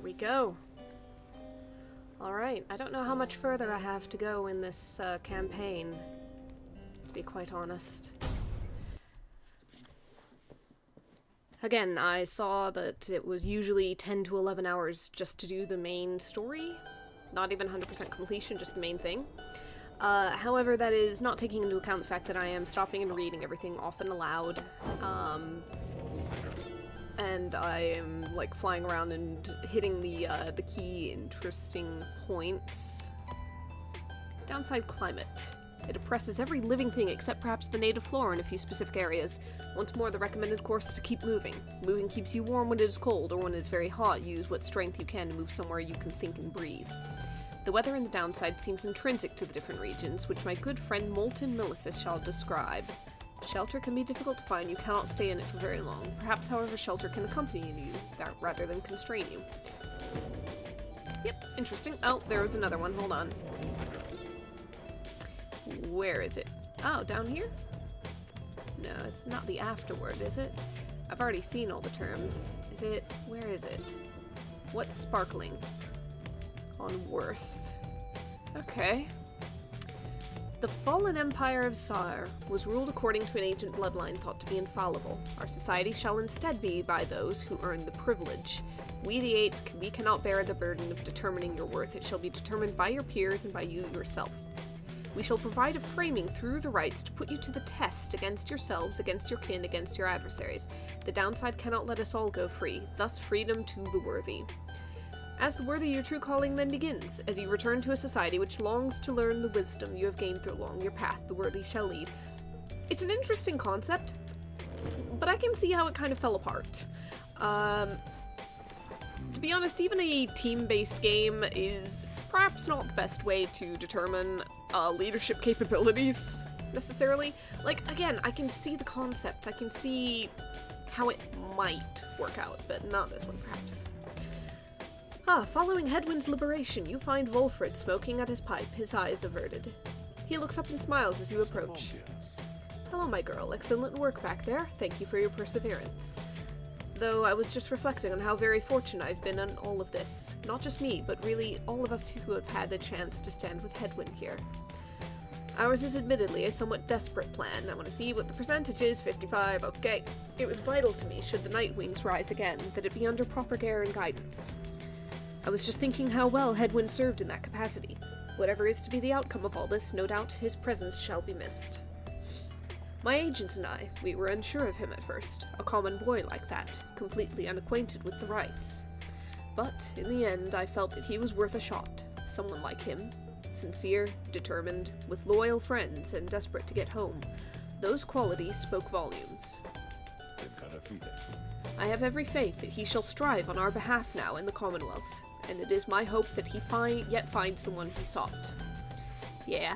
we go. Alright, I don't know how much further I have to go in this campaign, to be quite honest. Again, I saw that it was usually 10 to 11 hours just to do the main story. Not even 100% completion, just the main thing. However, that is not taking into account the fact that I am stopping and reading everything often aloud. And I am, like, flying around and hitting the key interesting points. Downside climate. It oppresses every living thing except perhaps the native flora in a few specific areas. Once more, the recommended course is to keep moving. Moving keeps you warm when it is cold, or when it is very hot, use what strength you can to move somewhere you can think and breathe. The weather in the downside seems intrinsic to the different regions, which my good friend Molten Millithus shall describe. Shelter can be difficult to find, you cannot stay in it for very long. Perhaps, however, shelter can accompany you, rather than constrain you. Yep, interesting. Oh, there was another one, hold on. Where is it? Oh, down here? No, it's not the afterword, is it? I've already seen all the terms. Is it? Where is it? What's sparkling? On worth. Okay. The fallen empire of Pyre was ruled according to an ancient bloodline thought to be infallible. Our society shall instead be by those who earn the privilege. We the Eight, we cannot bear the burden of determining your worth. It shall be determined by your peers and by you yourself. We shall provide a framing through the rites to put you to the test against yourselves, against your kin, against your adversaries. The downside cannot let us all go free, thus freedom to the worthy. As the worthy, your true calling then begins. As you return to a society which longs to learn the wisdom you have gained through along your path, the worthy shall lead. It's an interesting concept, but I can see how it kind of fell apart. To be honest, even a team-based game is perhaps not the best way to determine leadership capabilities, necessarily. Like, again, I can see the concept, I can see how it might work out, but not this one, perhaps. Following Hedwyn's liberation, you find Volfred smoking at his pipe, his eyes averted. He looks up and smiles as you approach. Hello, my girl. Excellent work back there. Thank you for your perseverance. Though I was just reflecting on how very fortunate I've been on all of this. Not just me, but really all of us who have had the chance to stand with Hedwyn here. Ours is admittedly a somewhat desperate plan. I want to see what the percentage is. 55, okay. It was vital to me, should the Nightwings rise again, that it be under proper care and guidance. I was just thinking how well Hedwyn served in that capacity. Whatever is to be the outcome of all this, no doubt his presence shall be missed. My agents and I, we were unsure of him at first, a common boy like that, completely unacquainted with the rites. But, in the end, I felt that he was worth a shot. Someone like him, sincere, determined, with loyal friends, and desperate to get home. Those qualities spoke volumes. I have every faith that he shall strive on our behalf now in the Commonwealth, and it is my hope that he yet finds the one he sought. Yeah.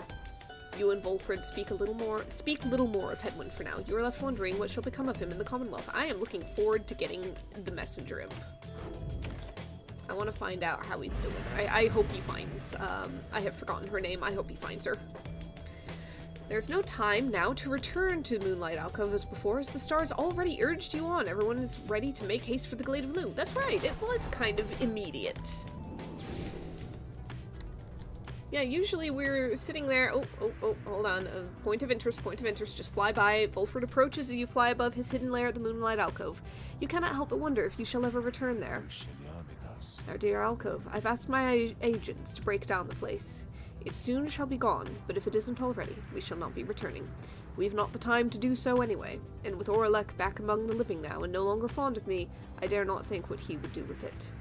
You and Volfred speak little more of Hedwyn for now. You are left wondering what shall become of him in the Commonwealth. I am looking forward to getting the messenger imp. I want to find out how he's doing. I hope he finds, I have forgotten her name. I hope he finds her. There's no time now to return to Moonlight Alcove as before, as the stars already urged you on. Everyone is ready to make haste for the Glade of Lu. That's right, it was kind of immediate. Yeah, usually we're sitting there. Oh, hold on. Point of interest, just fly by. Volfred approaches as you fly above his hidden lair at the Moonlight Alcove. You cannot help but wonder if you shall ever return there. Our dear alcove, I've asked my agents to break down the place. It soon shall be gone, but if it isn't already, we shall not be returning. We've not the time to do so anyway, and with Oralek back among the living now and no longer fond of me, I dare not think what he would do with it.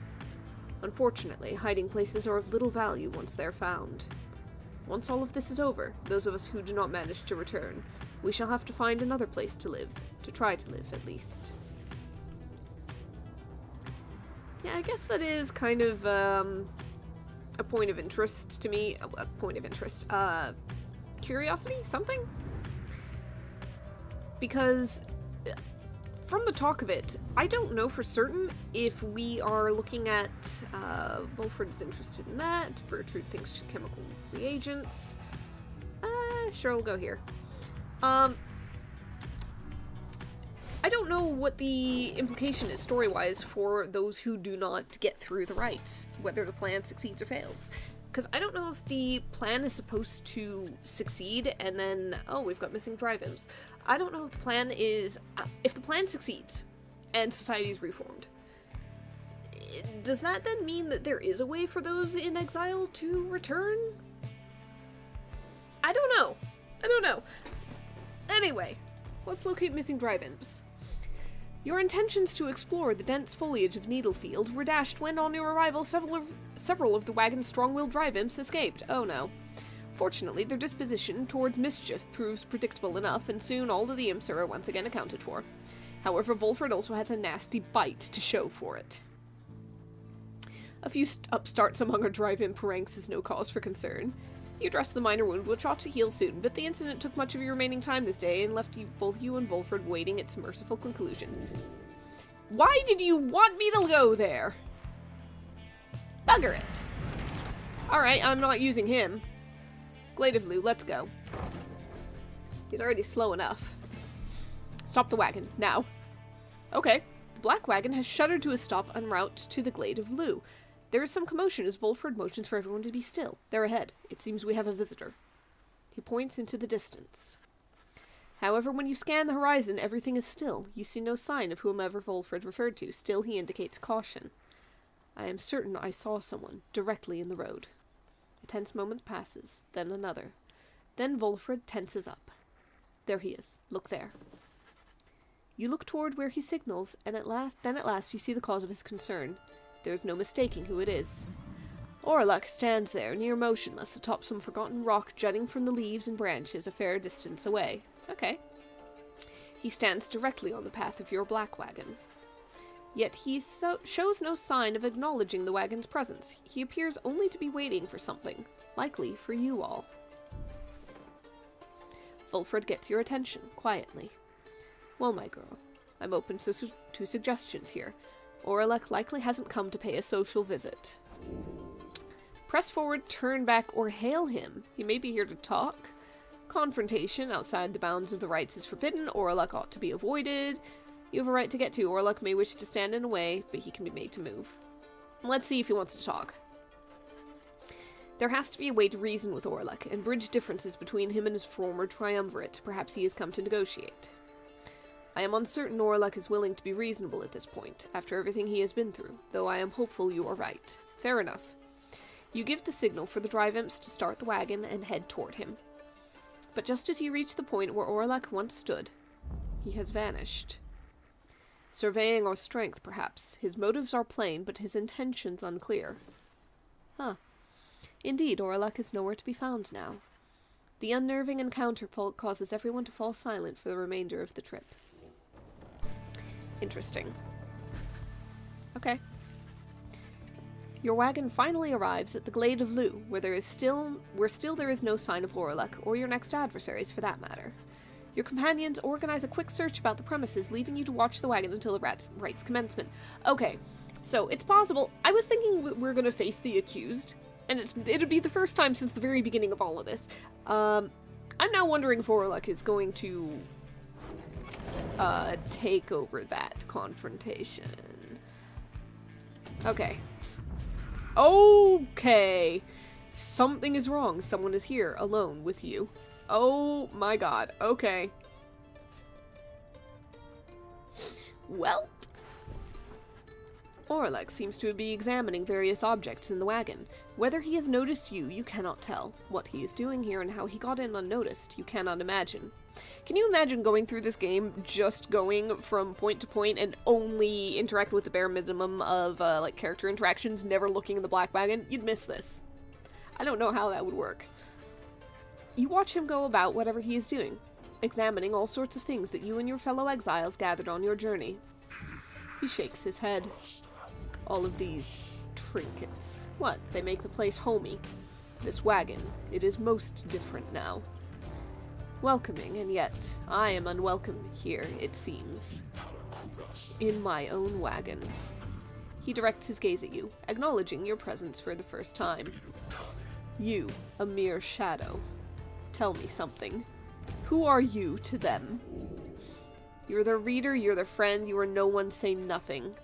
Unfortunately, hiding places are of little value once they're found. Once all of this is over, those of us who do not manage to return, we shall have to find another place to live, to try to live at least. Yeah, I guess that is kind of, a point of interest to me. A point of interest. Curiosity? Something? Because from the talk of it, I don't know for certain if we are looking at, Volfred is interested in that, Bertrude thinks chemical reagents. Sure, I'll go here. I don't know what the implication is story-wise for those who do not get through the rites, whether the plan succeeds or fails. Because I don't know if the plan is supposed to succeed and then, oh, we've got missing drive-ins. I don't know if the plan is, if the plan succeeds and society is reformed, does that then mean that there is a way for those in exile to return? I don't know. I don't know. Anyway, let's locate missing drive-ins. Your intentions to explore the dense foliage of Needlefield were dashed when, on your arrival, several of the wagon's strong-willed drive-imps escaped. Oh no. Fortunately, their disposition towards mischief proves predictable enough, and soon all of the imps are once again accounted for. However, Volfred also has a nasty bite to show for it. A few upstarts among our drive-imp ranks is no cause for concern. You dressed the minor wound, which ought to heal soon, but the incident took much of your remaining time this day and left both you and Volfred waiting its merciful conclusion. Why did you want me to go there? Bugger it. Alright, I'm not using him. Glade of Lou, let's go. He's already slow enough. Stop the wagon, now. Okay. The black wagon has shuddered to a stop en route to the Glade of Lou. There is some commotion as Volfred motions for everyone to be still. They're ahead. It seems we have a visitor. He points into the distance. However, when you scan the horizon, everything is still. You see no sign of whomever Volfred referred to. Still, he indicates caution. I am certain I saw someone, directly in the road. A tense moment passes, then another. Then Volfred tenses up. There he is. Look there. You look toward where he signals, and at last you see the cause of his concern. There is no mistaking who it is. Orlok stands there, near motionless, atop some forgotten rock jutting from the leaves and branches a fair distance away. Okay. He stands directly on the path of your black wagon. Yet he shows no sign of acknowledging the wagon's presence. He appears only to be waiting for something, likely for you all. Volfred gets your attention, quietly. Well, my girl, I'm open to suggestions here. Orlok likely hasn't come to pay a social visit. Press forward, turn back, or hail him. He may be here to talk. Confrontation outside the bounds of the rites is forbidden. Orlok ought to be avoided. You have a right to get to. Orlok may wish to stand in the way, but he can be made to move. Let's see if he wants to talk. There has to be a way to reason with Orlok and bridge differences between him and his former triumvirate. Perhaps he has come to negotiate. I am uncertain Orlok is willing to be reasonable at this point, after everything he has been through, though I am hopeful you are right. Fair enough. You give the signal for the drive-imps to start the wagon and head toward him. But just as you reach the point where Orlok once stood, he has vanished. Surveying our strength, perhaps. His motives are plain, but his intentions unclear. Huh. Indeed, Orlok is nowhere to be found now. The unnerving encounter causes everyone to fall silent for the remainder of the trip. Interesting. Okay. Your wagon finally arrives at the Glade of Lou, where still there is no sign of Orlok, or your next adversaries for that matter. Your companions organize a quick search about the premises, leaving you to watch the wagon until the rites commencement. Okay, so it's possible. I was thinking we're gonna face the accused, and it'd be the first time since the very beginning of all of this. I'm now wondering if Orlok is going to take over that confrontation. Okay. Okay. Something is wrong. Someone is here, alone with you. Oh my god. Okay. Well. Orlok seems to be examining various objects in the wagon. Whether he has noticed you, you cannot tell. What he is doing here and how he got in unnoticed, you cannot imagine. Can you imagine going through this game just going from point to point and only interact with the bare minimum of, like, character interactions, never looking in the black wagon? You'd miss this. I don't know how that would work. You watch him go about whatever he is doing, examining all sorts of things that you and your fellow exiles gathered on your journey. He shakes his head. All of these trinkets. What? They make the place homey. This wagon, it is most different now. Welcoming, and yet I am unwelcome here, it seems. In my own wagon. He directs his gaze at you, acknowledging your presence for the first time. You, a mere shadow. Tell me something. Who are you to them? You're their reader, you're their friend, you are no one, say nothing.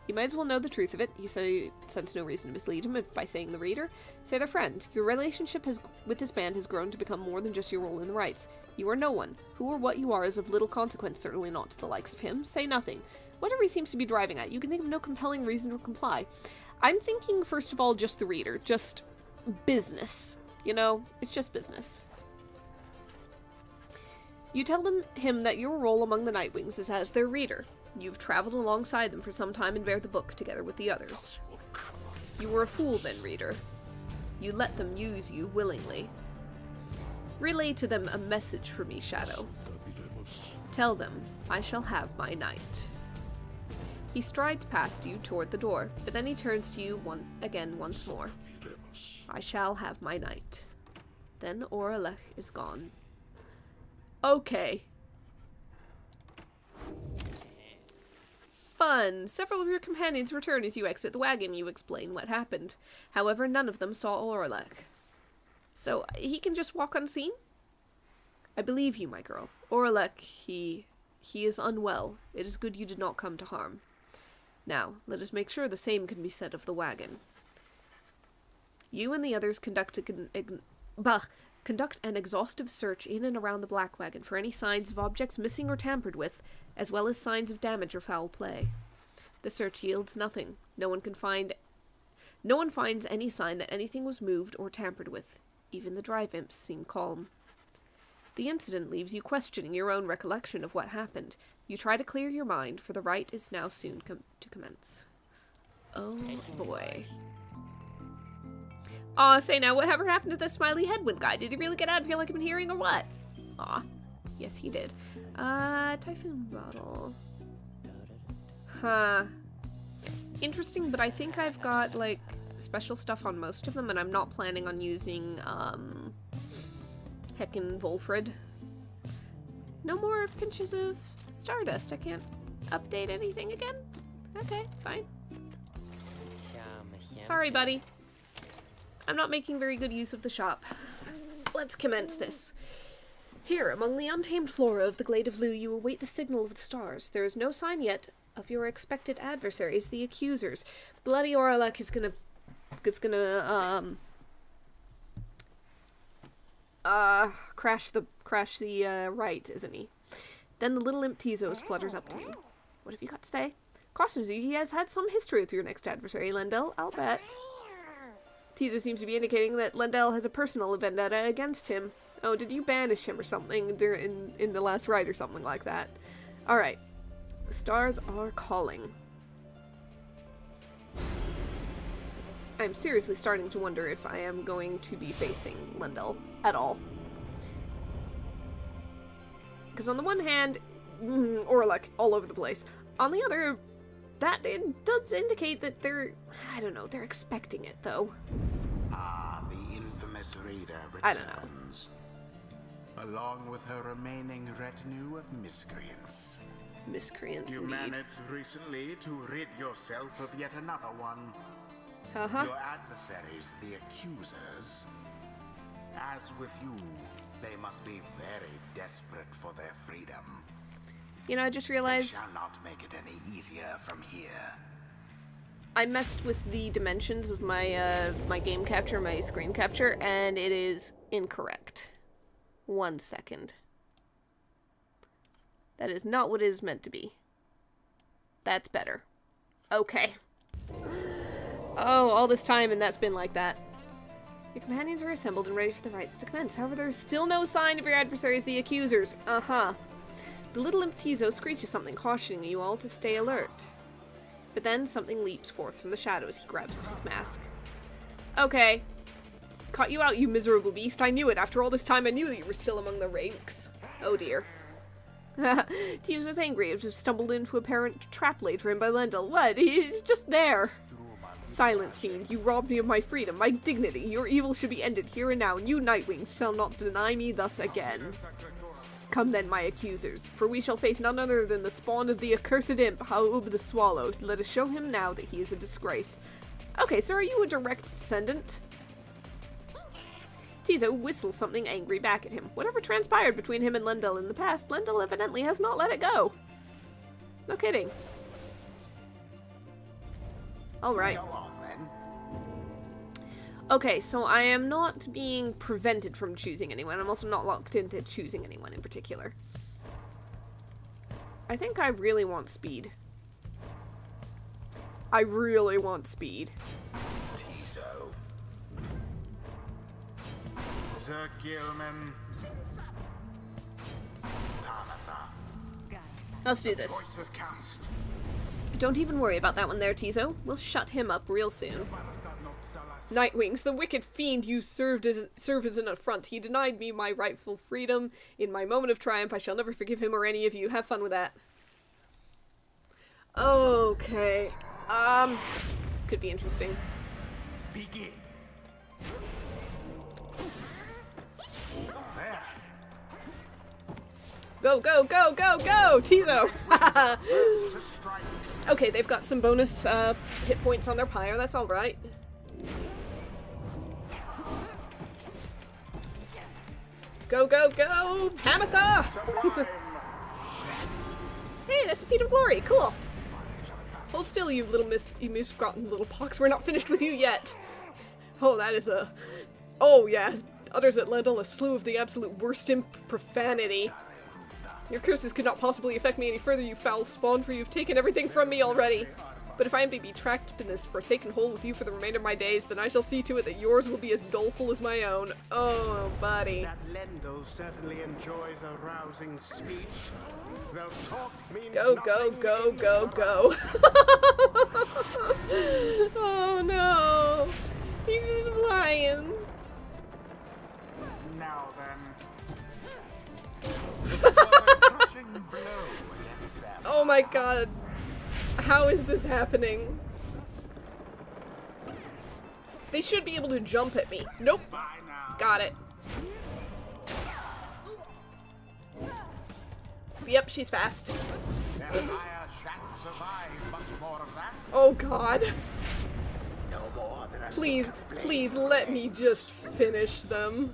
You might as well know the truth of it. You sense no reason to mislead him by saying the reader. Say their friend. Your relationship with this band has grown to become more than just your role in the rites. You are no one. Who or what you are is of little consequence, certainly not to the likes of him. Say nothing. Whatever he seems to be driving at, you can think of no compelling reason to comply. I'm thinking, first of all, just the reader. Just business. You know? It's just business. You tell him that your role among the Nightwings is as their reader. You've traveled alongside them for some time and bear the book together with the others. You were a fool then, reader. You let them use you willingly. Relay to them a message for me, Shadow. Tell them, I shall have my night. He strides past you toward the door, but then he turns to you once more. I shall have my night. Then Oralech is gone. Okay. Fun! Several of your companions return as you exit the wagon. You explain what happened. However, none of them saw Oralech. So, he can just walk unseen? I believe you, my girl. Oralech, he is unwell. It is good you did not come to harm. Now, let us make sure the same can be said of the wagon. You and the others conduct an exhaustive search in and around the Black Wagon for any signs of objects missing or tampered with, as well as signs of damage or foul play. The search yields nothing. No one finds any sign that anything was moved or tampered with. Even the drive imps seem calm. The incident leaves you questioning your own recollection of what happened. You try to clear your mind, for the rite is now soon to commence. Oh boy. Aw, say now, whatever happened to the smiley headwind guy? Did he really get out of here like I've been hearing, or what? Aw. Yes, he did. Typhoon bottle. Huh. Interesting, but I think I've got, like, special stuff on most of them, and I'm not planning on using, Heckin' Volfred. No more pinches of Stardust. I can't update anything again? Okay, fine. Sorry, buddy. I'm not making very good use of the shop. Let's commence this. Here, among the untamed flora of the Glade of Lu, you await the signal of the stars. There is no sign yet of your expected adversaries, the accusers. Bloody Oralech is gonna crash the rite, isn't he? Then the little imp Tizos flutters up to you. What have you got to say? Cautions you, he has had some history with your next adversary, Lendel, I'll bet. Tizo seems to be indicating that Lendel has a personal vendetta against him. Oh, did you banish him or something in the last rite or something like that? Alright. The stars are calling. I'm seriously starting to wonder if I am going to be facing Lendel at all. Because on the one hand, Oralech all over the place. On the other, that does indicate that they're, I don't know, they're expecting it though. Ah, the infamous reader returns. I don't know. Along with her remaining retinue of miscreants. Miscreants, You indeed. managed recently to rid yourself of yet another one. Uh-huh. Your adversaries, the accusers. As with you, they must be very desperate for their freedom. You know, I just They realized shall not make it any easier from here. I messed with the dimensions of my my game capture, my screen capture, and it is incorrect. 1 second. That is not what it is meant to be. That's better. Okay. Oh, all this time and that's been like that. Your companions are assembled and ready for the rites to commence. However, there is still no sign of your adversaries, the accusers. Uh-huh. The little imp Tizo screeches something, cautioning you all to stay alert. But then something leaps forth from the shadows. He grabs at his mask. Okay. Caught you out, you miserable beast. I knew it. After all this time, I knew that you were still among the ranks. Oh dear. Tizo was angry as he stumbled into a apparent trap laid for him by Lendel. What? He's just there. Silence, fiend. You robbed me of my freedom, my dignity. Your evil should be ended here and now, and you Nightwings shall not deny me thus again. Come then, my accusers, for we shall face none other than the spawn of the accursed imp, Haub the Swallow. Let us show him now that he is a disgrace. Okay, so are you a direct descendant? Tizo whistles something angry back at him. Whatever transpired between him and Lendel in the past, Lendel evidently has not let it go. No kidding. Alright. Go on, then. Okay, so I am not being prevented from choosing anyone. I'm also not locked into choosing anyone in particular. I think I really want speed. I really want speed. Tizo. Sir Gilman. Let's do this. Choice is cast. Don't even worry about that one there, Tizo. We'll shut him up real soon. Nightwings, the wicked fiend you served as an affront. He denied me my rightful freedom. In my moment of triumph, I shall never forgive him or any of you. Have fun with that. Okay. This could be interesting. Begin. There. Go, go, go, go, go! Tizo! First to strike. Okay, they've got some bonus hit points on their pyre. That's alright. Go, go, go! Hamatha! Sublime. Hey, that's a feat of glory. Cool. Hold still, you misgotten little pox. We're not finished with you yet. Oh, that is a... Oh, yeah. Utters at Lendl a slew of the absolute worst in profanity. Your curses could not possibly affect me any further, you foul spawn, for you've taken everything from me already. But if I am to be trapped in this forsaken hole with you for the remainder of my days, then I shall see to it that yours will be as doleful as my own. Oh, buddy. That Lendl certainly enjoys a rousing speech. Though talk means Go, go, nothing go, in go, go. Oh, no. He's just flying. Now then. It was a crushing blow against them. Oh my god. How is this happening? They should be able to jump at me. Nope. Bye now. Got it. Yep, she's fast. Their fire shan't survive much more of that. Oh god. No more than a Please, stick of please flame. let me just finish them.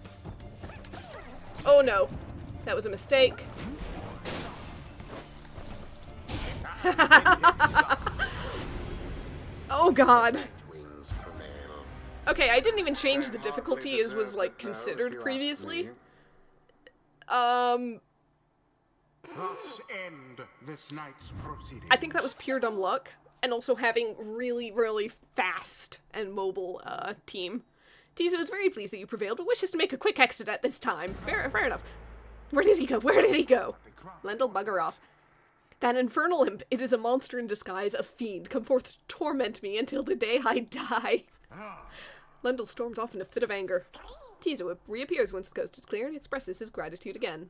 Oh no. That was a mistake. Oh god. Wings prevail. Okay, I didn't even change the difficulty as was like considered previously. Thus end this night's proceedings. I think that was pure dumb luck, and also having really, really fast and mobile team. Tizo is very pleased that you prevailed, but wishes to make a quick exit at this time. Fair enough. Where did he go? Where did he go? Lendl, bugger off. That infernal imp, it is a monster in disguise, a fiend, come forth to torment me until the day I die. Lendl storms off in a fit of anger. Tizo reappears once the coast is clear and expresses his gratitude again.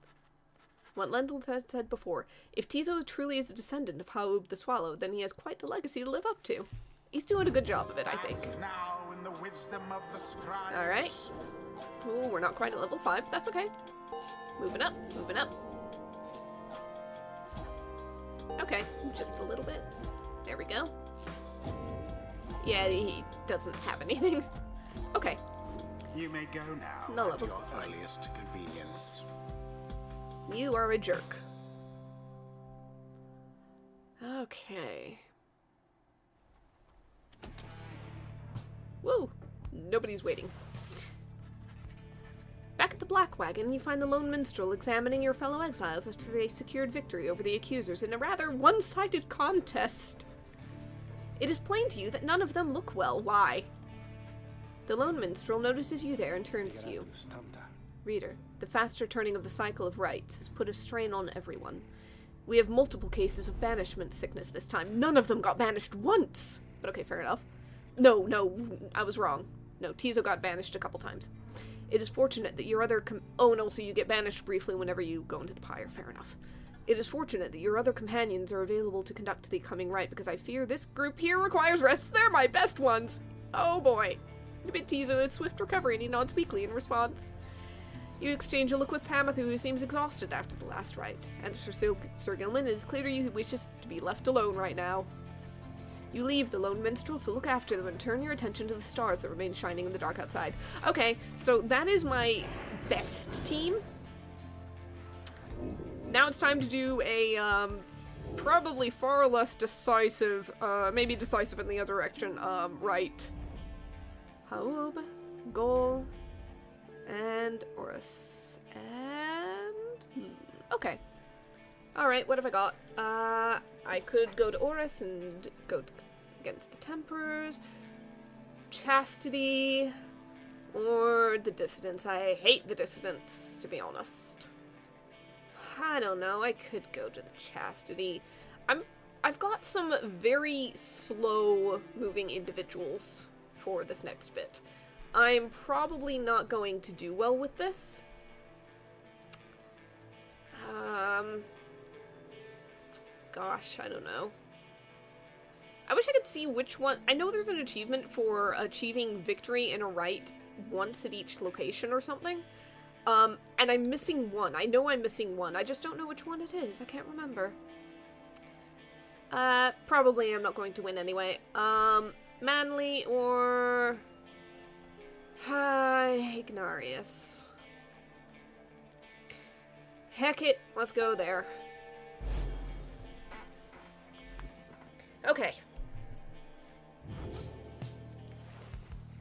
What Lendl had said before, if Tizo truly is a descendant of Haub the Swallow, then he has quite the legacy to live up to. He's doing a good job of it, I think. Now in the wisdom of the scribes. Alright. Ooh, we're not quite at level 5, but that's okay. Moving up, moving up. Okay, just a little bit. There we go. Yeah, he doesn't have anything. Okay. You may go now. No at levels, your fine. earliest convenience. You are a jerk. Okay. Woo! Nobody's waiting. Back at the Black Wagon, you find the lone minstrel examining your fellow exiles after they secured victory over the accusers in a rather one-sided contest. It is plain to you that none of them look well. Why? The lone minstrel notices you there and turns to you. Reader, the faster turning of the cycle of rites has put a strain on everyone. We have multiple cases of banishment sickness this time. None of them got banished once! But okay, fair enough. No, I was wrong. No, Tizo got banished a couple times. It is fortunate that your other oh, and also you get banished briefly whenever you go into the Pyre. Fair enough. It is fortunate that your other companions are available to conduct the coming rite, because I fear this group here requires rest. They're my best ones! Oh boy. You bid Tizo a swift recovery, and he nods weakly in response. You exchange a look with Pamathu, who seems exhausted after the last rite. And for Sir Gilman, it is clear to you he wishes to be left alone right now. You leave the lone minstrel to look after them and turn your attention to the stars that remain shining in the dark outside. Okay, so that is my best team. Now it's time to do a probably far less decisive, maybe decisive in the other direction, right. Haub, Gol, and Oris, and... okay. Alright, what have I got? I could go to Oris and go against the Templars, Chastity, or the Dissidents. I hate the Dissidents, to be honest. I don't know, I could go to the Chastity. I've got some very slow moving individuals for this next bit. I'm probably not going to do well with this. Gosh, I don't know. I wish I could see which one. I know there's an achievement for achieving victory in a rite once at each location or something. And I'm missing one. I know I'm missing one. I just don't know which one it is. I can't remember. Probably I'm not going to win anyway. Manly or... Ignarius. Heck it. Let's go there. Okay.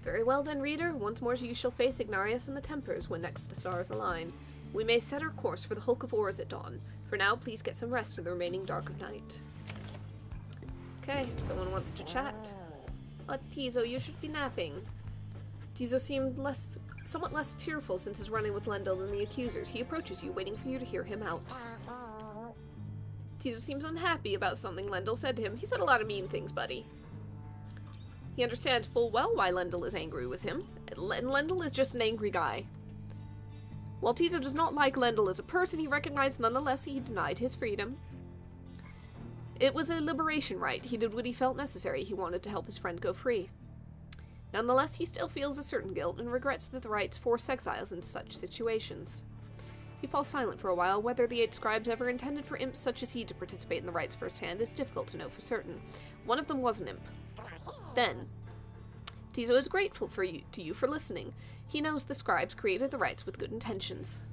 Very well then, reader. Once more you shall face Ignarius and the Templars when next the stars align. We may set our course for the Hulk of Ors at dawn. For now, please get some rest in the remaining dark of night. Okay, someone wants to chat. Tizo, you should be napping. Tizo seemed somewhat less tearful since his running with Lendl and the accusers. He approaches you, waiting for you to hear him out. Tizo seems unhappy about something Lendl said to him. He said a lot of mean things, buddy. He understands full well why Lendl is angry with him, and Lendl is just an angry guy. While Tizo does not like Lendl as a person, he recognized nonetheless he denied his freedom. It was a liberation rite. He did what he felt necessary. He wanted to help his friend go free. Nonetheless, he still feels a certain guilt and regrets that the rites force exiles into such situations. He falls silent for a while. Whether the 8 scribes ever intended for imps such as he to participate in the rites firsthand is difficult to know for certain. One of them was an imp. Then, Tizo is grateful to you for listening. He knows the scribes created the rites with good intentions.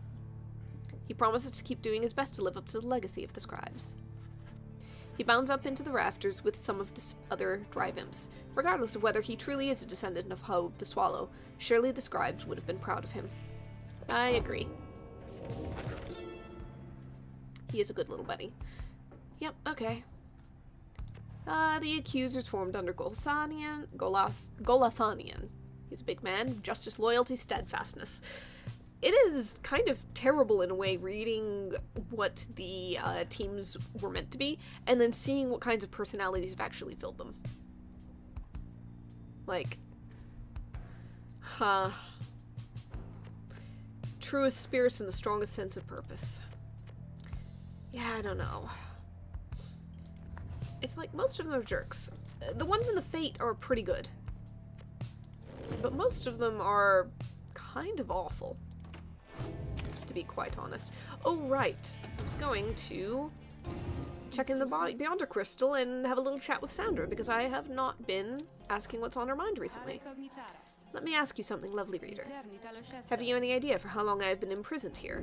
He promises to keep doing his best to live up to the legacy of the scribes. He bounds up into the rafters with some of the other drive imps. Regardless of whether he truly is a descendant of Haub the Swallow, surely the scribes would have been proud of him. I agree. He is a good little buddy. Yep, okay. The accusers formed under Golathanian. He's a big man. Justice, loyalty, steadfastness. It is kind of terrible in a way reading what the teams were meant to be, and then seeing what kinds of personalities have actually filled them. Like, truest spirits and the strongest sense of purpose. Yeah, I don't know. It's like most of them are jerks. The ones in the Fate are pretty good. But most of them are kind of awful, to be quite honest. Oh, right. I was going to check in the Beyonder Crystal and have a little chat with Sandra, because I have not been asking what's on her mind recently. Let me ask you something, lovely reader. Have you any idea for how long I have been imprisoned here?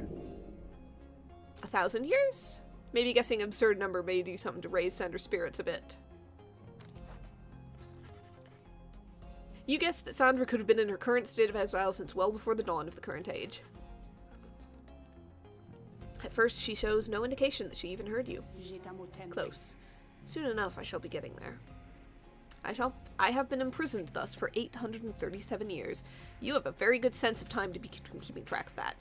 1,000 years? Maybe guessing an absurd number may do something to raise Sandra's spirits a bit. You guessed that Sandra could have been in her current state of exile since well before the dawn of the current age. At first, she shows no indication that she even heard you. Close. Soon enough, I shall be getting there. I have been imprisoned thus for 837 years. You have a very good sense of time to be keeping track of that.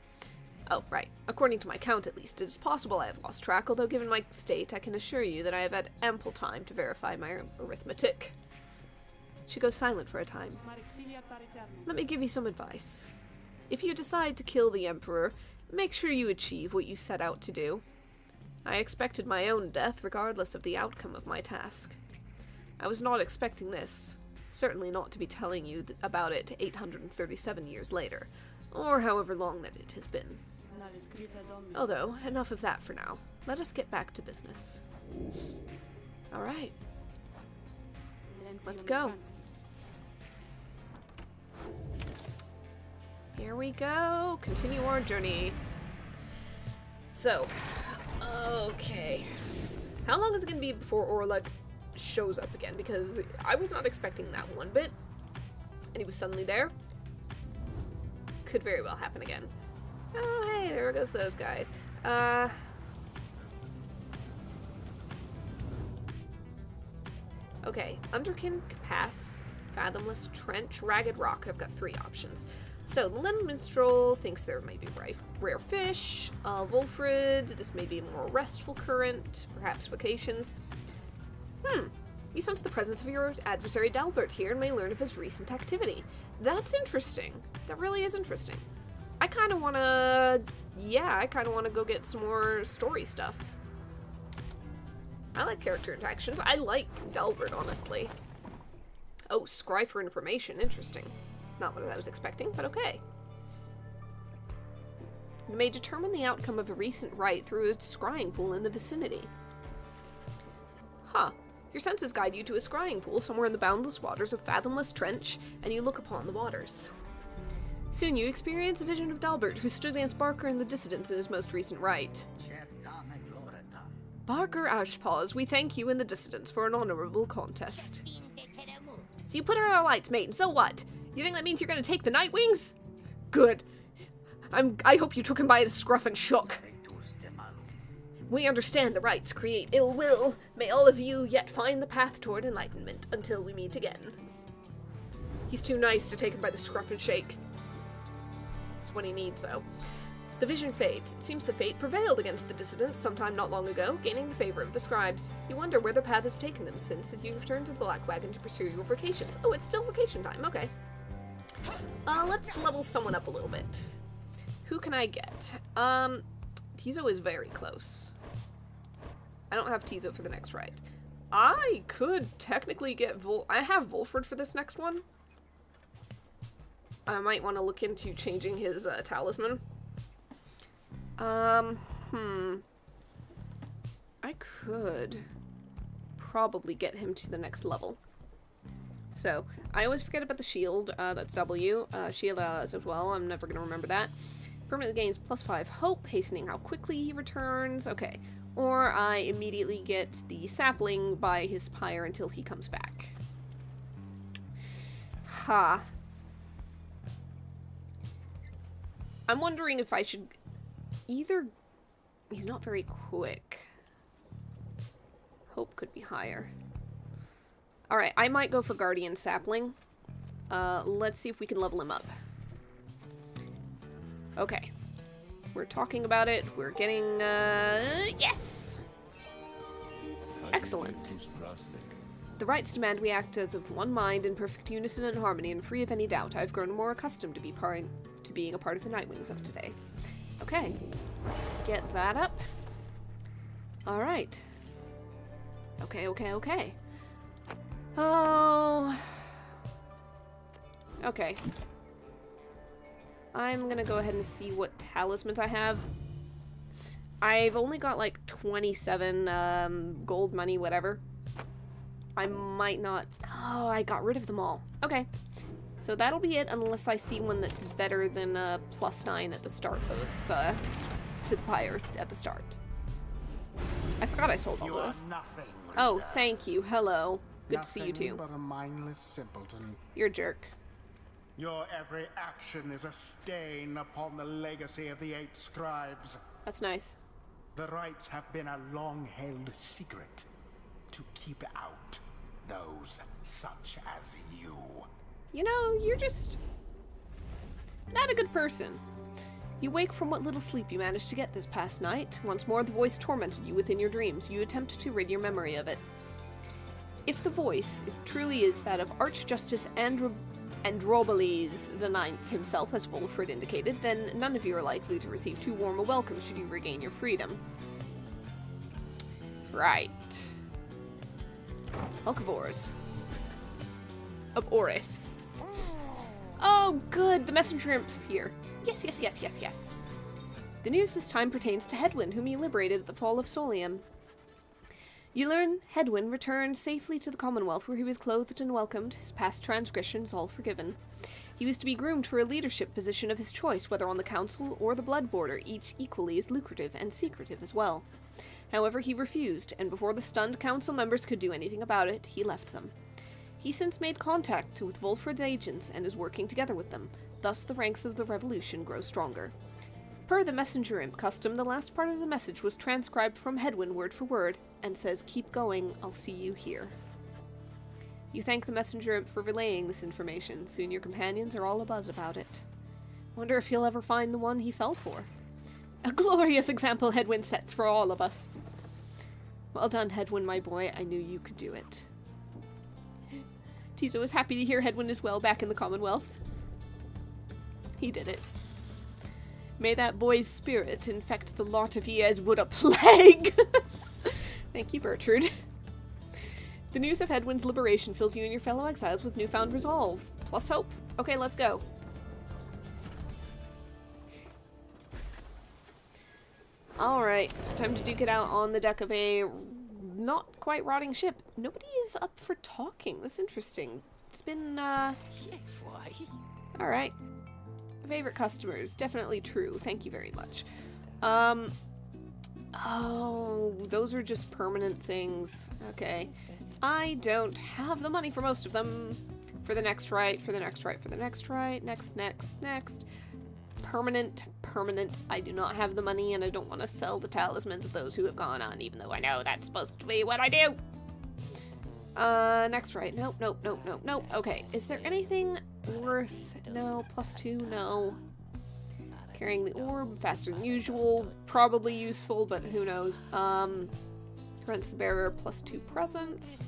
Oh, right. According to my count, at least, it is possible I have lost track, although given my state, I can assure you that I have had ample time to verify my arithmetic. She goes silent for a time. Let me give you some advice. If you decide to kill the Emperor, make sure you achieve what you set out to do. I expected my own death regardless of the outcome of my task. I was not expecting this, certainly not to be telling you about it 837 years later, or however long that it has been. Although, enough of that for now. Let us get back to business. Alright. Let's go. Here we go. Continue our journey. So, okay. How long is it going to be before Orlek shows up again? Because I was not expecting that one bit. And he was suddenly there. Could very well happen again. Oh, hey, there goes those guys. Okay, Underkin, Pass, Fathomless, Trench, Ragged Rock. I've got 3 options. So, the Limb Minstrel thinks there may be rare fish. Wolfrid, this may be a more restful current. Perhaps vacations. You sense the presence of your adversary Dalbert here and may learn of his recent activity. That's interesting. That really is interesting. I kind of want to... Yeah, I kind of want to go get some more story stuff. I like character interactions. I like Dalbert, honestly. Oh, scry for information. Interesting. Not what I was expecting, but okay. You may determine the outcome of a recent rite through a scrying pool in the vicinity. Huh. Your senses guide you to a scrying pool somewhere in the boundless waters of Fathomless Trench, and you look upon the waters. Soon you experience a vision of Dalbert, who stood against Barker and the dissidents in his most recent rite. Barker Ashpaws, we thank you and the dissidents for an honorable contest. So you put her in our lights, mate, and so what? You think that means you're gonna take the Nightwings? Good. I hope you took him by the scruff and shook. We understand the rites create ill will. May all of you yet find the path toward enlightenment until we meet again. He's too nice to take him by the scruff and shake. It's what he needs, though. The vision fades. It seems the fate prevailed against the dissidents sometime not long ago, gaining the favor of the scribes. You wonder where their path has taken them since as you return to the Black Wagon to pursue your vacations. Oh, it's still vacation time. Okay. Let's level someone up a little bit. Who can I get? Tizo is very close. I don't have Tizo for the next rite. I could technically get I have Wolford for this next one. I might want to look into changing his talisman. I could probably get him to the next level. So, I always forget about the shield. That's W. Shield as well. I'm never going to remember that. Permanently gains +5 hope, hastening how quickly he returns. Okay. Or I immediately get the sapling by his pyre until he comes back. Ha. I'm wondering if I should either... He's not very quick. Hope could be higher. Alright, I might go for Guardian Sapling. Let's see if we can level him up. Okay. We're talking about it. We're getting, yes! Excellent. The rites demand we act as of one mind in perfect unison and harmony and free of any doubt. I've grown more accustomed to being a part of the Nightwings of today. Okay. Let's get that up. Alright. Okay. Oh. Okay. I'm gonna go ahead and see what talismans I have. I've only got like 27 gold money, whatever. I might not... Oh, I got rid of them all. Okay. So that'll be it unless I see one that's better than +9 at the start of... to the Pyre at the start. I forgot I sold all those. Oh, thank you. Hello. Good to see you too. But a mindless simpleton. You're a jerk. Your every action is a stain upon the legacy of the 8 scribes. That's nice. The rites have been a long-held secret to keep out those such as you. You know, you're just not a good person. You wake from what little sleep you managed to get this past night. Once more, the voice tormented you within your dreams. You attempt to rid your memory of it. If the voice truly is that of Archjustice Androboles the Ninth himself, as Wolfrid indicated, then none of you are likely to receive too warm a welcome should you regain your freedom. Right. Helcavores. Of Oris. Oh, good! The messenger imp's here. Yes. The news this time pertains to Hedwyn, whom you liberated at the fall of Solium. You learn Hedwyn returned safely to the Commonwealth, where he was clothed and welcomed, his past transgressions all forgiven. He was to be groomed for a leadership position of his choice, whether on the Council or the Blood Border, each equally as lucrative and secretive as well. However, he refused, and before the stunned council members could do anything about it, he left them. He since made contact with Wolfred's agents and is working together with them. Thus, the ranks of the revolution grow stronger. Per the messenger imp custom, the last part of the message was transcribed from Hedwyn word for word, and says, "Keep going, I'll see you here." You thank the messenger imp for relaying this information. Soon your companions are all abuzz about it. Wonder if he'll ever find the one he fell for. A glorious example Hedwyn sets for all of us. Well done, Hedwyn, my boy. I knew you could do it. Tiso is happy to hear Hedwyn is well back in the Commonwealth. He did it. May that boy's spirit infect the lot of ye as would a plague. Thank you, Bertrude. The news of Hedwyn's liberation fills you and your fellow exiles with newfound resolve, plus hope. Okay, let's go. Alright, time to duke it out on the deck of a not quite rotting ship. Nobody is up for talking. That's interesting. It's been, Alright. Favorite customers. Definitely true. Thank you very much. Oh, those are just permanent things. Okay. I don't have the money for most of them. For the next right, for the next right, for the next right, next. Permanent. I do not have the money, and I don't want to sell the talismans of those who have gone on, even though I know that's supposed to be what I do. Next right. Nope. Okay, is there anything worth... No. +2, no. Carrying the orb, faster than usual. Probably useful, but who knows. Grants the bearer +2 presence.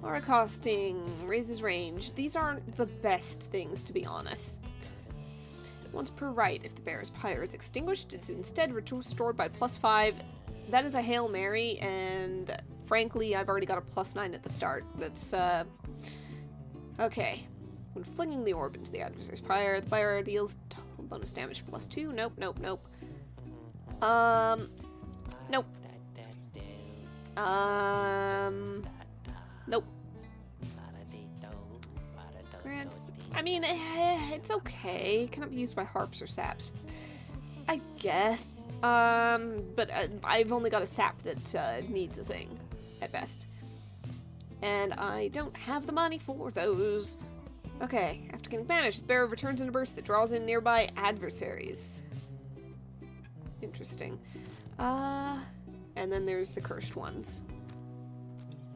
Aura costing, raises range. These aren't the best things, to be honest. Once per right, if the bearer's pyre is extinguished, it's instead restored by +5. That is a Hail Mary, and frankly, I've already got a +9 at the start. That's, okay. When flinging the orb into the adversary's pyre, the pyre deals total bonus damage +2. Nope. Nope. Grants. I mean, it's okay. Cannot be used by harps or saps. I guess. But I've only got a sap that needs a thing, at best. And I don't have the money for those. Okay, after getting banished, the bearer returns in a burst that draws in nearby adversaries. Interesting. And then there's the cursed ones.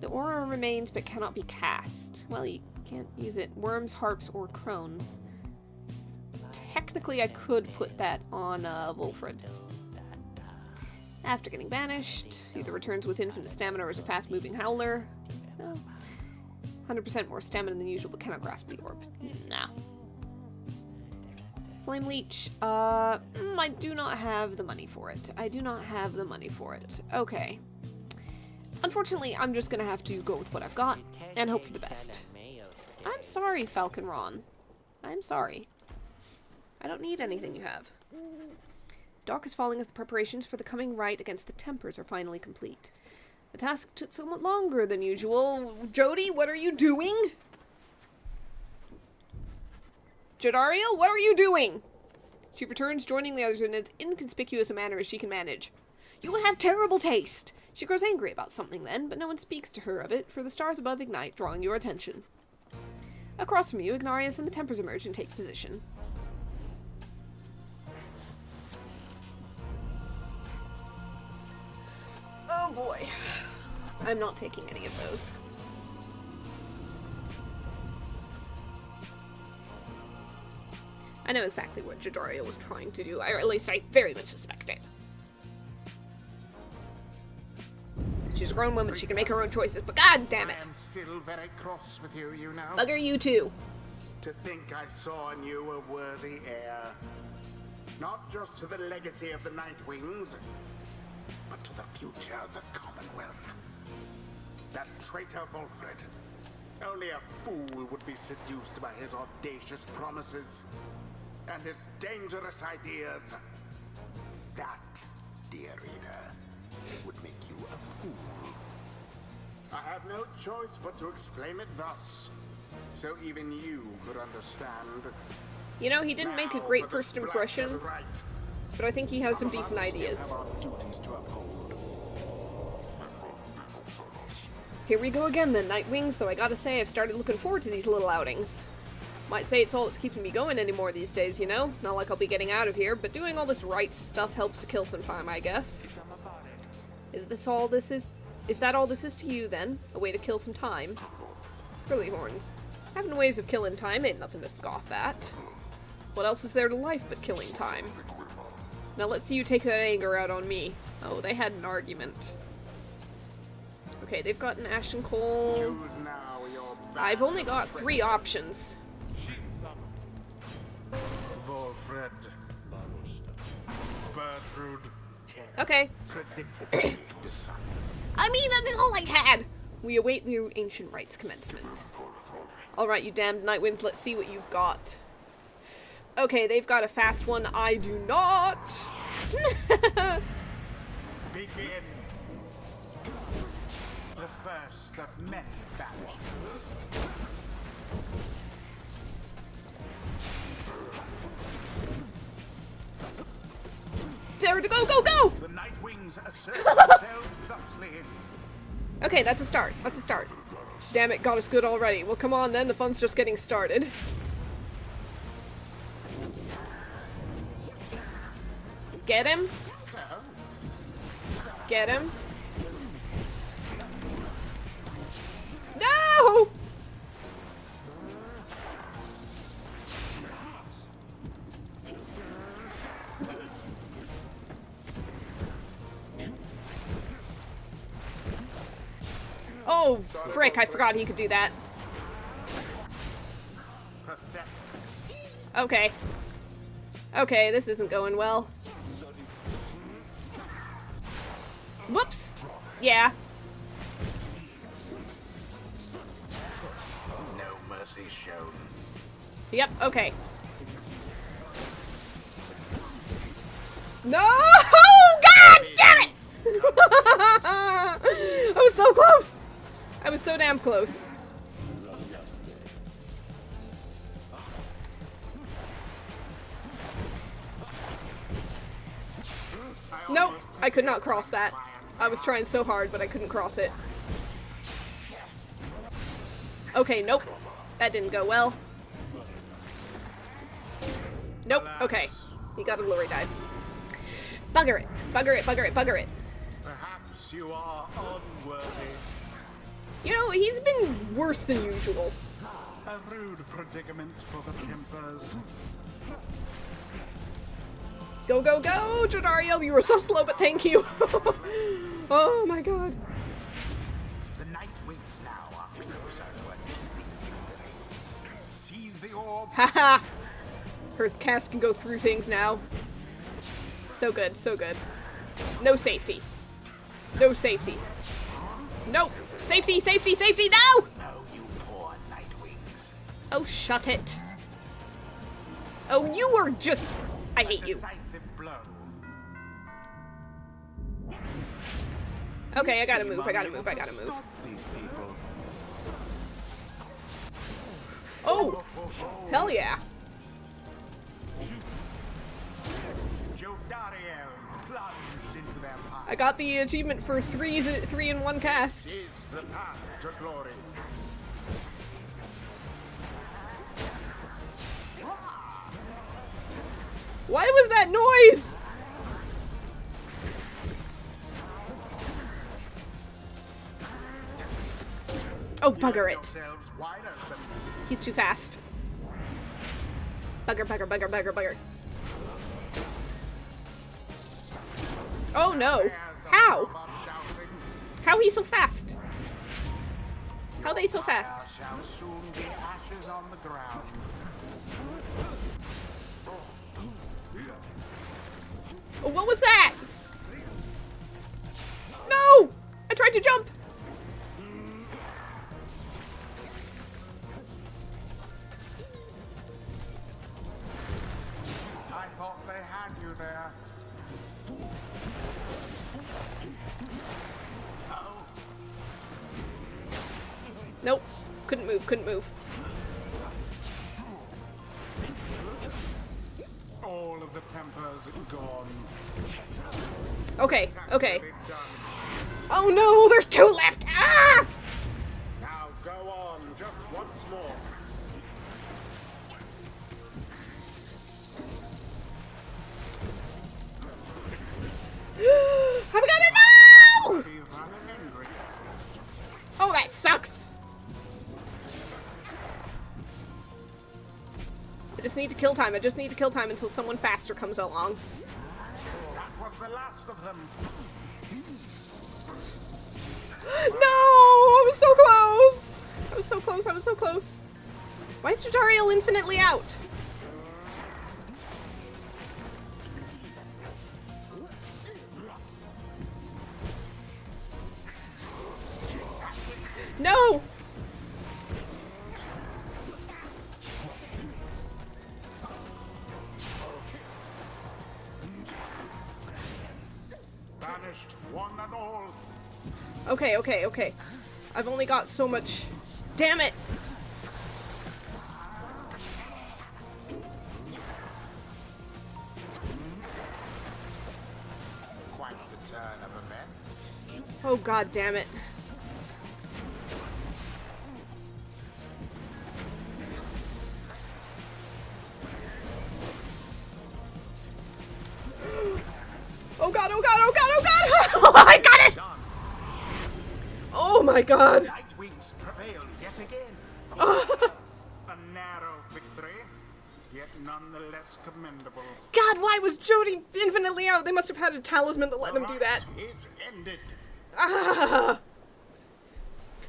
The aura remains but cannot be cast. Well, you can't use it. Worms, harps, or crones. Technically, I could put that on Wolfred. After getting banished, either returns with infinite stamina or is a fast-moving howler. No. 100% more stamina than usual, but cannot grasp the orb. Nah. Flame Leech. I do not have the money for it. Okay. Unfortunately, I'm just gonna have to go with what I've got and hope for the best. I'm sorry, Falcon Ron. I'm sorry. I don't need anything you have. Dark is falling as the preparations for the coming right against the Tempers are finally complete. The task took somewhat longer than usual. Jody, what are you doing? Jodariel, what are you doing? She returns, joining the others in as inconspicuous a manner as she can manage. You will have terrible taste. She grows angry about something then, but no one speaks to her of it, for the stars above ignite, drawing your attention. Across from you, Ignarius and the Tempers emerge and take position. Oh boy. I'm not taking any of those. I know exactly what Jodariel was trying to do, or at least I very much suspect it. She's a grown woman, she can make her own choices, but god damn it! I am still very cross with you, you know. Bugger you too. To think I saw in you a worthy heir. Not just to the legacy of the Nightwings, but to the future of the Commonwealth. That traitor Wolfred. Only a fool would be seduced by his audacious promises and his dangerous ideas. That, dear reader, would make you a fool. I have no choice but to explain it thus, so even you could understand. You know, he didn't make a great first impression, but I think he has some decent ideas. Have our duties to uphold. Here we go again then, Nightwings, though I gotta say I've started looking forward to these little outings. Might say it's all that's keeping me going anymore these days, you know? Not like I'll be getting out of here, but doing all this right stuff helps to kill some time, I guess. Is this all this is? Is that all this is to you, then? A way to kill some time? Curly horns. Having ways of killing time ain't nothing to scoff at. What else is there to life but killing time? Now let's see you take that anger out on me. Oh, they had an argument. Okay, they've got an ashen coal. Choose now your I've only got 3 options. Volfred. Bertrud. Okay. Predictably decided. I mean, that's all I had! We await the ancient rites commencement. Alright, you damned Nightwinds, let's see what you've got. Okay, they've got a fast one. I do not! Begin. The first of many battles. Dare to go, go, go! The Nightwings assert themselves thusly. Okay, that's a start. That's a start. Damn it, got us good already. Well, come on then, the fun's just getting started. Get him. Get him. No! Oh, frick, I forgot he could do that. Okay. Okay, this isn't going well. Whoops! Yeah. No mercy shown. Yep, okay. No! God damn it! I was so close! I was so damn close. Nope, I could not cross that. I was trying so hard, but I couldn't cross it. Okay, nope. That didn't go well. Nope, okay. He got a glory dive. Bugger it, bugger it, bugger it, bugger it. Perhaps you are unworthy. You know, he's been worse than usual. A rude predicament for the Tempers. Go, go, go, Jodariel, you were so slow, but thank you. Oh my god. The Nightwings now are closer to achieving victory. Seize the orb. Haha! Her cast can go through things now. So good, so good. No safety. No safety. Nope! Safety, safety, safety, no! No, you poor Nightwings. Oh, shut it. Oh, you are just... I hate you. Decisive blow. Okay, I gotta move, I gotta move, I gotta move. Stop these people. Oh! Hell yeah. Jodariel plunged into their path. I got the achievement for 3 in 1 cast. This is the path to glory. Why was that noise? Oh, bugger it. Yourselves wide open. He's too fast. Bugger, bugger, bugger, bugger, bugger. Oh no. Bears How? above undoubting. How he so fast? How they so fast? Fire shall soon be ashes on the ground. Oh, what was that? No! I tried to jump. I thought they had you there. Oh, Nope. Couldn't move, couldn't move. all of the Tempers gone. Okay, okay. Tactically done. Oh no, there's 2 left! Ah! just once more. Have I got it? No! Be rather angry. Oh, that sucks. I just need to kill time. I just need to kill time until someone faster comes along. That was the last of them. No! I was so close! I was so close, I was so close. Why is Jadariel infinitely out? No! Banished one and all. Okay, okay, okay. I've only got so much. Damn it! Quite the turn of events. Oh god damn it. Oh god, oh god, oh god, oh god! Oh, I got it! Done. Oh my god. Nightwings prevail yet again. A narrow victory, yet nonetheless commendable. God, why was Jody infinitely out? They must have had a talisman that let them do that. The fight is ended. Ah!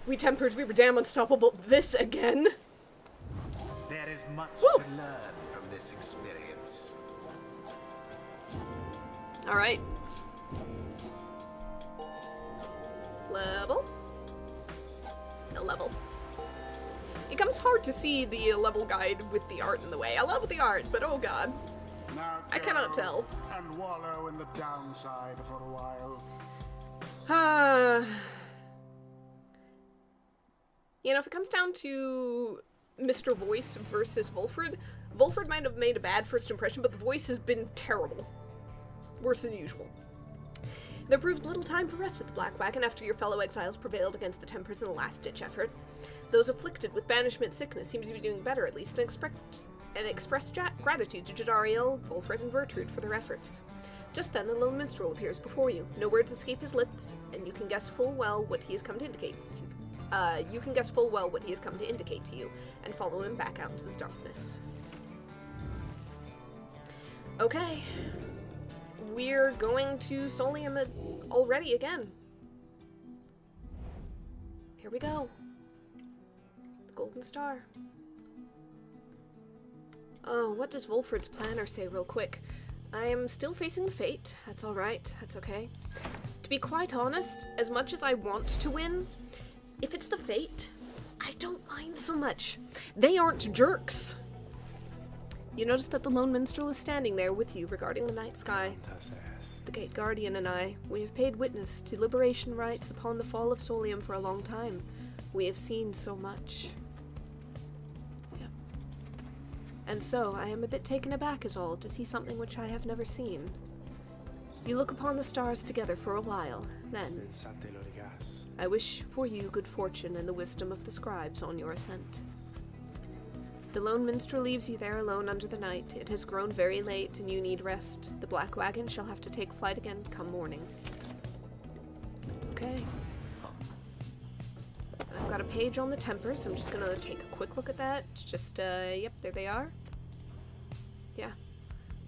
We Tempers, we were damn unstoppable. This again? There is much Woo. to learn from this experience. Alright. Level. No level. It comes hard to see the level guide with the art in the way. I love the art, but oh god. Now I cannot go tell. And wallow in the downside for a while. You know, if it comes down to Mr. Voice versus Volfred, Volfred might have made a bad first impression, but the voice has been terrible. Worse than usual. There proves little time for rest at the Black Wagon after your fellow exiles prevailed against the Tempers in a last-ditch effort. Those afflicted with banishment sickness seem to be doing better, at least, and express gratitude to Jadariel, Volfred, and Vertrude for their efforts. Just then, the lone minstrel appears before you. No words escape his lips, and you can guess full well what he has come to indicate. You can guess full well what he has come to indicate to you, and follow him back out into the darkness. Okay. We're going to Solium already again. Here we go. The Golden Star. Oh, what does Volfred's planner say real quick? I am still facing the fate. That's alright. That's okay. To be quite honest, as much as I want to win, if it's the fate, I don't mind so much. They aren't jerks. You notice that the lone minstrel is standing there with you regarding the night sky. The Gate Guardian and I, we have paid witness to liberation rites upon the fall of Solium for a long time. We have seen so much. Yeah. And so, I am a bit taken aback is all, to see something which I have never seen. You look upon the stars together for a while, then I wish for you good fortune and the wisdom of the scribes on your ascent. The lone minstrel leaves you there alone under the night. It has grown very late, and you need rest. The Black Wagon shall have to take flight again come morning. Okay. I've got a page on the Tempers. I'm just gonna take a quick look at that. Just, yep, there they are. Yeah.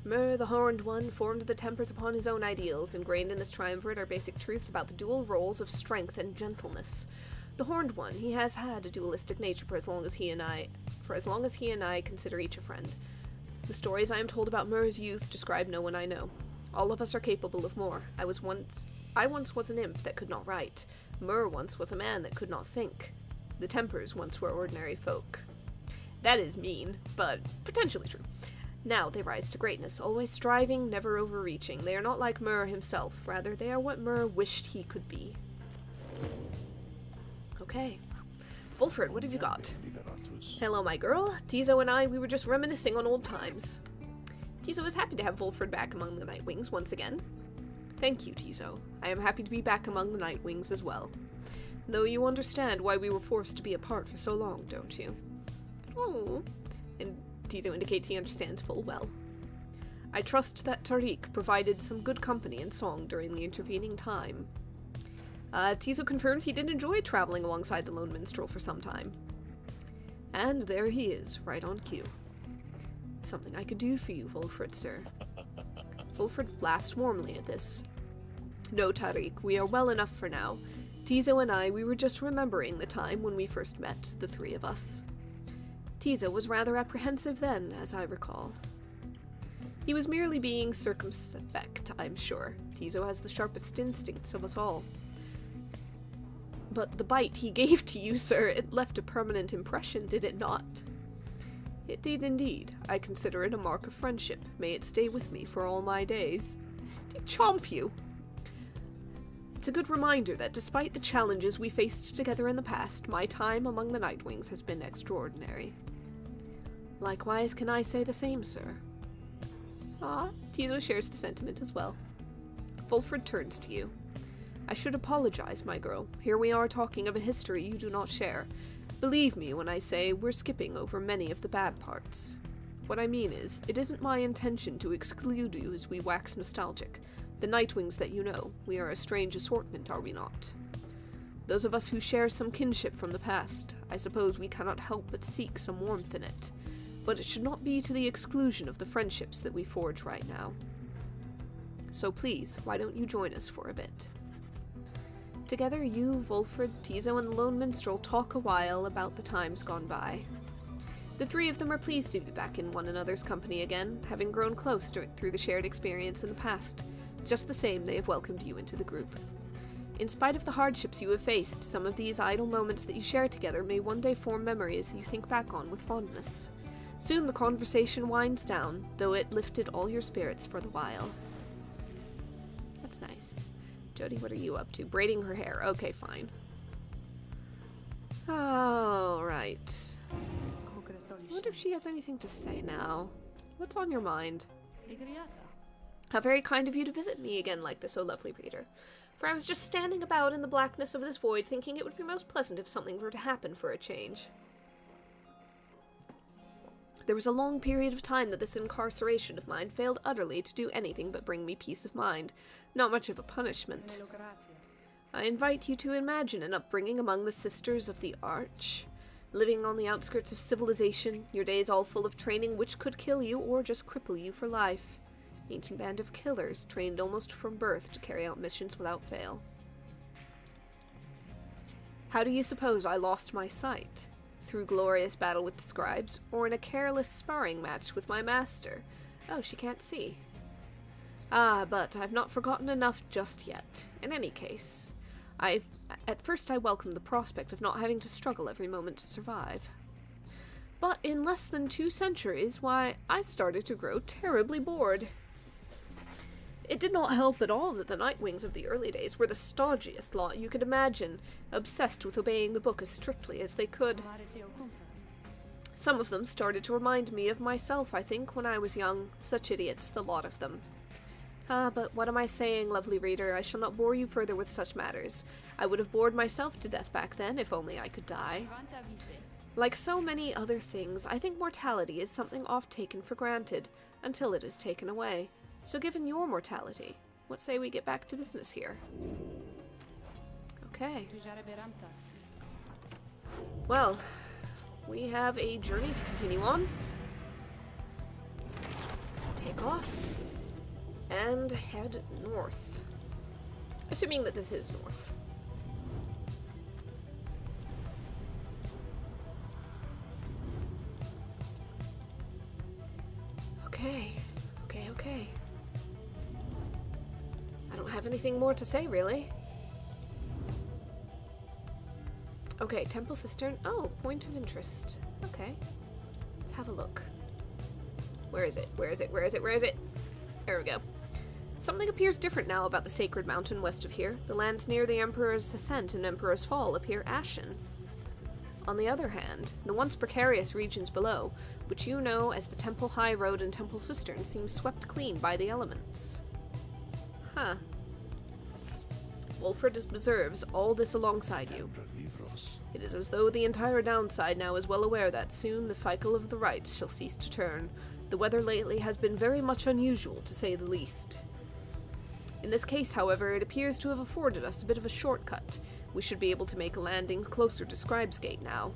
Myr, the Horned One, formed the Tempers upon his own ideals. Ingrained in this triumvirate are basic truths about the dual roles of strength and gentleness. The Horned One, he has had a dualistic nature for as long as he and I consider each a friend. The stories I am told about Myr's youth describe no one I know. All of us are capable of more. I once was an imp that could not write. Myr once was a man that could not think. The Tempers once were ordinary folk. That is mean, but potentially true. Now they rise to greatness, always striving, never overreaching. They are not like Myr himself. Rather, they are what Myr wished he could be. Okay. Volfred, what have you got? Hello, my girl. Tizo and I, we were just reminiscing on old times. Tizo is happy to have Volfred back among the Nightwings once again. Thank you, Tizo. I am happy to be back among the Nightwings as well. Though you understand why we were forced to be apart for so long, don't you? Oh. And Tizo indicates he understands full well. I trust that Tariq provided some good company and song during the intervening time. Tizo confirms he did enjoy traveling alongside the lone minstrel for some time. And there he is, right on cue. Something I could do for you, Volfred, sir. Volfred laughs warmly at this. No, Tariq, we are well enough for now. Tizo and I, we were just remembering the time when we first met, the three of us. Tizo was rather apprehensive then, as I recall. He was merely being circumspect, I'm sure. Tizo has the sharpest instincts of us all. But the bite he gave to you, sir, it left a permanent impression, did it not? It did indeed. I consider it a mark of friendship. May it stay with me for all my days. Did he chomp you? It's a good reminder that despite the challenges we faced together in the past, my time among the Nightwings has been extraordinary. Likewise, can I say the same, sir? Ah, Tizo shares the sentiment as well. Volfred turns to you. I should apologize, my girl. Here we are talking of a history you do not share. Believe me when I say we're skipping over many of the bad parts. What I mean is, it isn't my intention to exclude you as we wax nostalgic. The Nightwings that you know, we are a strange assortment, are we not? Those of us who share some kinship from the past, I suppose we cannot help but seek some warmth in it. But it should not be to the exclusion of the friendships that we forge right now. So please, why don't you join us for a bit? Together you, Volfred, Tizo, and the Lone Minstrel talk a while about the times gone by. The three of them are pleased to be back in one another's company again, having grown close through the shared experience in the past. Just the same, they have welcomed you into the group. In spite of the hardships you have faced, some of these idle moments that you share together may one day form memories you think back on with fondness. Soon the conversation winds down, though it lifted all your spirits for the while. That's nice. Jody, what are you up to? Braiding her hair. Okay, fine. Alright. I wonder if she has anything to say now. What's on your mind? How very kind of you to visit me again like this, O lovely reader. For I was just standing about in the blackness of this void, thinking it would be most pleasant if something were to happen for a change. There was a long period of time that this incarceration of mine failed utterly to do anything but bring me peace of mind. Not much of a punishment. I invite you to imagine an upbringing among the Sisters of the Arch. Living on the outskirts of civilization, your days all full of training which could kill you or just cripple you for life. Ancient band of killers, trained almost from birth to carry out missions without fail. How do you suppose I lost my sight? Through glorious battle with the scribes, or in a careless sparring match with my master? Oh, she can't see. Ah, but I've not forgotten enough just yet. In any case, at first I welcomed the prospect of not having to struggle every moment to survive. But in less than 2 centuries, why, I started to grow terribly bored. It did not help at all that the Nightwings of the early days were the stodgiest lot you could imagine, obsessed with obeying the book as strictly as they could. Some of them started to remind me of myself, I think, when I was young. Such idiots, the lot of them. Ah, but what am I saying, lovely reader? I shall not bore you further with such matters. I would have bored myself to death back then, if only I could die. Like so many other things, I think mortality is something oft taken for granted, until it is taken away. So given your mortality, what say we get back to business here? Okay. Well, we have a journey to continue on. Take off and head north. Assuming that this is north. Okay. I don't have anything more to say, really. Okay, Temple Cistern. Oh, point of interest. Okay. Let's have a look. Where is it? Where is it? There we go. Something appears different now about the Sacred Mountain west of here. The lands near the Emperor's Ascent and Emperor's Fall appear ashen. On the other hand, the once precarious regions below, which you know as the Temple High Road and Temple Cistern, seem swept clean by the elements. Huh. Wolfred observes all this alongside you. It is as though the entire downside now is well aware that soon the cycle of the rites shall cease to turn. The weather lately has been very much unusual, to say the least. In this case, however, it appears to have afforded us a bit of a shortcut. We should be able to make a landing closer to Scribe's Gate now.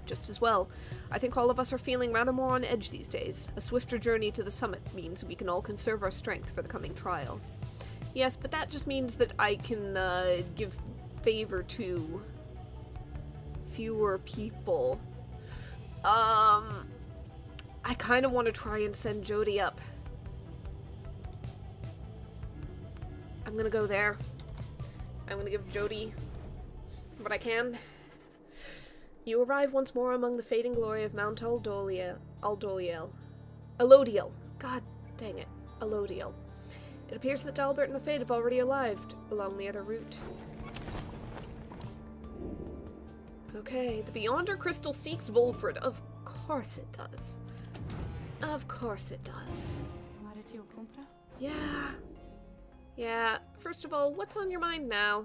Just as well. I think all of us are feeling rather more on edge these days. A swifter journey to the summit means we can all conserve our strength for the coming trial. Yes, but that just means that I can give favor to fewer people. I kind of want to try and send Jody up. I'm gonna go there. I'm gonna give Jody what I can. You arrive once more among the fading glory of Mount Aldoliel. Alodiel. God dang it. Alodiel. It appears that Dalbert and the Fade have already arrived along the other route. Okay, the Beyonder Crystal seeks Wolfred. Of course it does. Of course it does. Yeah. Yeah. First of all, what's on your mind now?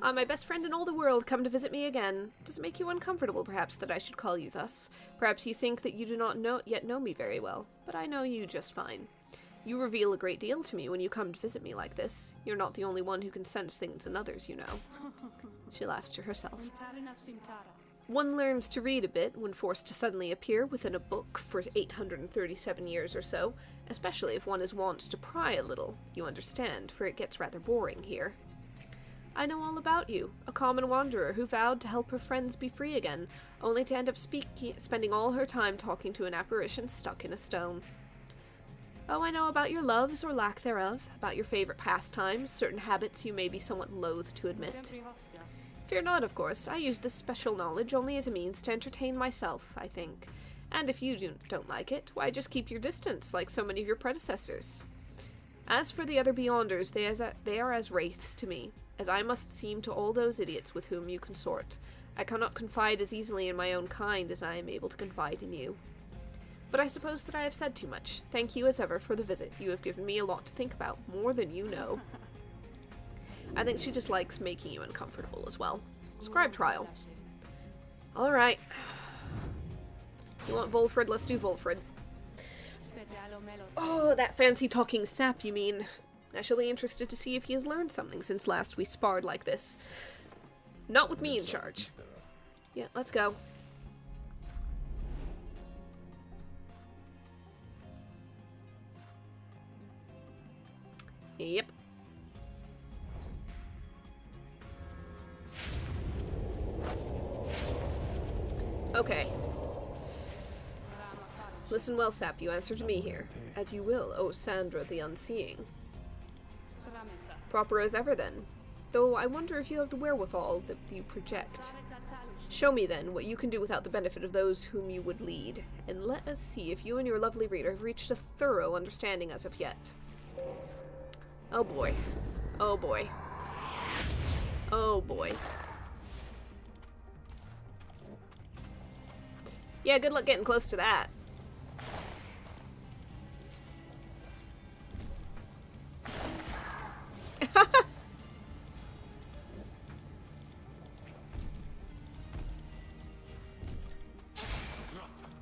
My best friend in all the world come to visit me again. Does it make you uncomfortable, perhaps, that I should call you thus? Perhaps you think that you do not yet know me very well, but I know you just fine. You reveal a great deal to me when you come to visit me like this. You're not the only one who can sense things in others, you know. She laughs to herself. One learns to read a bit when forced to suddenly appear within a book for 837 years or so, especially if one is wont to pry a little, you understand, for it gets rather boring here. I know all about you, a common wanderer who vowed to help her friends be free again, only to end up spending all her time talking to an apparition stuck in a stone. Oh, I know about your loves, or lack thereof, about your favorite pastimes, certain habits you may be somewhat loath to admit. Fear not, of course. I use this special knowledge only as a means to entertain myself, I think. And if you don't like it, why just keep your distance, like so many of your predecessors. As for the other Beyonders, they are as wraiths to me, as I must seem to all those idiots with whom you consort. I cannot confide as easily in my own kind as I am able to confide in you. But I suppose that I have said too much. Thank you as ever for the visit. You have given me a lot to think about, more than you know. I think she just likes making you uncomfortable as well. Scribe trial. Alright. You want Wolfred? Let's do Wolfred. Oh, that fancy talking sap, you mean. I shall be interested to see if he has learned something since last we sparred like this. Not with me in charge. Yeah, let's go. Yep. Okay. Listen well, Sap, you answer to me here. As you will, O Sandra the Unseeing. Proper as ever, then. Though I wonder if you have the wherewithal that you project. Show me, then, what you can do without the benefit of those whom you would lead, and let us see if you and your lovely reader have reached a thorough understanding as of yet. Oh boy. Oh boy. Oh boy. Yeah, good luck getting close to that.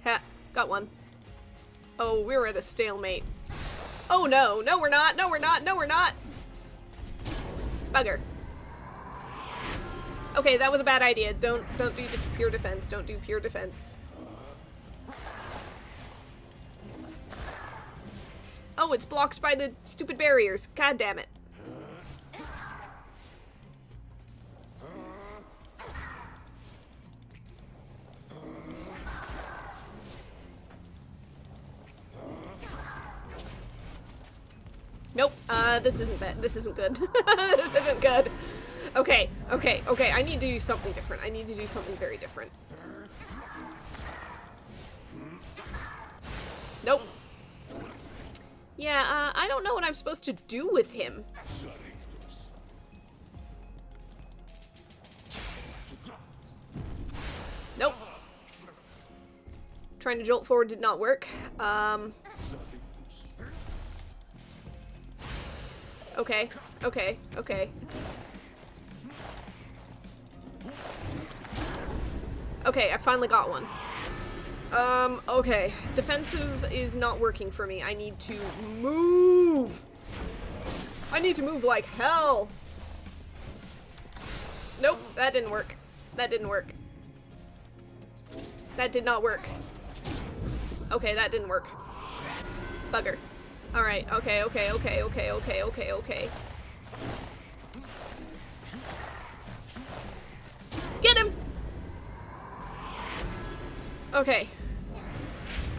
Ha, got one. Oh, we're at a stalemate. Oh no, no we're not, no we're not, no we're not! Bugger. Okay, that was a bad idea. Don't do pure defense, don't do pure defense. Oh, it's blocked by the stupid barriers. God damn it. Nope. This isn't bad. This isn't good. This isn't good. Okay, okay, okay. I need to do something different. I need to do something very different. Nope. Yeah, I don't know what I'm supposed to do with him. Nope. Trying to jolt forward did not work. Okay, Okay. Okay. Okay. Okay, I finally got one. Okay. Defensive is not working for me. I need to move. I need to move like hell. Nope, that didn't work. That didn't work. That did not work. Okay, that didn't work. Bugger. Alright, okay. Get him! Okay.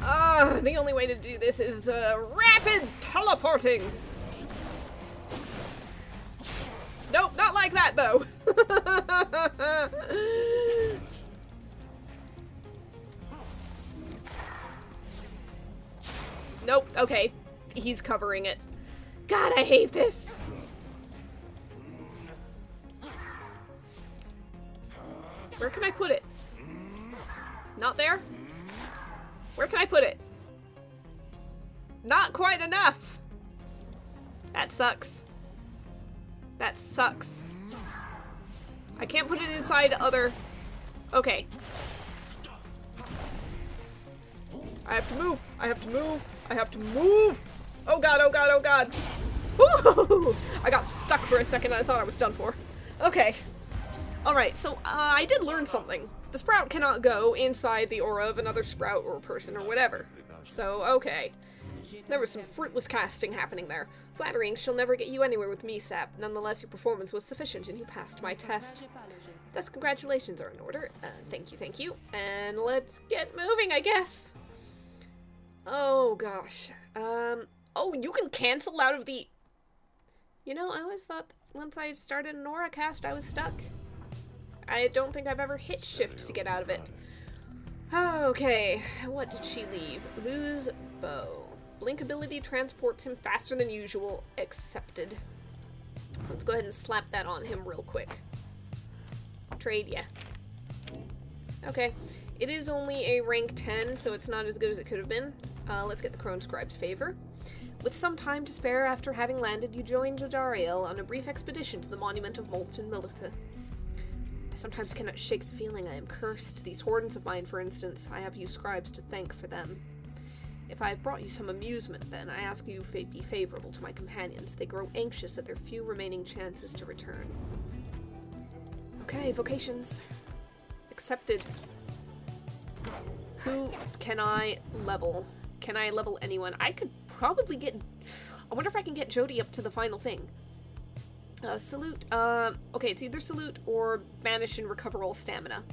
The only way to do this is, rapid teleporting! Nope, not like that, though! Nope, okay. He's covering it. God, I hate this! Where can I put it? Not there? Where can I put it? Not quite enough! That sucks. That sucks. I can't put it inside other... Okay. I have to move! I have to move! I have to move! Oh god, oh god, oh god! Woo! I got stuck for a second. I thought I was done for. Okay. Alright, so I did learn something. The sprout cannot go inside the aura of another sprout or person or whatever. So, okay. There was some fruitless casting happening there. Flattering shall never get you anywhere with me, Sap. Nonetheless, your performance was sufficient and you passed my test. Thus, congratulations are in order. Thank you, thank you. And let's get moving, I guess. Oh, gosh. Oh, you can cancel out of the... You know, I always thought once I started an aura cast, I was stuck. I don't think I've ever hit shift to get out of it. Okay, what did she leave? Lose bow. Blink ability transports him faster than usual. Accepted. Let's go ahead and slap that on him real quick. Trade, yeah. Okay. It is only a rank 10, so it's not as good as it could have been. Let's get the Crone Scribe's favor. With some time to spare after having landed, you joined Jodariel on a brief expedition to the Monument of Molten Militha. I sometimes cannot shake the feeling I am cursed. These Hordens of mine, for instance, I have you scribes to thank for them. If I have brought you some amusement, then, I ask you to be favorable to my companions. They grow anxious at their few remaining chances to return. Okay, vocations. Accepted. Who can I level? Can I level anyone? I could probably get... I wonder if I can get Jody up to the final thing. Salute. Okay, it's either salute or banish and recover all stamina.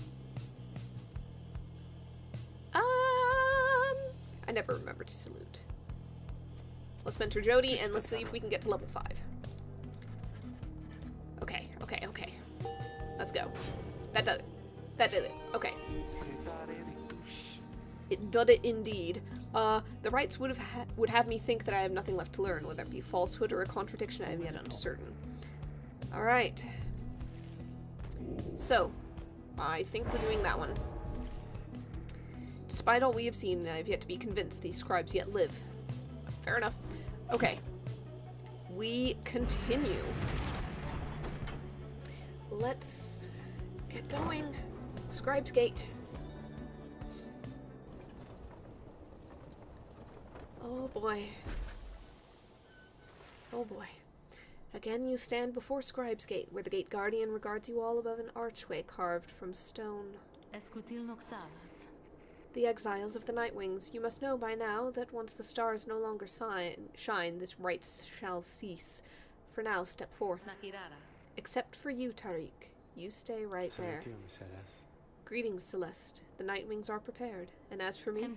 I never remember to salute. Let's mentor Jody and let's see if we can get to level 5. Okay. Let's go. That did it. That did it. Okay. It did it indeed. The rites would have me think that I have nothing left to learn, whether it be falsehood or a contradiction. I am yet uncertain. Alright. So, I think we're doing that one. Despite all we have seen, I have yet to be convinced these scribes yet live. Fair enough. Okay. We continue. Let's get going. Scribe's Gate. Oh boy. Oh boy. Again you stand before Scribe's Gate, where the Gate Guardian regards you all above an archway carved from stone. The exiles of the Nightwings, you must know by now that once the stars no longer shine, this rites shall cease. For now, step forth. Except for you, Tariq. You stay right there. Greetings, Celeste. The Nightwings are prepared. And as for me,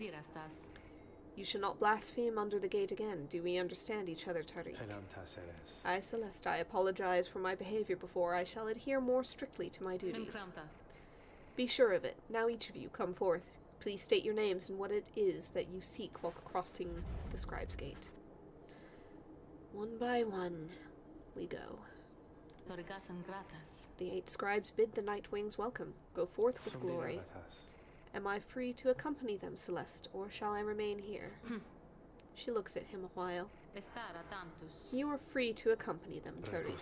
you shall not blaspheme under the gate again. Do we understand each other, Tariq? I, Celeste, I apologize for my behavior before. I shall adhere more strictly to my duties. Be sure of it. Now each of you, come forth. Please state your names and what it is that you seek while crossing the Scribe's Gate. One by one, we go. The 8 scribes bid the Nightwings welcome. Go forth with glory. Am I free to accompany them, Celeste, or shall I remain here? She looks at him a while. You are free to accompany them, Turi.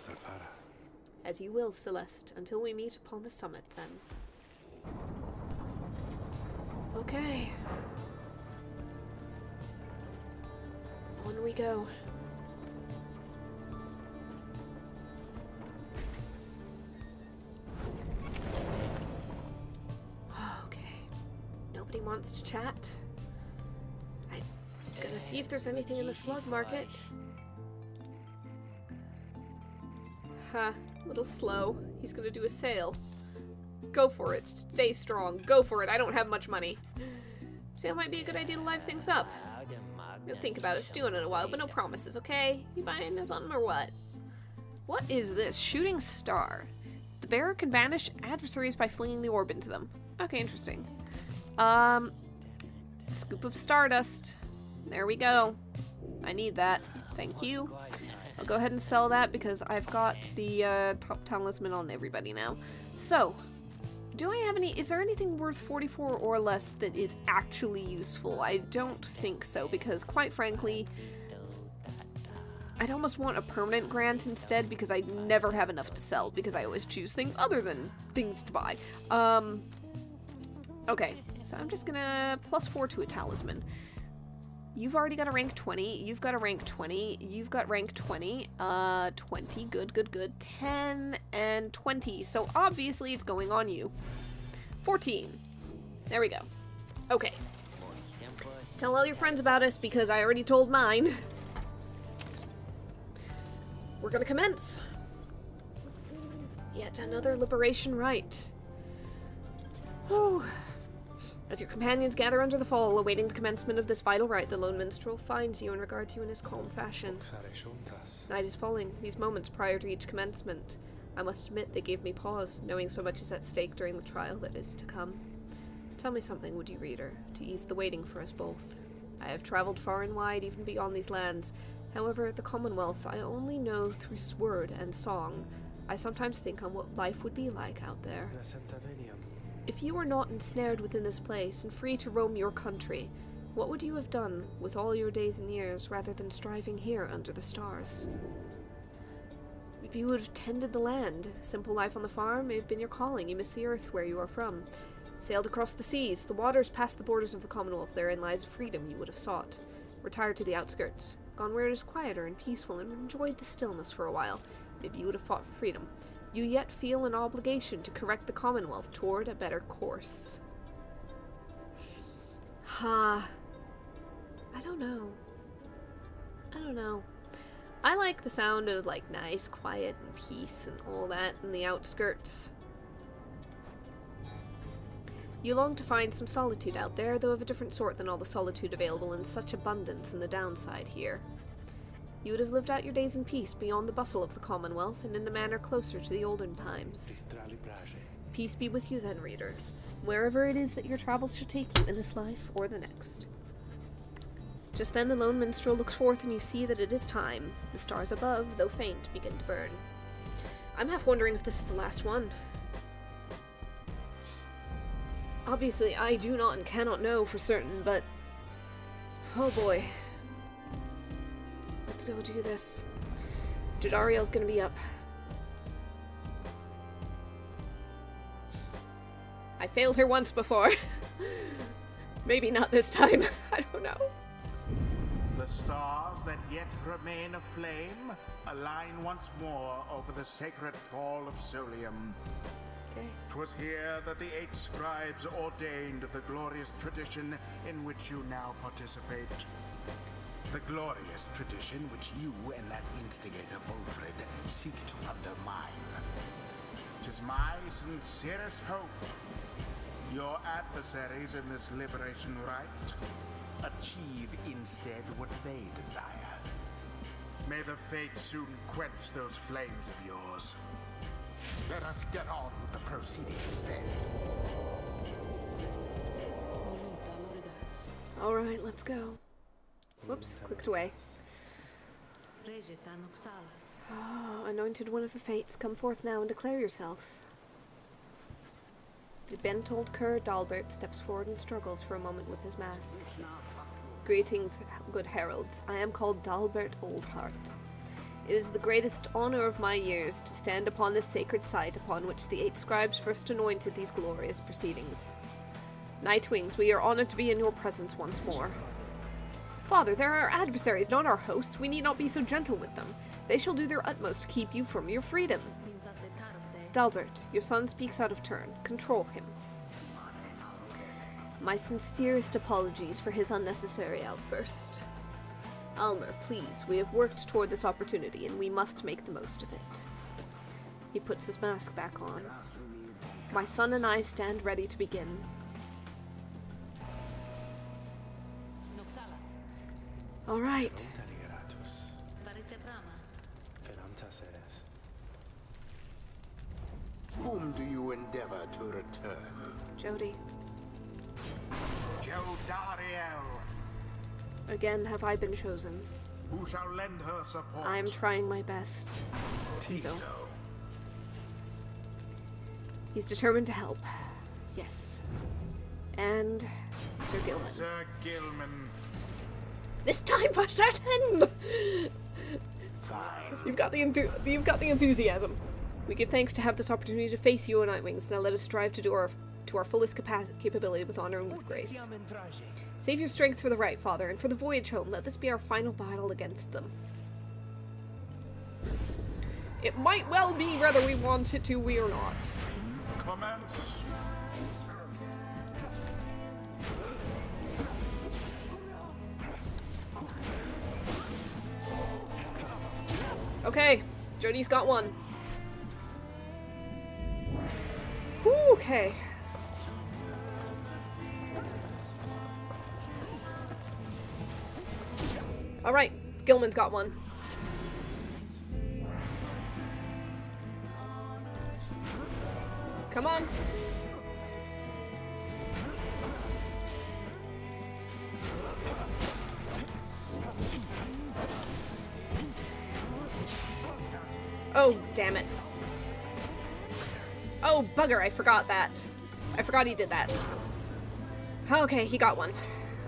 As you will, Celeste, until we meet upon the summit, then. Okay. On we go. Okay. Nobody wants to chat. I'm gonna see if there's anything in the slug market. Huh. A little slow. He's gonna do a sale. Go for it. Stay strong. Go for it. I don't have much money. Sale might be a good idea to liven things up. You'll think about it, stew in it a while, but no promises, okay? You buying something or what? What is this? Shooting star. The bearer can banish adversaries by flinging the orb into them. Okay, interesting. Scoop of stardust. There we go. I need that. Thank you. I'll go ahead and sell that because I've got the top talisman on everybody now. So, do I have any? Is there anything worth 44 or less that is actually useful? I don't think so, because quite frankly, I'd almost want a permanent grant instead, because I never have enough to sell, because I always choose things other than things to buy. Okay, so I'm just gonna +4 to a talisman. You've already got a rank 20, you've got a rank 20, you've got rank 20, 20, good, 10, and 20, so obviously it's going on you. 14. There we go. Okay. Tell all your friends about us, because I already told mine. We're gonna commence. Yet another liberation rite. Whew. As your companions gather under the fall, awaiting the commencement of this vital rite, the lone minstrel finds you and regards you in his calm fashion. Night is falling, these moments prior to each commencement. I must admit they gave me pause, knowing so much is at stake during the trial that is to come. Tell me something, would you, reader, to ease the waiting for us both. I have traveled far and wide, even beyond these lands. However, the Commonwealth I only know through word and song. I sometimes think on what life would be like out there. If you were not ensnared within this place and free to roam your country, what would you have done with all your days and years rather than striving here under the stars? Maybe you would have tended the land. Simple life on the farm may have been your calling. You miss the earth where you are from. Sailed across the seas, the waters past the borders of the Commonwealth. Therein lies a freedom you would have sought. Retired to the outskirts. Gone where it is quieter and peaceful and enjoyed the stillness for a while. Maybe you would have fought for freedom. You yet feel an obligation to correct the Commonwealth toward a better course. I don't know. I like the sound of, like, nice, quiet, and peace and all that in the outskirts. You long to find some solitude out there, though of a different sort than all the solitude available in such abundance in the downside here. You would have lived out your days in peace beyond the bustle of the Commonwealth and in a manner closer to the olden times. Peace be with you then, reader, wherever it is that your travels shall take you in this life or the next. Just then the lone minstrel looks forth and you see that it is time. The stars above, though faint, begin to burn. I'm half wondering if this is the last one. Obviously, I do not and cannot know for certain, but... oh boy. Let's go do this. Jadariel's gonna be up. I failed her once before. Maybe not this time. I don't know. The stars that yet remain aflame align once more over the sacred fall of Solium. Okay. 'Twas here that the 8 scribes ordained the glorious tradition in which you now participate. The glorious tradition which you and that instigator Wolfred seek to undermine. 'Tis my sincerest hope your adversaries in this liberation rite achieve instead what they desire. May the fates soon quench those flames of yours. Let us get on with the proceedings then. Alright, let's go. Whoops, clicked away. Oh, anointed one of the fates, come forth now and declare yourself. The bent old cur, Dalbert, steps forward and struggles for a moment with his mask. Greetings, good heralds. I am called Dalbert Oldheart. It is the greatest honor of my years to stand upon this sacred site upon which the 8 scribes first anointed these glorious proceedings. Nightwings, we are honored to be in your presence once more. Father, they're our adversaries, not our hosts. We need not be so gentle with them. They shall do their utmost to keep you from your freedom. Dalbert, your son speaks out of turn. Control him. My sincerest apologies for his unnecessary outburst. Almer, please, we have worked toward this opportunity, and we must make the most of it. He puts his mask back on. My son and I stand ready to begin. All right. Whom do you endeavor to return? Jody. Jodariel, Again, have I been chosen? who shall lend her support? I'm trying my best. Tizo. He's determined to help. Yes. And Sir Gilman. Sir Gilman. This time for certain! Fine. You've got the enthusiasm. We give thanks to have this opportunity to face you, O Nightwings. Now let us strive to do our fullest capability with honor and with grace. Save your strength for the right, Father, and for the voyage home. Let this be our final battle against them. It might well be whether we want it to or not. Commence. Okay, Jody's got one. Whew, okay. Alright, Gilman's got one. Come on. Oh, damn it. Oh, bugger, I forgot that. I forgot he did that. Okay, he got one.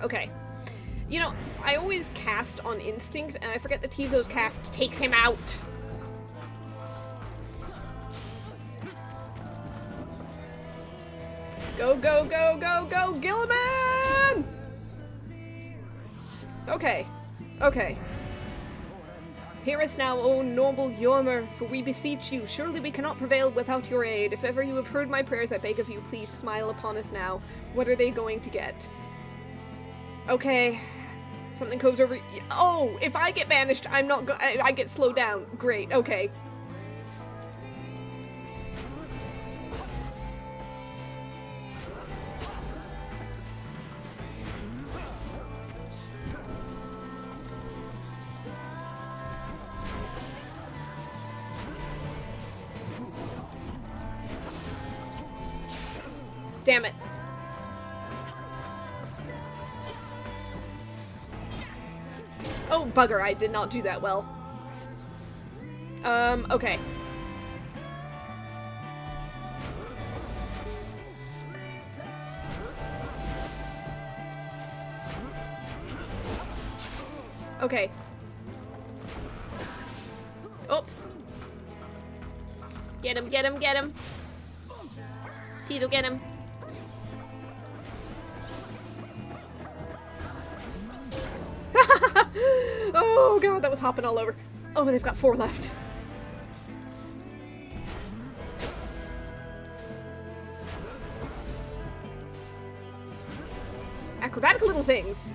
Okay. You know, I always cast on instinct, and I forget that Tizo's cast takes him out. Go, go, go, go, go, Gilman! Okay. Okay. Hear us now, O noble Yormer, for we beseech you. Surely we cannot prevail without your aid. If ever you have heard my prayers, I beg of you, please smile upon us now. What are they going to get? Okay. Something comes over. Oh, if I get banished, I'm not I get slowed down. Great, okay. Damn it. Oh, bugger, I did not do that well. Okay. Okay. Oops. Get him, get him, get him. Tito, get him. Oh god, that was hopping all over. Oh, they've got 4 left. Acrobatic little things.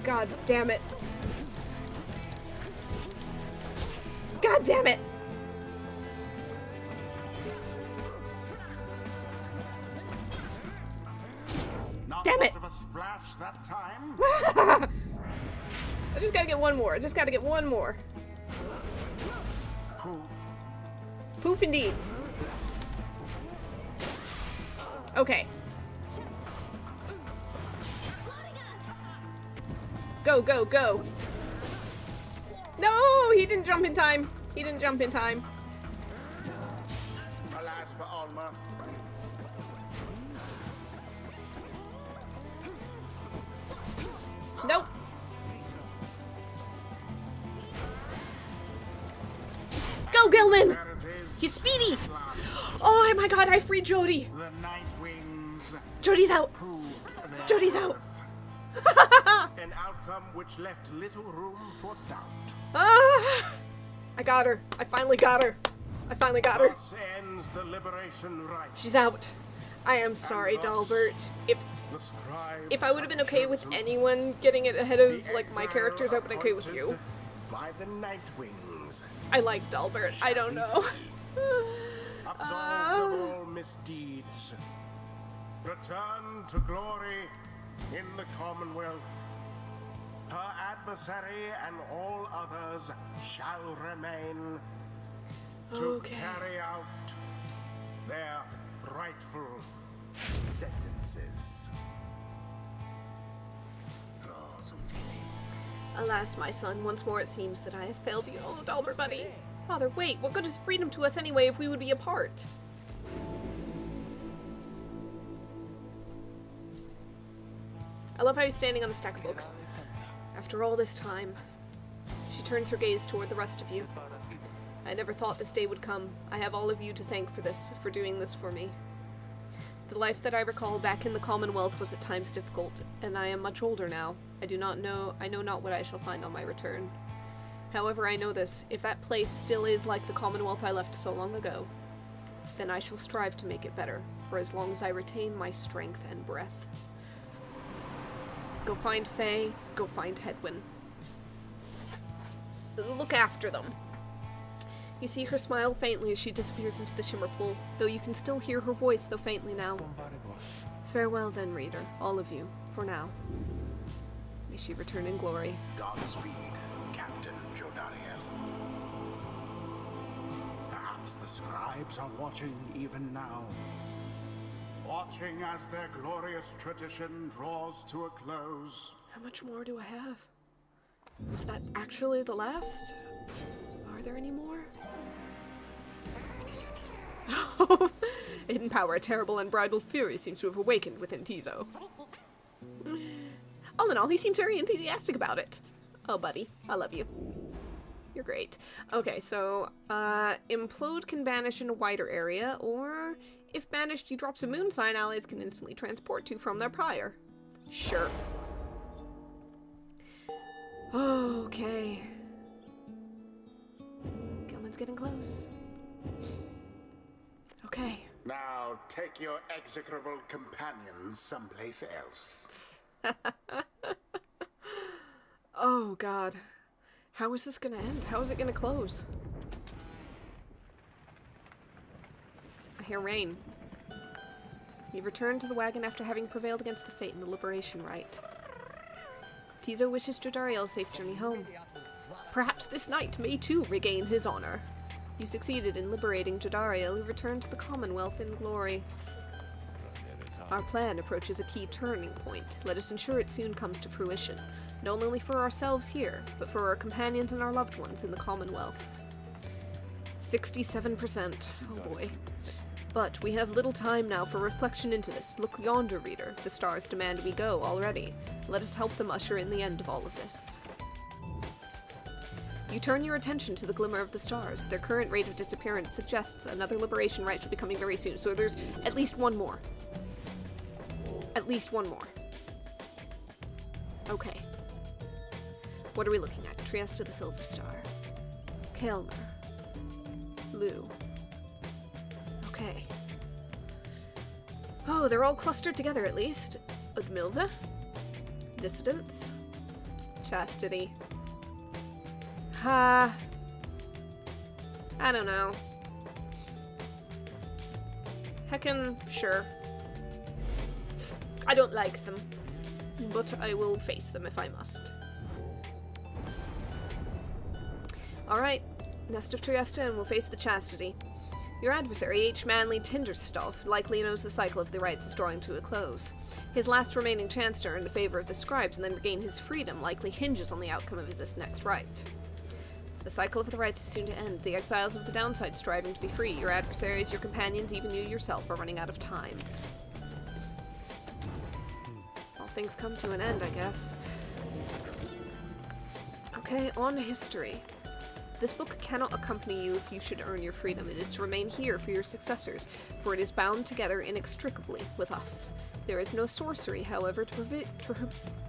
God damn it. God damn it. Not Damn it. much of a splash that time. I just gotta get one more. I just gotta get one more. Poof. Poof indeed. Okay. Go, go, go. No, he didn't jump in time. He didn't jump in time. Alas for Alma. Nope. Go, Gilman! There it is. He's speedy! Oh my god, I freed Jody! The Night Wings Jody's out! proved their Jody's out! worth. An outcome which left little room for doubt. Ah, I got her. I finally got her. I finally got her. Thus ends the liberation rite. She's out. I am sorry, thus Dalbert. The scribes If I would have been okay with chosen anyone getting it ahead of, the like, my exile characters, I would have been okay with appointed you. By the Night Wings. I like Dalbert. I don't know. Absolved of all misdeeds. Return to glory in the Commonwealth. Her adversary and all others shall remain to Okay. carry out their rightful sentences. Alas, my son, once more it seems that I have failed you. Oh, Dalbert, buddy. Father, wait. What good is freedom to us anyway if we would be apart? I love how he's standing on a stack of books. After all this time, she turns her gaze toward the rest of you. I never thought this day would come. I have all of you to thank for this, for doing this for me. The life that I recall back in the Commonwealth was at times difficult, and I am much older now. I know not what I shall find on my return. However, I know this, if that place still is like the Commonwealth I left so long ago, then I shall strive to make it better, for as long as I retain my strength and breath. Go find Faye, go find Hedwyn. Look after them. You see her smile faintly as she disappears into the shimmer pool, though you can still hear her voice, though faintly now. Farewell then, reader, all of you, for now. May she return in glory. Godspeed, Captain Jodariel. Perhaps the scribes are watching even now. Watching as their glorious tradition draws to a close. How much more do I have? Was that actually the last? Are there any more? Hidden power, terrible unbridled fury seems to have awakened within Tizo. All in all, he seems very enthusiastic about it. Oh, buddy, I love you. You're great. Okay, so, implode can banish in a wider area, or if banished, he drops a moon sign allies can instantly transport to from their pyre. Sure. Okay. Gilman's getting close. Okay. Now take your execrable companions someplace else. Oh, God. How is this gonna end? How is it gonna close? I hear rain. You return to the wagon after having prevailed against the fate in the liberation rite. Tizo wishes Jodariel a safe journey home. Perhaps this knight may too regain his honor. You succeeded in liberating Jodariel, who returned to the Commonwealth in glory. Our plan approaches a key turning point. Let us ensure it soon comes to fruition, not only for ourselves here, but for our companions and our loved ones in the Commonwealth. 67%. Oh boy. But we have little time now for reflection into this. Look yonder, reader. The stars demand we go already. Let us help them usher in the end of all of this. You turn your attention to the glimmer of the stars. Their current rate of disappearance suggests another liberation rite shall be coming very soon, so there's at least one more. At least one more. Okay. What are we looking at? Trieste the Silver Star. Kaelmer. Lou. Okay. Oh, they're all clustered together at least. Udmilda. Dissidence. Chastity. I don't know. Heckin', sure. I don't like them, but I will face them if I must. Alright, Nest of Trieste, and we'll face the Chastity. Your adversary, H. Manley Tinderstoff, likely knows the cycle of the rites is drawing to a close. His last remaining chance to earn the favor of the scribes and then regain his freedom likely hinges on the outcome of this next rite. The cycle of the rites is soon to end, the exiles of the downside striving to be free. Your adversaries, your companions, even you yourself are running out of time. All things come to an end, I guess. Okay, on history. This book cannot accompany you if you should earn your freedom. It is to remain here for your successors, for it is bound together inextricably with us. There is no sorcery, however, to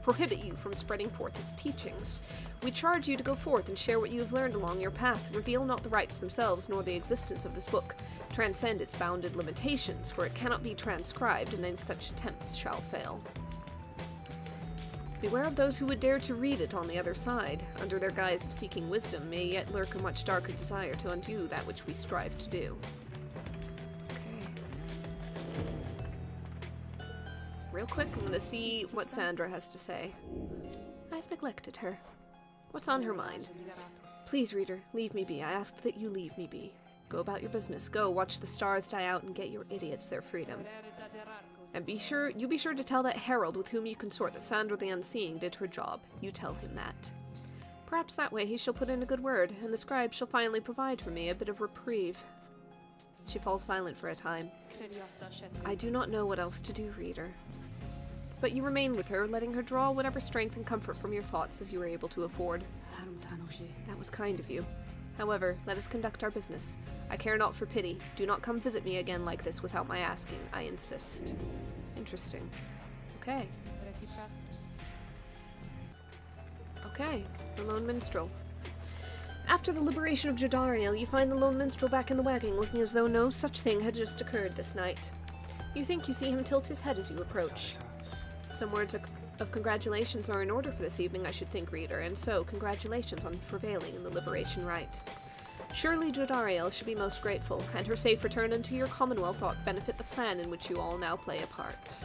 prohibit you from spreading forth its teachings. We charge you to go forth and share what you have learned along your path. Reveal not the rites themselves, nor the existence of this book. Transcend its bounded limitations, for it cannot be transcribed, and any such attempts shall fail. Beware of those who would dare to read it on the other side. Under their guise of seeking wisdom may yet lurk a much darker desire to undo that which we strive to do. Okay. Real quick, I'm gonna see what Sandra has to say. I've neglected her. What's on her mind? Please, reader, leave me be. I asked that you leave me be. Go about your business. Go, watch the stars die out and get your idiots their freedom. And be sure to tell that herald with whom you consort that Sandra the Unseeing did her job. You tell him that. Perhaps that way he shall put in a good word, and the scribe shall finally provide for me a bit of reprieve. She falls silent for a time. I do not know what else to do, reader. But you remain with her, letting her draw whatever strength and comfort from your thoughts as you are able to afford. That was kind of you. However, let us conduct our business. I care not for pity. Do not come visit me again like this without my asking. I insist. Interesting. Okay. Okay, the Lone Minstrel. After the liberation of Jodariel, you find the Lone Minstrel back in the wagon, looking as though no such thing had just occurred this night. You think you see him tilt his head as you approach. Some words of congratulations are in order for this evening, I should think, reader, and so congratulations on prevailing in the liberation rite. Surely Jodariel should be most grateful, and her safe return unto your commonwealth ought benefit the plan in which you all now play a part.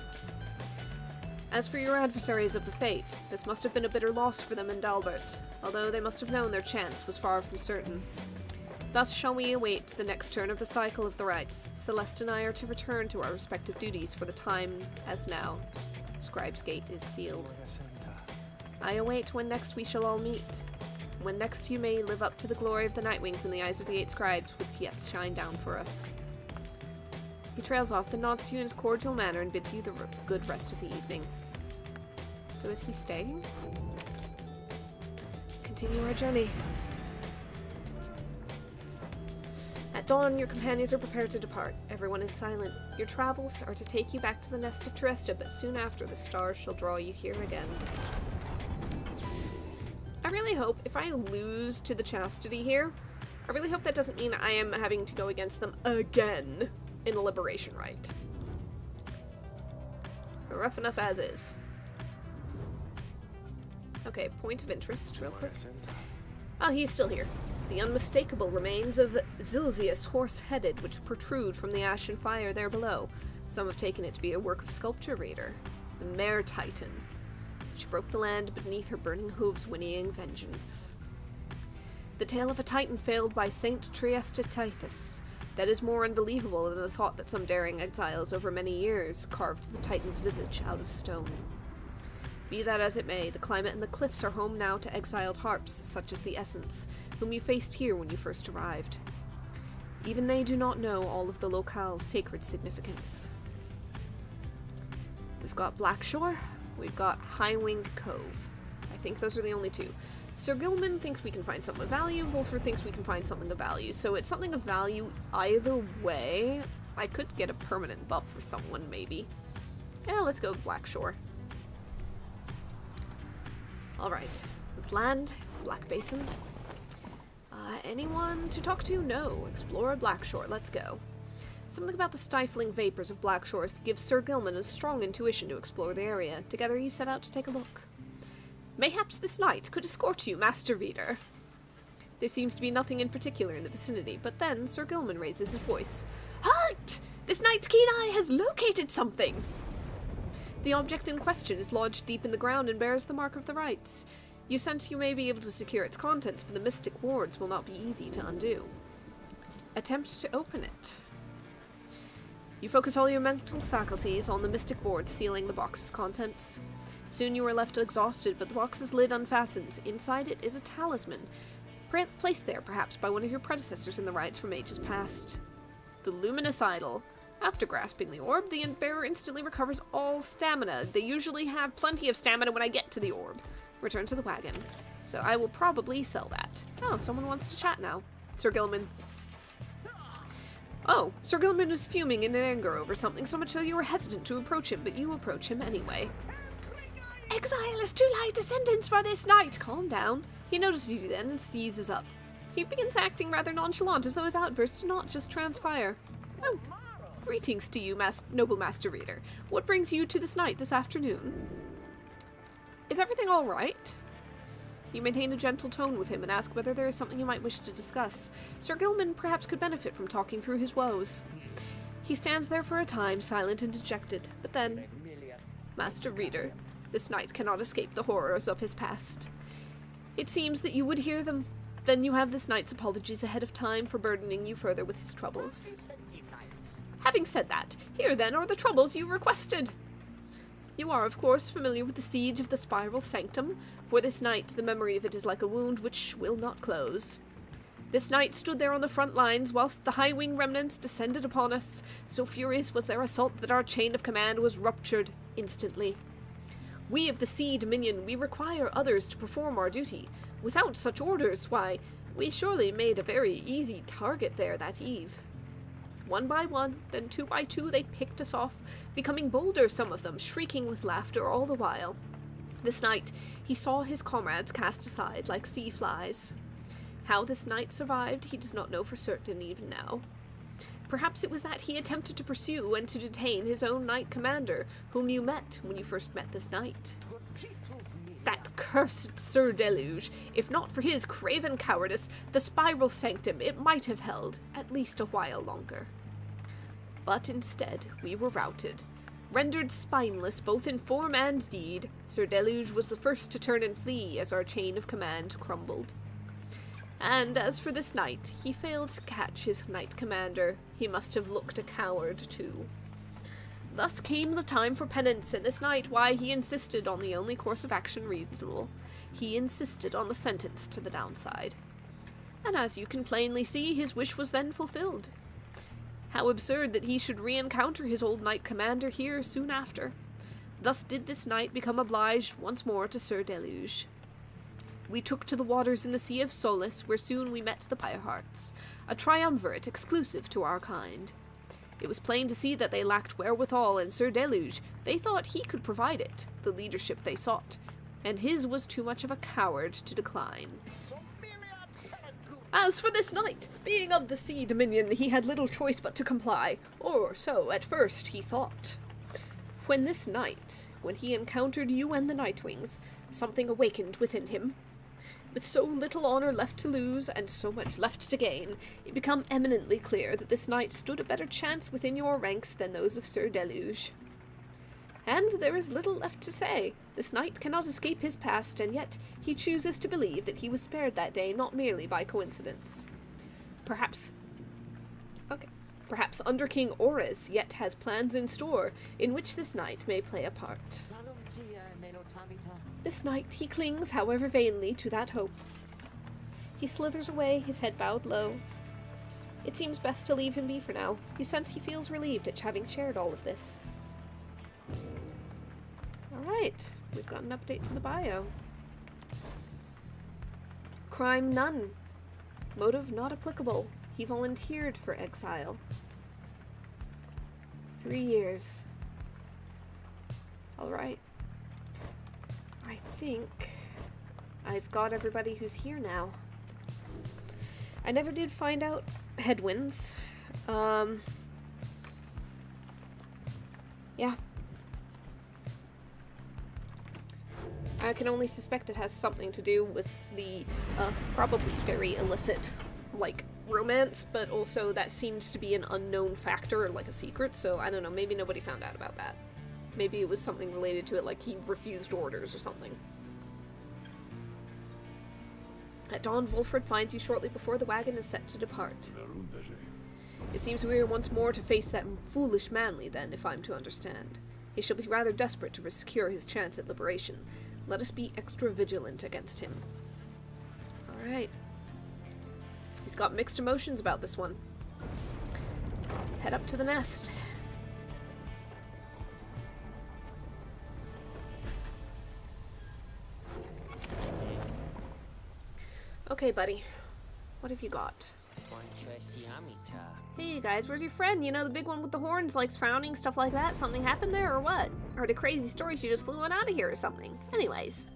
As for your adversaries of the fate, this must have been a bitter loss for them and Dalbert, although they must have known their chance was far from certain. Thus shall we await the next turn of the cycle of the rites. Celeste and I are to return to our respective duties for the time as now. Scribe's Gate is sealed. I await when next we shall all meet. When next you may live up to the glory of the Nightwings in the eyes of the 8 scribes would yet shine down for us. He trails off, then nods to you in his cordial manner and bids you the good rest of the evening. So is he staying? Continue our journey. At dawn, your companions are prepared to depart. Everyone is silent. Your travels are to take you back to the nest of Teresta, but soon after the stars shall draw you here again. I really hope, if I lose to the Chastity here, I really hope that doesn't mean I am having to go against them again in the Liberation Rite. But rough enough as is. Okay, point of interest, real quick. Ah, he's still here. The unmistakable remains of Zilvius horse-headed, which protrude from the ash and fire there below. Some have taken it to be a work of sculpture, reader. The Mare Titan. She broke the land beneath her burning hooves, whinnying vengeance. The tale of a Titan failed by Saint Triesta Tithus. That is more unbelievable than the thought that some daring exiles over many years carved the Titan's visage out of stone. Be that as it may, the climate and the cliffs are home now to exiled harps, such as the Essence, whom you faced here when you first arrived. Even they do not know all of the locale's sacred significance. We've got Blackshore, we've got Highwing Cove. I think those are the only two. Sir Gilman thinks we can find something of value, Wolfer thinks we can find something of value, so it's something of value either way. I could get a permanent buff for someone, maybe. Yeah, let's go with Blackshore. Alright, let's land. Black Basin. Anyone to talk to? No. Explore Blackshore. Let's go. Something about the stifling vapors of Blackshore gives Sir Gilman a strong intuition to explore the area. Together you set out to take a look. Mayhaps this knight could escort you, Master Reader. There seems to be nothing in particular in the vicinity, but then Sir Gilman raises his voice. Halt! This knight's keen eye has located something! The object in question is lodged deep in the ground and bears the mark of the rites. You sense you may be able to secure its contents, but the mystic wards will not be easy to undo. Attempt to open it. You focus all your mental faculties on the mystic ward sealing the box's contents. Soon you are left exhausted, but the box's lid unfastens. Inside it is a talisman, placed there perhaps by one of your predecessors in the rites from ages past. The luminous idol. After grasping the orb, the bearer instantly recovers all stamina. They usually have plenty of stamina when I get to the orb. Return to the wagon. So I will probably sell that. Oh, someone wants to chat now. Sir Gilman. Oh, Sir Gilman was fuming in anger over something, so much that you were hesitant to approach him, but you approach him anyway. Exile is too light a sentence for this night. Calm down. He notices you then and seizes up. He begins acting rather nonchalant, as though his outburst did not just transpire. Oh, greetings to you, noble Master Reader. What brings you to this night this afternoon? Is everything all right? You maintain a gentle tone with him and ask whether there is something you might wish to discuss. Sir Gilman perhaps could benefit from talking through his woes. He stands there for a time, silent and dejected, but then... Master Reader, this knight cannot escape the horrors of his past. It seems that you would hear them. Then you have this knight's apologies ahead of time for burdening you further with his troubles. Having said that, here then are the troubles you requested. You are, of course, familiar with the siege of the Spiral Sanctum. For this night, the memory of it is like a wound which will not close. This knight stood there on the front lines whilst the High-Wing remnants descended upon us. So furious was their assault that our chain of command was ruptured instantly. We of the Sea Dominion, we require others to perform our duty. Without such orders, why, we surely made a very easy target there that eve. One by one, then 2 by 2, they picked us off, becoming bolder, some of them, shrieking with laughter all the while. This night, he saw his comrades cast aside like sea flies. How this knight survived, he does not know for certain even now. Perhaps it was that he attempted to pursue and to detain his own knight commander, whom you met when you first met this knight. That cursed Sir Deluge, if not for his craven cowardice, the Spiral Sanctum it might have held at least a while longer. But instead, we were routed. Rendered spineless both in form and deed, Sir Deluge was the first to turn and flee as our chain of command crumbled. And as for this knight, he failed to catch his knight commander. He must have looked a coward too. Thus came the time for penance, and this night, why, he insisted on the only course of action reasonable. He insisted on the sentence to the downside. And as you can plainly see, his wish was then fulfilled. How absurd that he should re-encounter his old knight commander here soon after. Thus did this knight become obliged once more to Sir Deluge. We took to the waters in the Sea of Solace, where soon we met the Pyrehearts, a triumvirate exclusive to our kind. It was plain to see that they lacked wherewithal, and Sir Deluge, they thought he could provide it, the leadership they sought, and his was too much of a coward to decline. As for this knight, being of the Sea Dominion, he had little choice but to comply, or so at first he thought. When this night, when he encountered you and the Nightwings, something awakened within him. With so little honor left to lose, and so much left to gain, it became eminently clear that this knight stood a better chance within your ranks than those of Sir Deluge. And there is little left to say. This knight cannot escape his past, and yet he chooses to believe that he was spared that day not merely by coincidence. Perhaps Under King Ores yet has plans in store, in which this knight may play a part. This night he clings, however vainly, to that hope. He slithers away, his head bowed low. It seems best to leave him be for now. You sense he feels relieved at having shared all of this. Alright, we've got an update to the bio. Crime none. Motive not applicable. He volunteered for exile. 3 years. Alright. I think I've got everybody who's here now. I never did find out headwinds. Yeah. I can only suspect it has something to do with the probably very illicit, like, romance, but also that seems to be an unknown factor, like a secret, so I don't know, maybe nobody found out about that. Maybe it was something related to it, like he refused orders or something. At dawn, Wolfred finds you shortly before the wagon is set to depart. It seems we are once more to face that foolish Manly, then, if I'm to understand. He shall be rather desperate to secure his chance at liberation. Let us be extra vigilant against him. Alright. He's got mixed emotions about this one. Head up to the nest. Okay, buddy. What have you got? Hey guys, where's your friend? You know, the big one with the horns, likes frowning, stuff like that? Something happened there or what? Heard a crazy story, she just flew on out of here or something. Anyways.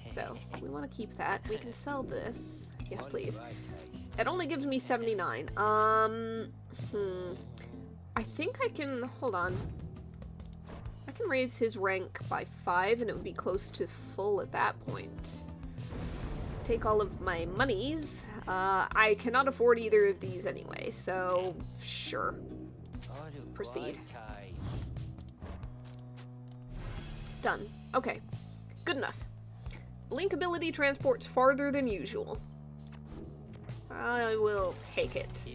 So, we want to keep that. We can sell this. Yes, please. It only gives me 79. I think I can... Hold on. I can raise his rank by 5 and it would be close to full at that point. Take all of my monies. I cannot afford either of these anyway, so sure. Proceed. Done. Okay. Good enough. Link ability transports farther than usual. I will take it.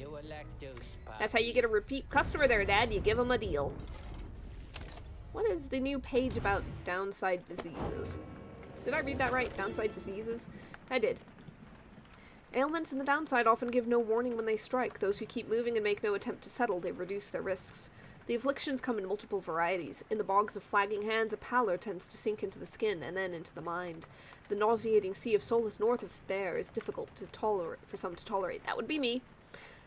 That's how you get a repeat customer there, Dad. You give them a deal. What is the new page about downside diseases? Did I read that right? Downside diseases? I did. Ailments in the downside often give no warning when they strike. Those who keep moving and make no attempt to settle, they reduce their risks. The afflictions come in multiple varieties. In the bogs of flagging hands, a pallor tends to sink into the skin and then into the mind. The nauseating sea of soulless north of there is difficult to tolerate for some to tolerate. That would be me.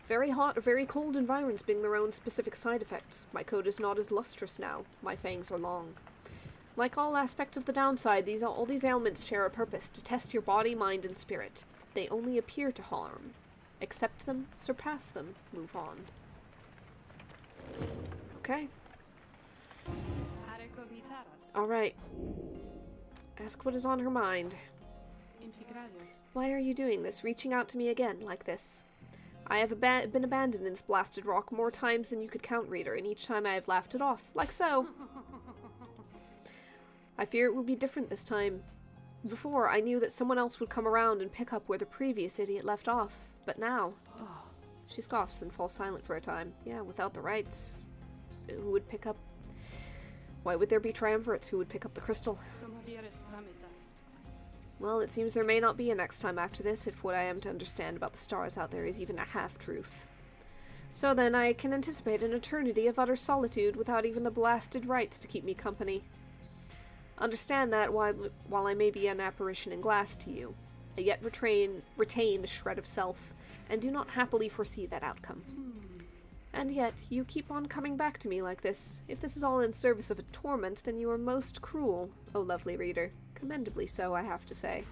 Very hot or very cold environs bring their own specific side effects. My coat is not as lustrous now. My fangs are long. Like all aspects of the downside, all these ailments share a purpose, to test your body, mind, and spirit. They only appear to harm. Accept them, surpass them, move on. Okay. Alright. Ask what is on her mind. Why are you doing this, reaching out to me again, like this? I have been abandoned in this blasted rock more times than you could count, reader, and each time I have laughed it off, like so. I fear it will be different this time. Before, I knew that someone else would come around and pick up where the previous idiot left off. But now... Oh. She scoffs, then falls silent for a time. Yeah, without the rights... Who would pick up... Why would there be triumvirates who would pick up the crystal? Well, it seems there may not be a next time after this, if what I am to understand about the stars out there is even a half-truth. So then, I can anticipate an eternity of utter solitude without even the blasted rights to keep me company. Understand that while I may be an apparition in glass to you, I yet retain a shred of self, and do not happily foresee that outcome. And yet, you keep on coming back to me like this. If this is all in service of a torment, then you are most cruel, O lovely reader. Commendably so, I have to say.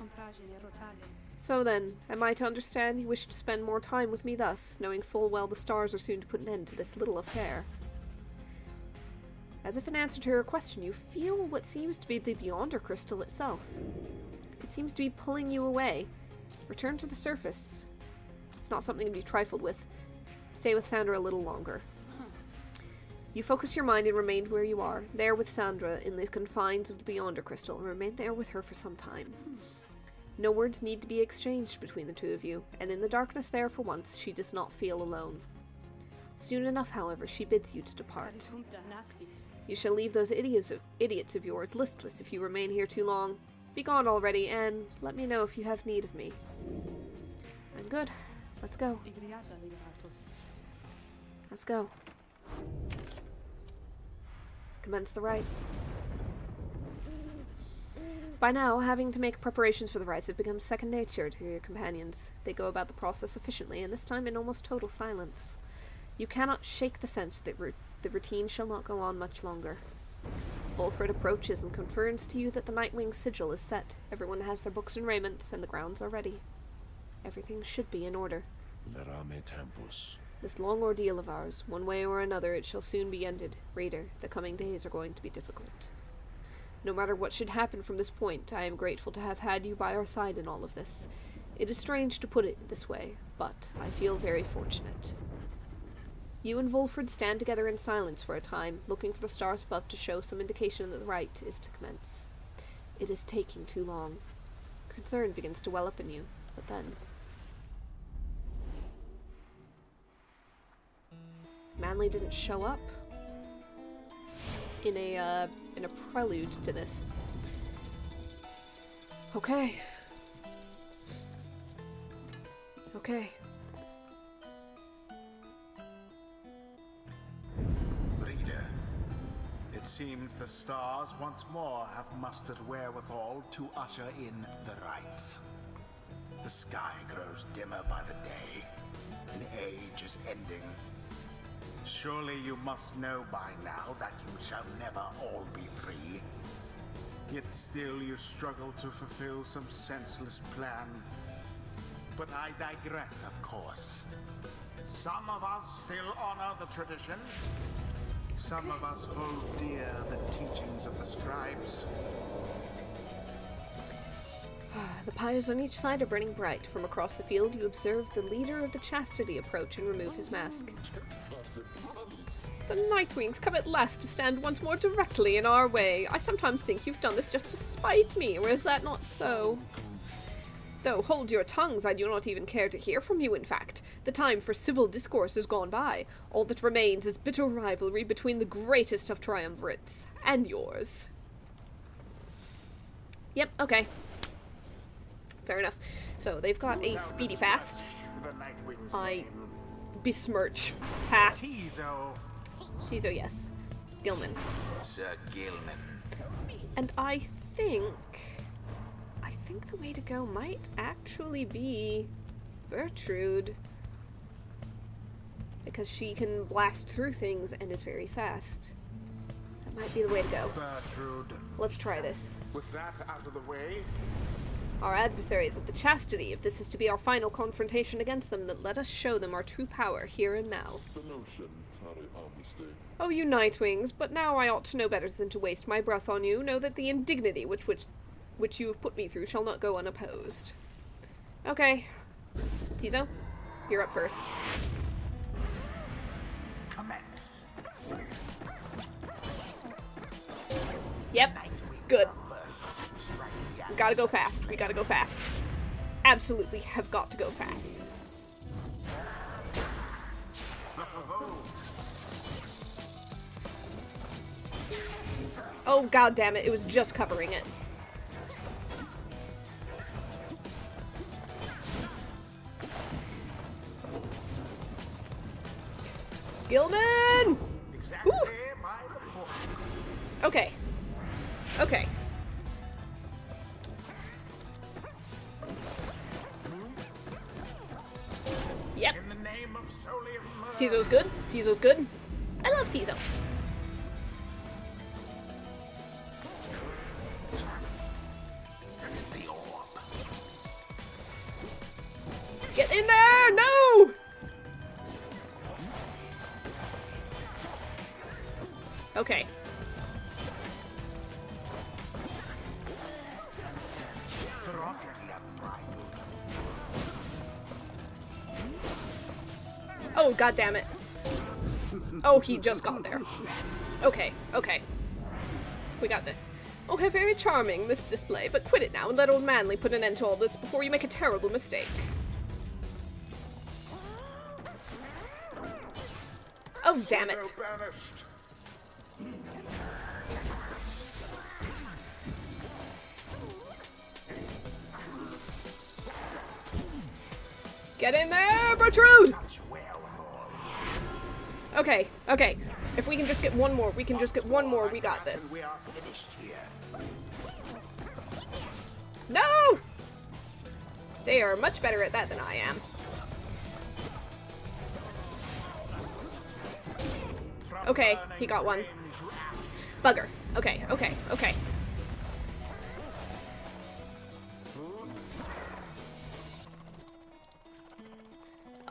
So then, am I to understand you wish to spend more time with me thus, knowing full well the stars are soon to put an end to this little affair? As if in answer to her question, you feel what seems to be the Beyonder crystal itself. It seems to be pulling you away. Return to the surface. It's not something to be trifled with. Stay with Sandra a little longer. You focus your mind and remain where you are, there with Sandra in the confines of the Beyonder crystal, and remain there with her for some time. No words need to be exchanged between the two of you, and in the darkness there for once, she does not feel alone. Soon enough, however, she bids you to depart. You shall leave those idiots of yours listless if you remain here too long. Be gone already, and let me know if you have need of me. I'm good. Let's go. Let's go. Commence the rite. By now, having to make preparations for the rites had become second nature to your companions. They go about the process efficiently, and this time in almost total silence. You cannot shake the sense that the routine shall not go on much longer. Wolfred approaches and confirms to you that the Nightwing sigil is set. Everyone has their books and raiments, and the grounds are ready. Everything should be in order. This long ordeal of ours, one way or another, it shall soon be ended. Reader, the coming days are going to be difficult. No matter what should happen from this point, I am grateful to have had you by our side in all of this. It is strange to put it this way, but I feel very fortunate. You and Wolfred stand together in silence for a time, looking for the stars above to show some indication that the rite is to commence. It is taking too long. Concern begins to well up in you, But then... Manly didn't show up in a prelude to this. Okay. Okay. Reader, it seems the stars once more have mustered wherewithal to usher in the rites. The sky grows dimmer by the day. An age is ending. Surely you must know by now that you shall never all be free. Yet still you struggle to fulfill some senseless plan. But I digress, of course. Some of us still honor the tradition. Some of us hold dear the teachings of the scribes. The pyres on each side are burning bright. From across the field, you observe the leader of the chastity approach and remove his mask. The Nightwings come at last to stand once more directly in our way. I sometimes think you've done this just to spite me, or is that not so? Though, hold your tongues, I do not even care to hear from you, in fact. The time for civil discourse is gone by. All that remains is bitter rivalry between the greatest of triumvirates and yours. Yep, okay. Fair enough. So, they've got a speedy fast. I besmirch. Ha! Tizo, yes. Gilman. Sir Gilman. And I think the way to go might actually be Bertrude. Because she can blast through things and is very fast. That might be the way to go. Bertrude. Let's try this. With that out of the way, Our adversaries of the Chastity, if this is to be our final confrontation against them, then let us show them our true power here and now. Oh, you Nightwings, but now I ought to know better than to waste my breath on you. Know that the indignity which you have put me through shall not go unopposed. Okay. Tizo, you're up first. Commence. Yep. Good. First to strike the We gotta go fast. We gotta go fast. Absolutely have got to go fast. Oh, god damn it. It was just covering it. Gilman! exactly Woo! by the book. Okay. Okay. Yep. In the name of Solium Murder. Tizo's good. Tizo's good. I love Tizo. the orb. Get in there! No! Okay. Ferocity unbridled. Oh, god damn it. Oh, he just got there. Okay, okay. We got this. Oh, how very charming, this display, but quit it now and let old Manly put an end to all this before you make a terrible mistake. Oh, damn it. So banished. Get in there, Bertrude! Such wherewithal. Okay, okay. If we can just get one more, we can just get one more, we got And this. we are finished here. No! They are much better at that than I am. From Okay, burning he got one. flame to ash. Bugger. Okay, okay, okay.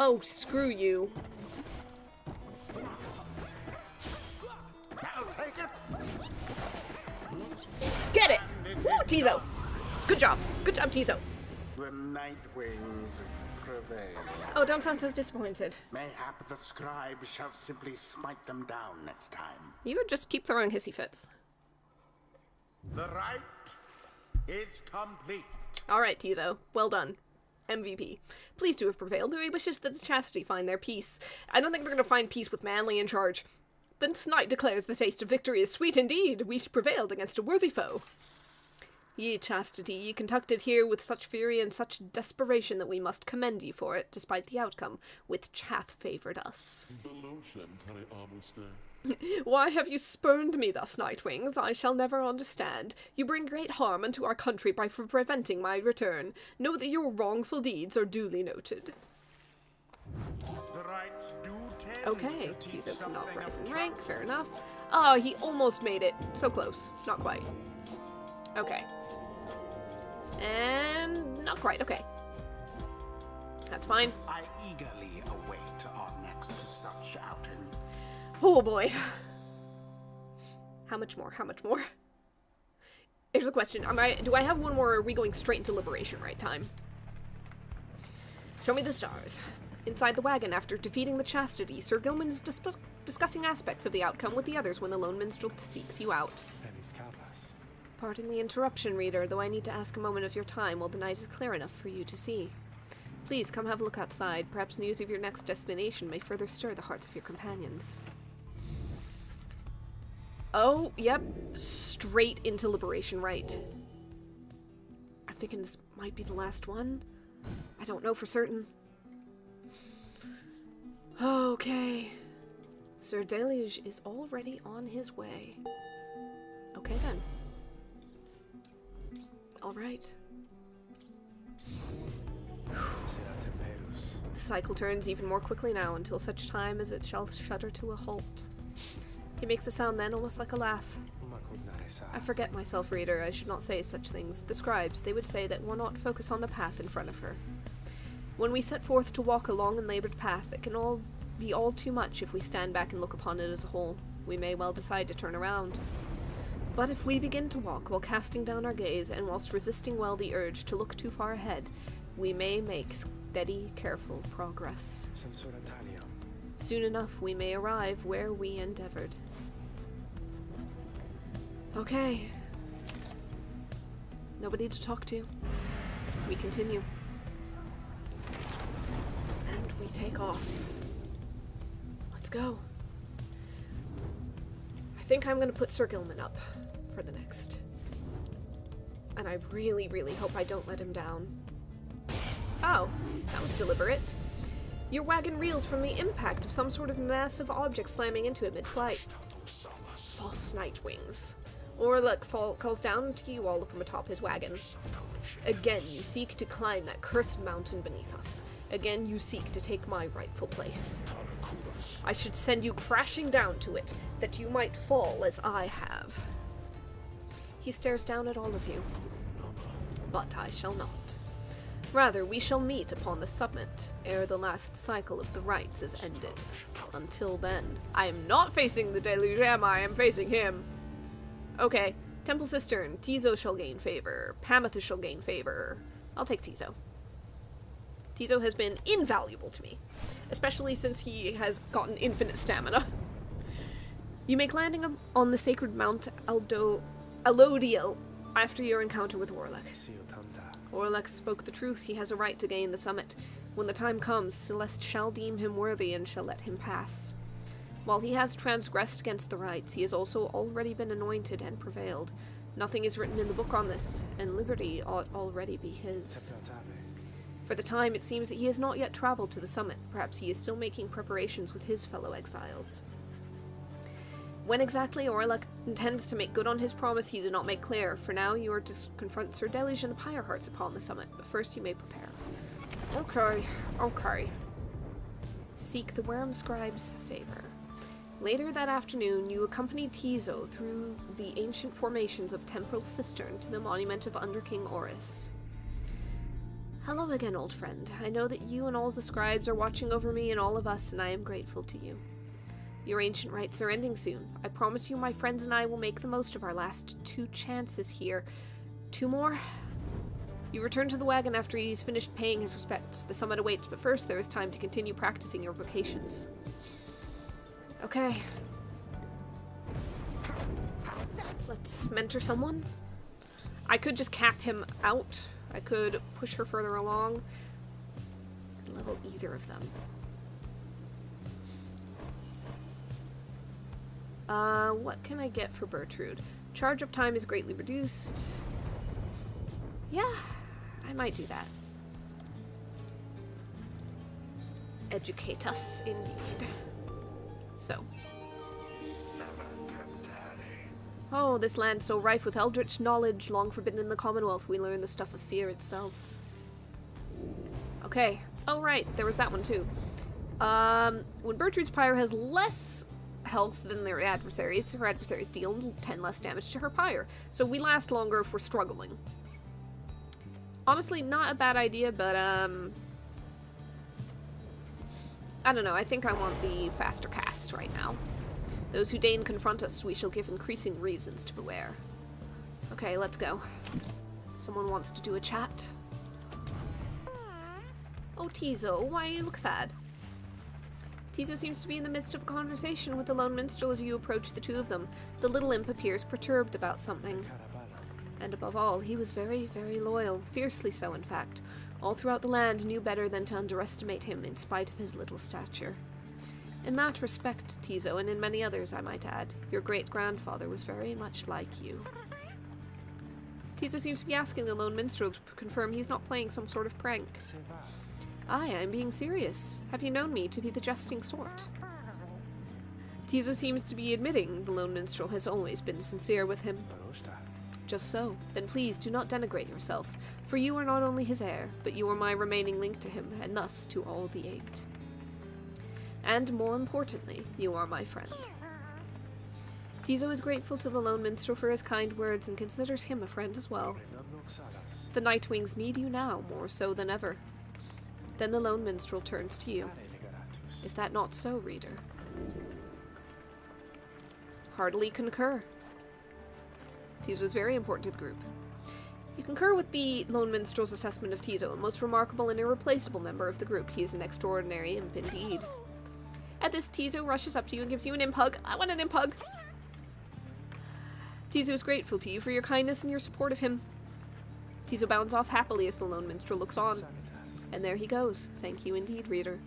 Oh, screw you. Now take it. Get it! Woo, Tizo! Good job. Good job, Tizo. The Nightwings prevail. Oh, don't sound so disappointed. Mayhap the scribe shall simply smite them down next time. You would just keep throwing hissy fits. The rite is complete. Alright, Tizo. Well done. MVP. Pleased to have prevailed, though he wishes that the chastity find their peace. I don't think they're going to find peace with Manly in charge. This knight declares the taste of victory is sweet indeed. We prevailed against a worthy foe. Ye chastity, ye conducted here with such fury and such desperation that we must commend ye for it, despite the outcome, which hath favoured us. Why have you spurned me thus, Nightwings? I shall never understand. You bring great harm unto our country by preventing my return. Know that your wrongful deeds are duly noted. The rights do tend Okay, to teach Tizo cannot something rise of in rank, trust. fair enough. Oh, he almost made it. So close. Not quite. Okay. And not quite, okay. That's fine. I eagerly await our next such outing. Oh boy. How much more? How much more? Here's the question. Do I have one more, or are we going straight into Liberation right time? Show me the stars. Inside the wagon, after defeating the Chastity, Sir Gilman is discussing aspects of the outcome with the others when the lone minstrel seeks you out. Pardon the interruption, reader, though I need to ask a moment of your time while the night is clear enough for you to see. Please come have a look outside. Perhaps news of your next destination may further stir the hearts of your companions. Oh, yep. Straight into Liberation Right. I'm thinking this might be the last one. I don't know for certain. Okay. Sir Deluge is already on his way. Okay then. Alright. The cycle turns even more quickly now until such time as it shall shudder to a halt. He makes a sound then, almost like a laugh. I forget myself, reader. I should not say such things. The scribes, they would say that one ought to focus on the path in front of her. When we set forth to walk a long and labored path, it can all be all too much if we stand back and look upon it as a whole. We may well decide to turn around. But if we begin to walk while casting down our gaze, and whilst resisting well the urge to look too far ahead, we may make steady, careful progress. Soon enough we may arrive where we endeavored. Okay. Nobody to talk to. We continue. And we take off. Let's go. I think I'm gonna put Sir Gilman up for the next. And I really, really hope I don't let him down. Oh, that was deliberate. Your wagon reels from the impact of some sort of massive object slamming into it mid-flight. False Nightwings. Orlok calls down to you all from atop his wagon. Again, you seek to climb that cursed mountain beneath us. Again, you seek to take my rightful place. I should send you crashing down to it, that you might fall as I have. He stares down at all of you. But I shall not. Rather, we shall meet upon the summit, ere the last cycle of the rites is ended. Until then, I am not facing the deluge, am I? I'm facing him. Okay, Temple Cistern, Tizo shall gain favor. Pamathus shall gain favor. I'll take Tizo. Tizo has been invaluable to me, especially since he has gotten infinite stamina. You make landing on the sacred Mount Alodiel after your encounter with Orlok. Orlok spoke the truth. He has a right to gain the summit. When the time comes, Celeste shall deem him worthy and shall let him pass. While he has transgressed against the rites, he has also already been anointed and prevailed. Nothing is written in the book on this, and liberty ought already be his. For the time, it seems that he has not yet traveled to the summit. Perhaps he is still making preparations with his fellow exiles. When exactly Orlok intends to make good on his promise, he did not make clear. For now, you are to confront Sir Deluge and the Pyre Hearts upon the summit, but first you may prepare. Okay. Seek the Worm Scribe's favor. Later that afternoon, you accompany Tizo through the ancient formations of Temple Cistern to the monument of Under King Oris. Hello again, old friend. I know that you and all the scribes are watching over me and all of us, and I am grateful to you. Your ancient rites are ending soon. I promise you my friends and I will make the most of our last 2 chances here. 2 more? You return to the wagon after he's finished paying his respects. The summit awaits, but first there is time to continue practicing your vocations. Okay. Let's mentor someone. I could just cap him out. I could push her further along. level either of them. What can I get for Bertrude? Charge up time is greatly reduced. Yeah, I might do that. Educate us, indeed. So. Oh, this land so rife with eldritch knowledge, long forbidden in the Commonwealth, we learn the stuff of fear itself. Okay. Oh, right, there was that one too. When Bertrude's Pyre has less health than her adversaries deal 10 less damage to her Pyre. So we last longer if we're struggling. Honestly, not a bad idea, but, I don't know, I think I want the faster cast right now. Those who deign confront us, we shall give increasing reasons to beware. Okay, let's go. Someone wants to do a chat. Oh, Tizo, why you look sad? Tizo seems to be in the midst of a conversation with the lone minstrel as you approach the two of them. The little imp appears perturbed about something. And above all, he was very, very loyal. Fiercely so, in fact. All throughout the land knew better than to underestimate him in spite of his little stature. In that respect, Tizo, and in many others, I might add, your great-grandfather was very much like you. Tizo seems to be asking the lone minstrel to confirm he's not playing some sort of prank. Aye, I'm being serious. Have you known me to be the jesting sort? Tizo seems to be admitting the lone minstrel has always been sincere with him. Just so. Then please do not denigrate yourself, for you are not only his heir, but you are my remaining link to him, and thus to all the eight. And more importantly, you are my friend. Tizo is grateful to the lone minstrel for his kind words and considers him a friend as well. The Nightwings need you now, more so than ever. Then the lone minstrel turns to you. Is that not so, reader? Heartily concur. Tizo is very important to the group. You concur with the lone minstrel's assessment of Tizo, a most remarkable and irreplaceable member of the group. He is an extraordinary imp indeed. At this, Tizo rushes up to you and gives you an imp hug. I want an imp hug! Tizo is grateful to you for your kindness and your support of him. Tizo bounds off happily as the lone minstrel looks on. And there he goes. Thank you indeed, reader.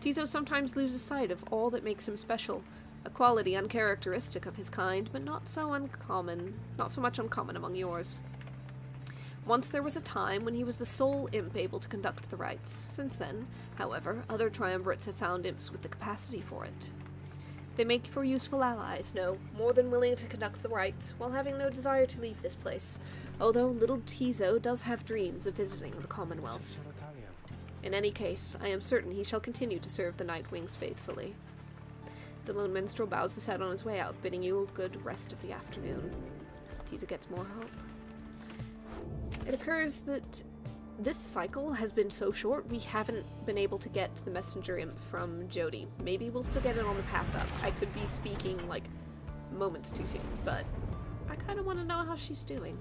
Tizo sometimes loses sight of all that makes him special, a quality uncharacteristic of his kind, but not so much uncommon among yours. Once there was a time when he was the sole imp able to conduct the rites. Since then, however, other triumvirates have found imps with the capacity for it. They make for useful allies, no, more than willing to conduct the rites, while having no desire to leave this place, although little Tizo does have dreams of visiting the Commonwealth. In any case, I am certain he shall continue to serve the Nightwings faithfully. The lone minstrel bows his head on his way out, bidding you a good rest of the afternoon. Tizo gets more hope. It occurs that this cycle has been so short, we haven't been able to get the messenger imp from Jody. Maybe we'll still get it on the path up. I could be speaking, like, moments too soon, but I kind of want to know how she's doing.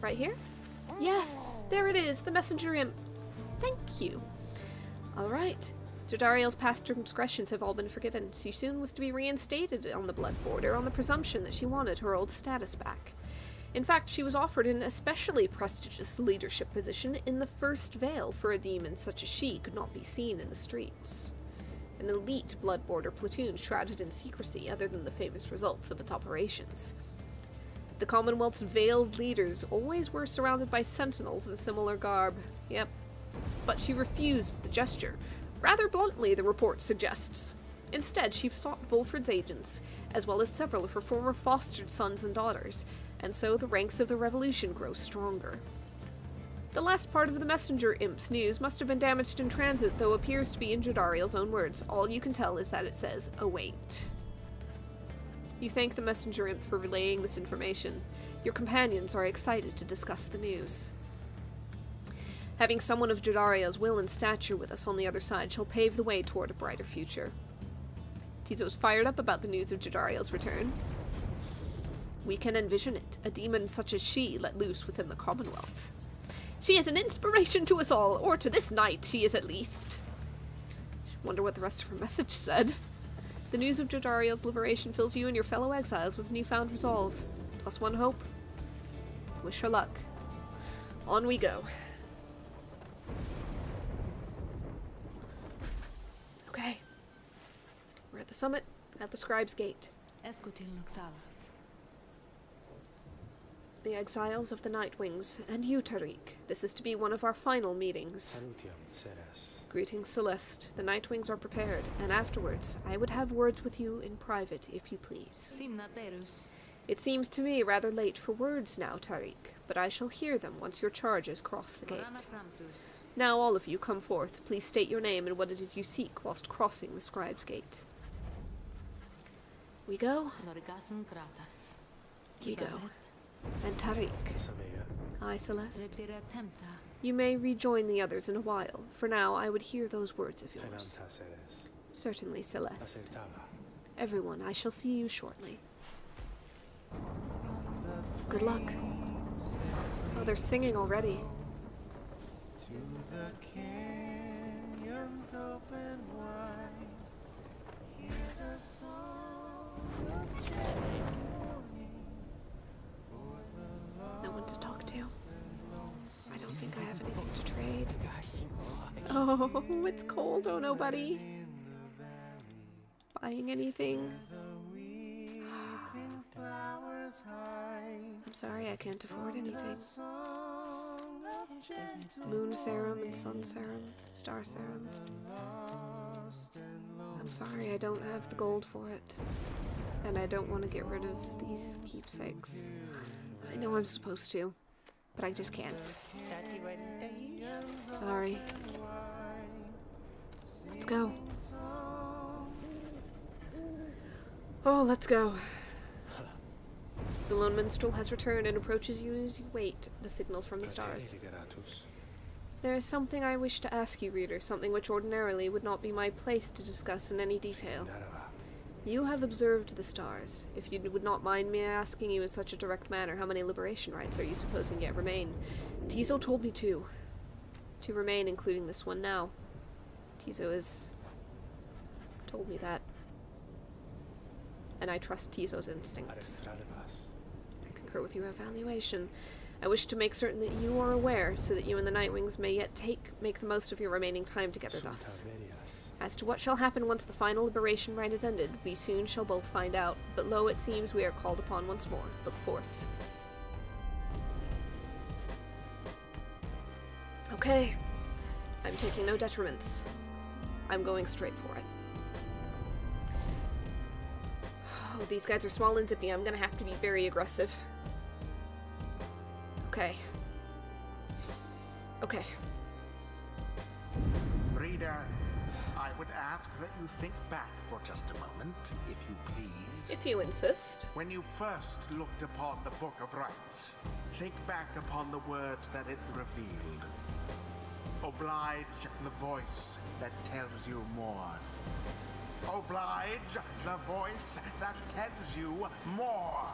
Right here? Yes! There it is! The messenger imp! Thank you! Alright. Jodariel's past transgressions have all been forgiven. She soon was to be reinstated on the blood border on the presumption that she wanted her old status back. In fact, she was offered an especially prestigious leadership position in the First Veil, for a demon such as she could not be seen in the streets. An elite blood border platoon shrouded in secrecy other than the famous results of its operations. The Commonwealth's veiled leaders always were surrounded by sentinels in similar garb. Yep. But she refused the gesture. Rather bluntly, the report suggests. Instead, she sought Volfred's agents, as well as several of her former fostered sons and daughters, and so the ranks of the revolution grow stronger. The last part of the messenger imp's news must have been damaged in transit, though appears to be in Jodariel's own words. All you can tell is that it says, await. You thank the messenger imp for relaying this information. Your companions are excited to discuss the news. Having someone of Jodariel's will and stature with us on the other side shall pave the way toward a brighter future. Tizo's fired up about the news of Jodariel's return. We can envision it, a demon such as she let loose within the Commonwealth. She is an inspiration to us all, or to this night she is at least. Wonder what the rest of her message said. The news of Jodariel's liberation fills you and your fellow exiles with newfound resolve, plus one hope. Wish her luck. On we go. at the summit, at the Scribe's Gate. The exiles of the Nightwings, and you, Tariq. This is to be one of our final meetings. Greetings, Celeste. The Nightwings are prepared, and afterwards, I would have words with you in private, if you please. It seems to me rather late for words now, Tariq, but I shall hear them once your charges cross the gate. Now all of you come forth. Please state your name and what it is you seek whilst crossing the Scribe's Gate. We go. We go. And Tariq. I, Celeste. You may rejoin the others in a while. For now, I would hear those words of yours. Certainly, Celeste. Everyone, I shall see you shortly. Good luck. Oh, they're singing already. No one to talk to. I don't think I have anything to trade. Oh, it's cold. Oh, nobody. Buying anything? I'm sorry, I can't afford anything. Moon serum and sun serum, star serum. I'm sorry, I don't have the gold for it. And I don't want to get rid of these keepsakes. I know I'm supposed to, but I just can't. Sorry. Let's go. Oh, let's go. The lone minstrel has returned and approaches you as you wait, the signal from the stars. There is something I wish to ask you, reader, something which ordinarily would not be my place to discuss in any detail. You have observed the stars. If you would not mind me asking you in such a direct manner, how many liberation rites are you supposing yet remain? Tizo told me 2. 2 remain, including this one now. Tizo has told me that. And I trust Tizo's instincts. I concur with your evaluation. I wish to make certain that you are aware, so that you and the Nightwings may yet make the most of your remaining time together thus. As to what shall happen once the final liberation rite is ended, we soon shall both find out, but lo, it seems we are called upon once more. Look forth. Okay. I'm taking no detriments. I'm going straight for it. Oh, these guys are small and zippy. I'm gonna have to be very aggressive. Okay. Okay. Reader, I would ask that you think back for just a moment, if you please. If you insist. When you first looked upon the Book of Rites, think back upon the words that it revealed. Oblige the voice that tells you more. Oblige the voice that tells you more.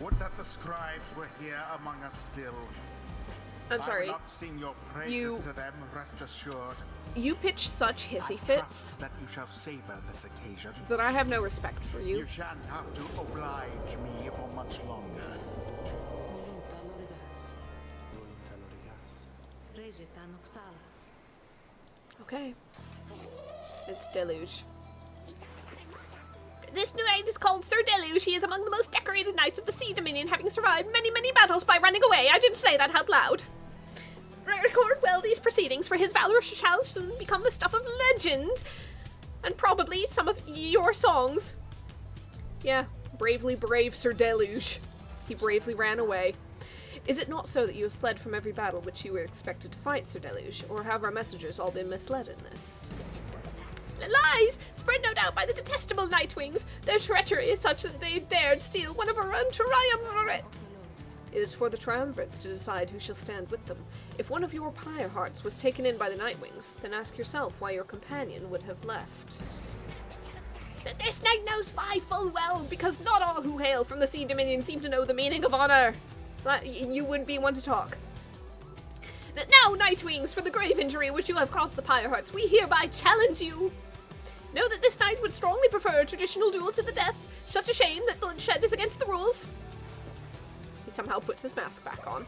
Would that the scribes were here among us still. I'm sorry. I have not sing your praises to them, rest assured. You pitch such hissy I fits trust that you shall savor this occasion. that I have no respect for you. You shan't have to oblige me for much longer. Okay. It's Deluge. This new knight is called Sir Deluge. He is among the most decorated knights of the Sea Dominion, having survived many, many battles by running away. I didn't say that out loud. Record well these proceedings, for his valor shall soon become the stuff of legend. And probably some of your songs. Yeah, bravely brave Sir Deluge. He bravely ran away. Is it not so that you have fled from every battle which you were expected to fight, Sir Deluge? Or have our messengers all been misled in this? Lies! Spread no doubt by the detestable Nightwings. Their treachery is such that they dared steal one of our own triumvirate. It is for the triumvirates to decide who shall stand with them. If one of your Pyre hearts was taken in by the Nightwings, then ask yourself why your companion would have left. This knight knows why full well, because not all who hail from the Sea Dominion seem to know the meaning of honor. You would be one to talk. Now, Nightwings, for the grave injury which you have caused the Pyre hearts, we hereby challenge you. Know that this knight would strongly prefer a traditional duel to the death. Such a shame that bloodshed is against the rules. He somehow puts his mask back on.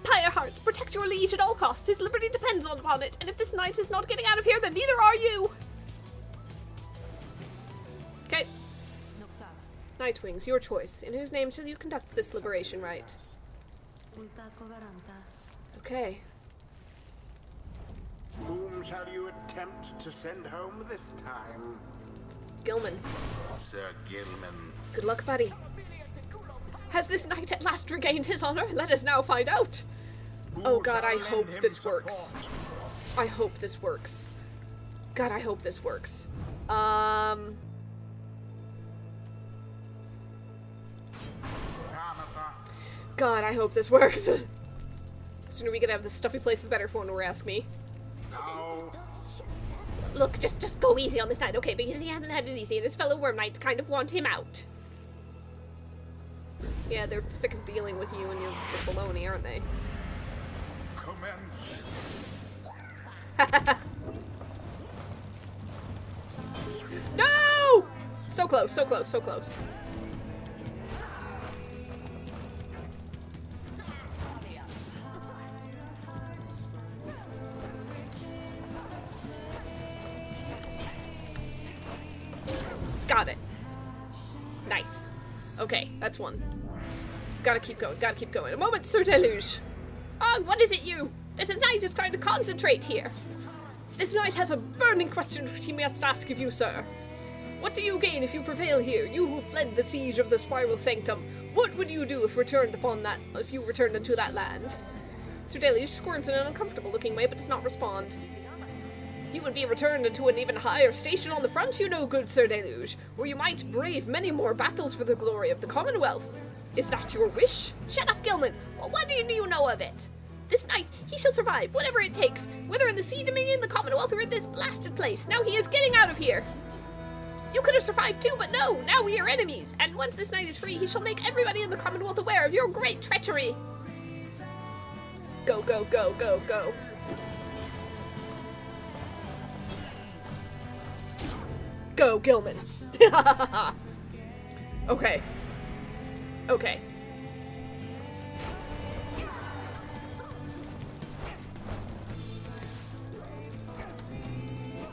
Pyre hearts, protect your liege at all costs. His liberty depends upon it, and if this knight is not getting out of here, then neither are you. Nightwings, your choice. In whose name shall you conduct this liberation rite? Okay. Whom shall you attempt to send home this time? Gilman. Sir Gilman. Good luck, buddy. Has this knight at last regained his honor? Let us now find out. Oh god, I hope this works. I hope this works. God, I hope this works. God, I hope this works. The sooner we can have this stuffy place, the better for one will ask me. No. Look, just go easy on this knight, okay? Because he hasn't had it easy, and his fellow worm knights kind of want him out. Yeah, they're sick of dealing with you and your baloney, aren't they? Commence. No! So close, so close, so close. Got it. Nice. Okay, that's one. Gotta keep going, gotta keep going. A moment, Sir Deluge. Oh, what is it, you? This knight is trying to concentrate here. This knight has a burning question which he must ask of you, sir. What do you gain if you prevail here, you who fled the siege of the Spiral Sanctum? What would you do if you returned into that land? Sir Deluge squirms in an uncomfortable-looking way, but does not respond. You would be returned into an even higher station on the front, you know, good Sir Deluge, where you might brave many more battles for the glory of the Commonwealth. Is that your wish? Shut up, Gilman! Well, what do you know of it? This knight, he shall survive, whatever it takes, whether in the Sea Dominion, the Commonwealth, or in this blasted place. Now he is getting out of here! You could have survived too, but no, now we are enemies, and once this knight is free, he shall make everybody in the Commonwealth aware of your great treachery! Go, go, go, go, go. Go, Gilman. Okay. Okay.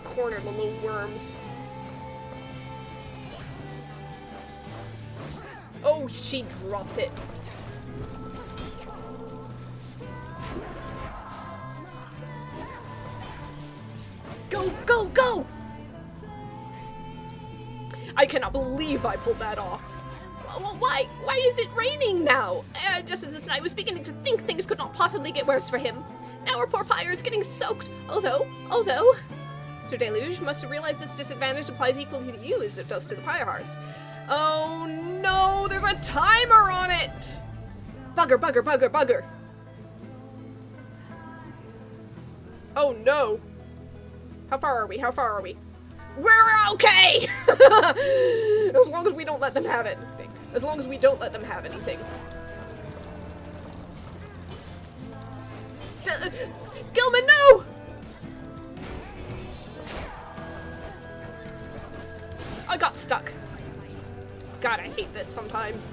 Corner the little worms. Oh, she dropped it. Go, go, go! I cannot believe I pulled that off. Why is it raining now? Just as this night was beginning to think things could not possibly get worse for him. Now our poor Pyre is getting soaked. Although, Sir Deluge must have realized this disadvantage applies equally to you as it does to the Pyre Hearts. Oh no, there's a timer on it! Bugger, bugger, bugger, bugger. Oh no. How far are we? How far are we? We're okay! As long as we don't let them have anything. As long as we don't let them have anything. Gilman, no! I got stuck. God, I hate this sometimes.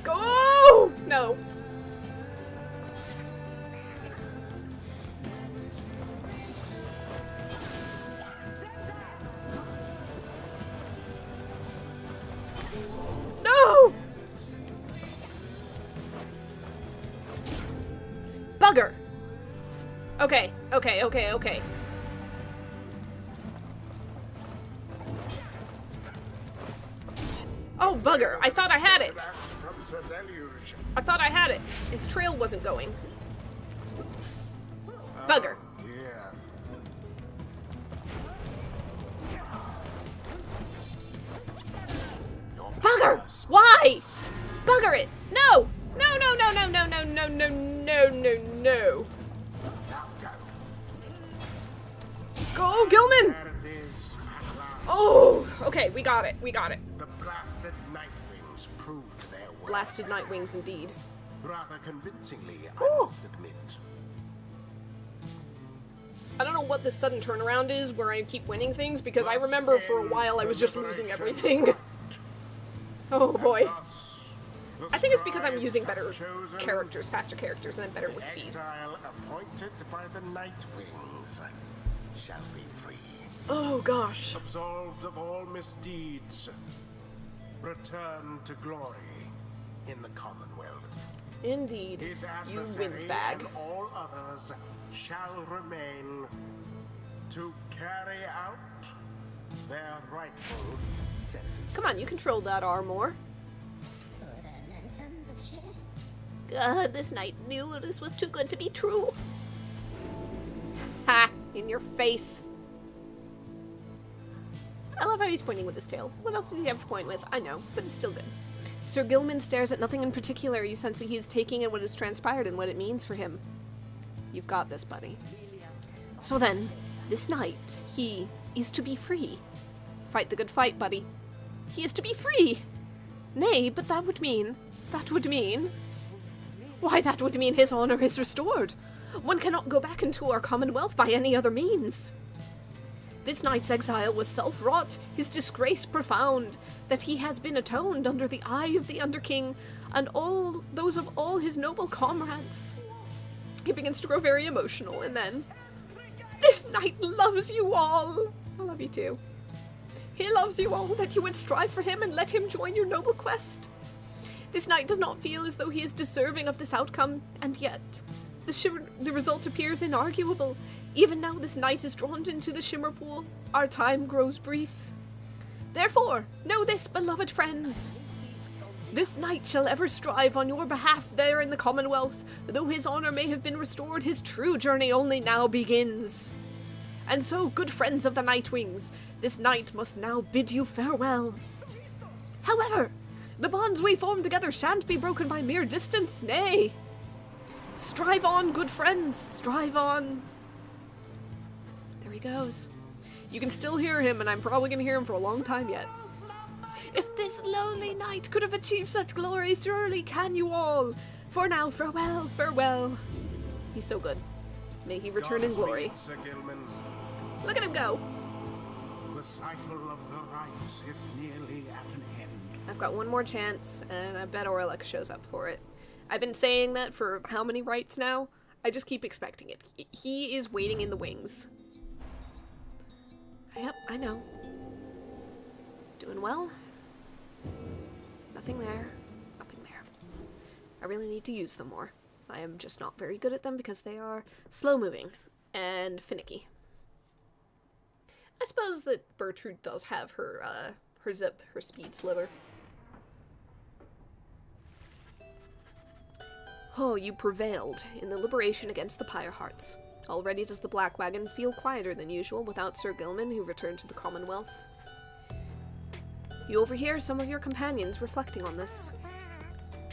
Go! No. No! Bugger! Okay, okay, okay, okay. Oh, bugger! I thought I had it! I thought I had it. His trail wasn't going. Bugger. Dear. Bugger! Why? Bugger it! No! No, no, no, no, no, no, no, no, no, no, no. Go, Gilman! There it is. Oh, okay, we got it, we got it. The blasted Nightwings proved their worth. Blasted Nightwings, indeed. Rather convincingly, Ooh. I must admit. I don't know what this sudden turnaround is where I keep winning things, because I remember for a while I was just losing everything. Oh boy. I think it's because I'm using better characters, faster characters, and I'm better with speed. Exile appointed by the Nightwings shall be free. Oh gosh. Absolved of all misdeeds, return to glory in the Commonwealth. Indeed. His You adversary wimp bag. and all others shall remain to carry out their rightful sentences. Come on, you control that armor. God, this knight knew this was too good to be true. Ha! In your face. I love how he's pointing with his tail. What else did he have to point with? I know, but it's still good. Sir Gilman stares at nothing in particular. You sense that he is taking in what has transpired and what it means for him. You've got this, buddy. So then, this night, he is to be free. Fight the good fight, buddy. He is to be free! Nay, but that would mean... Why, that would mean his honor is restored. One cannot go back into our commonwealth by any other means. This knight's exile was self-wrought, his disgrace profound, that he has been atoned under the eye of the Underking and all those of all his noble comrades. He begins to grow very emotional, and then... This knight loves you all! I love you too. He loves you all, that you would strive for him and let him join your noble quest. This knight does not feel as though he is deserving of this outcome, and yet the result appears inarguable. Even now this knight is drawn into the Shimmer Pool. Our time grows brief. Therefore, know this, beloved friends. This knight shall ever strive on your behalf there in the Commonwealth. Though his honor may have been restored, his true journey only now begins. And so, good friends of the Nightwings, this knight must now bid you farewell. However, the bonds we form together shan't be broken by mere distance, nay. Strive on, good friends, strive on. There he goes. You can still hear him, and I'm probably going to hear him for a long time yet. If this lonely knight could have achieved such glory, surely can you all. For now, farewell, farewell. He's so good. May he return in glory. Sir Gilman. Look at him go. The cycle of the rites is nearly at an end. I've got one more chance, and I bet Orlek shows up for it. I've been saying that for how many rights now? I just keep expecting it. He is waiting in the wings. Yep, I know. Doing well. Nothing there. Nothing there. I really need to use them more. I am just not very good at them because they are slow-moving and finicky. I suppose that Bertrude does have her zip, her speed slither. Oh, you prevailed in the liberation against the Pyre Hearts. Already does the Black Wagon feel quieter than usual without Sir Gilman, who returned to the Commonwealth. You overhear some of your companions reflecting on this.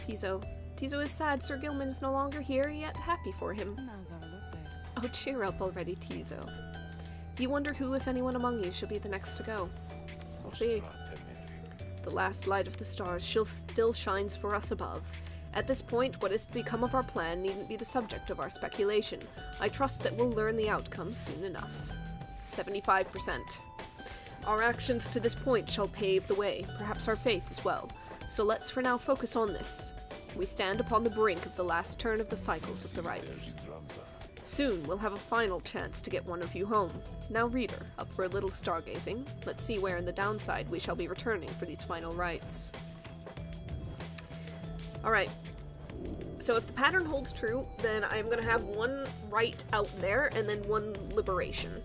Tizo is sad Sir Gilman is no longer here, yet happy for him. Oh, cheer up already, Tizo. You wonder who, if anyone among you, shall be the next to go. We'll see. The last light of the stars still shines for us above. At this point, what is to become of our plan needn't be the subject of our speculation. I trust that we'll learn the outcome soon enough. 75%. Our actions to this point shall pave the way, perhaps our faith as well. So let's for now focus on this. We stand upon the brink of the last turn of the cycles of the rites. Soon we'll have a final chance to get one of you home. Now, reader, up for a little stargazing. Let's see where in the downside we shall be returning for these final rites. Alright. So if the pattern holds true, then I'm gonna have one rite out there and then one liberation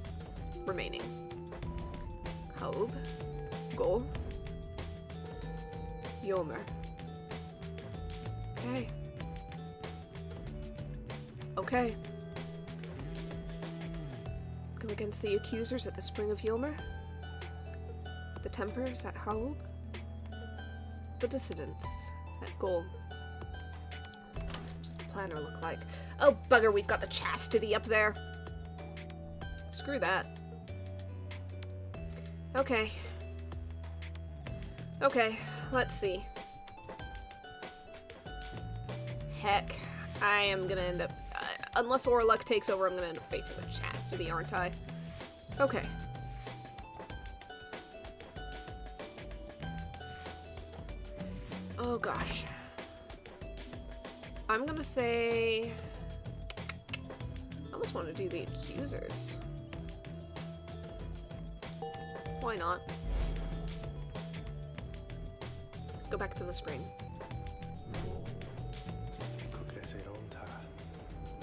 remaining. Haub. Go. Yomer. Okay. Okay. Go against the accusers at the Spring of Yomer. The Tempers at Haub. The Dissidents at Gol. What does the planner look like? Oh, bugger, we've got the Chastity up there. Screw that. Okay. Okay, let's see. Heck, I am gonna end up... unless Orlek takes over, I'm gonna end up facing the Chastity, aren't I? Okay. Oh gosh. I'm gonna say... I almost want to do the accusers. why not? Let's go back to the spring.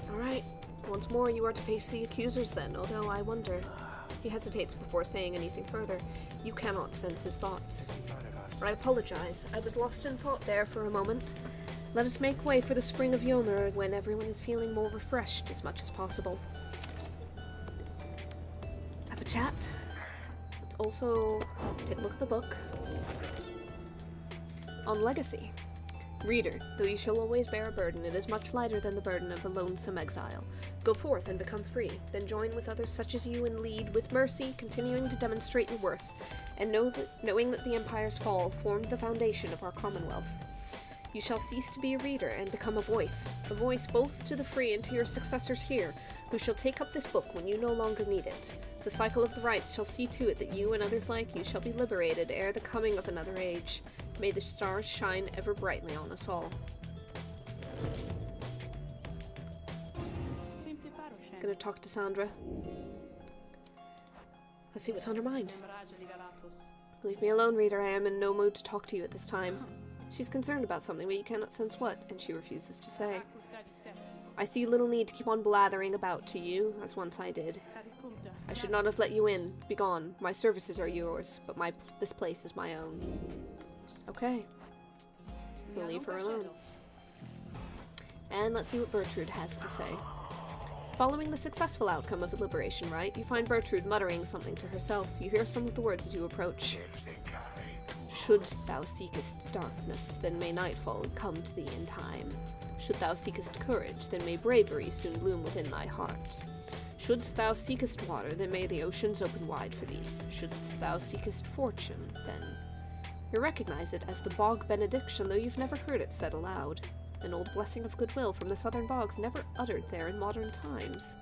Alright, once more you are to face the accusers then, although I wonder. He hesitates before saying anything further. You cannot sense his thoughts. I apologize. I was lost in thought there for a moment. Let us make way for the spring of Yomer when everyone is feeling more refreshed as much as possible. Let's have a chat. Let's also take a look at the book. On Legacy. Reader, though you shall always bear a burden, it is much lighter than the burden of a lonesome exile. Go forth and become free, then join with others such as you and lead with mercy, continuing to demonstrate your worth, and knowing that the Empire's fall formed the foundation of our Commonwealth. You shall cease to be a reader and become a voice both to the free and to your successors here, who shall take up this book when you no longer need it. The cycle of the rites shall see to it that you and others like you shall be liberated ere the coming of another age. May the stars shine ever brightly on us all. Gonna talk to Sandra. Let's see what's on her mind. Leave me alone, reader. I am in no mood to talk to you at this time. She's concerned about something, but you cannot sense what, and she refuses to say. I see little need to keep on blathering about to you, as once I did. I should not have let you in. Begone. My services are yours, but this place is my own. Okay. We'll leave her alone. And let's see what Bertrude has to say. Following the successful outcome of the liberation rite, you find Bertrude muttering something to herself. You hear some of the words as you approach. Shouldst thou seekest darkness, then may nightfall come to thee in time. Should thou seekest courage, then may bravery soon bloom within thy heart. Shouldst thou seekest water, then may the oceans open wide for thee. Shouldst thou seekest fortune, then... You recognize it as the Bog Benediction, though you've never heard it said aloud. An old blessing of goodwill from the southern bogs never uttered there in modern times.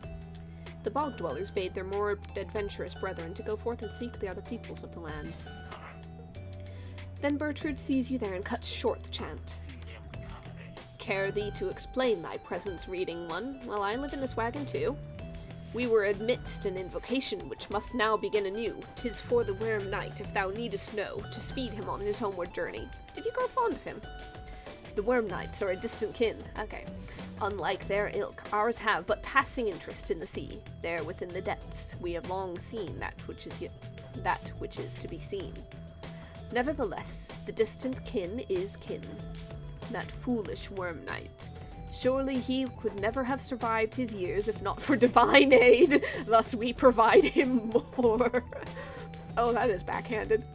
The bog dwellers bade their more adventurous brethren to go forth and seek the other peoples of the land. Then Bertrude sees you there and cuts short the chant. Care thee to explain thy presence, reading one, while I live in this wagon too? We were amidst an invocation which must now begin anew. 'Tis for the Worm Knight, if thou needest know, to speed him on his homeward journey. Did you grow fond of him? The Worm Knights are a distant kin. Okay. Unlike their ilk, ours have but passing interest in the sea. There within the depths, we have long seen that which is to be seen. Nevertheless, the distant kin is kin. That foolish Worm Knight. Surely he could never have survived his years if not for divine aid. Thus we provide him more. Oh, that is backhanded.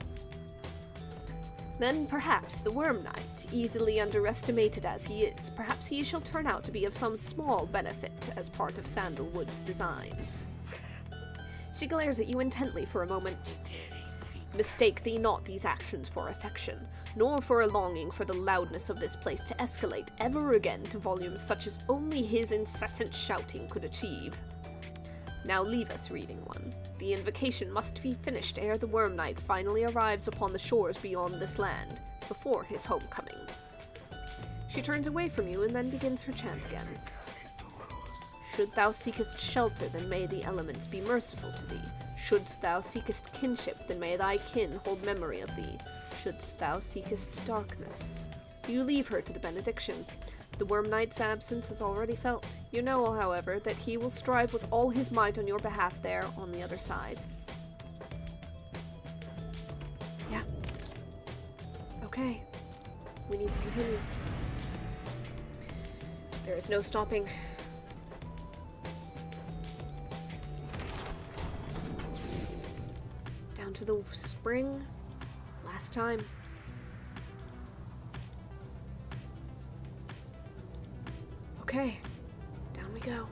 Then perhaps the Worm Knight, easily underestimated as he is, perhaps he shall turn out to be of some small benefit as part of Sandalwood's designs. She glares at you intently for a moment. Mistake thee not these actions for affection, nor for a longing for the loudness of this place to escalate ever again to volumes such as only his incessant shouting could achieve. Now leave us, reading one. The invocation must be finished ere the Worm Knight finally arrives upon the shores beyond this land, before his homecoming. She turns away from you and then begins her chant again. Should thou seekest shelter, then may the elements be merciful to thee. Shouldst thou seekest kinship, then may thy kin hold memory of thee. Shouldst thou seekest darkness. You leave her to the benediction. The Worm Knight's absence is already felt. You know, however, that he will strive with all his might on your behalf there on the other side. Yeah. Okay. We need to continue. There is no stopping. Down to the spring. Last time. Okay, down we go.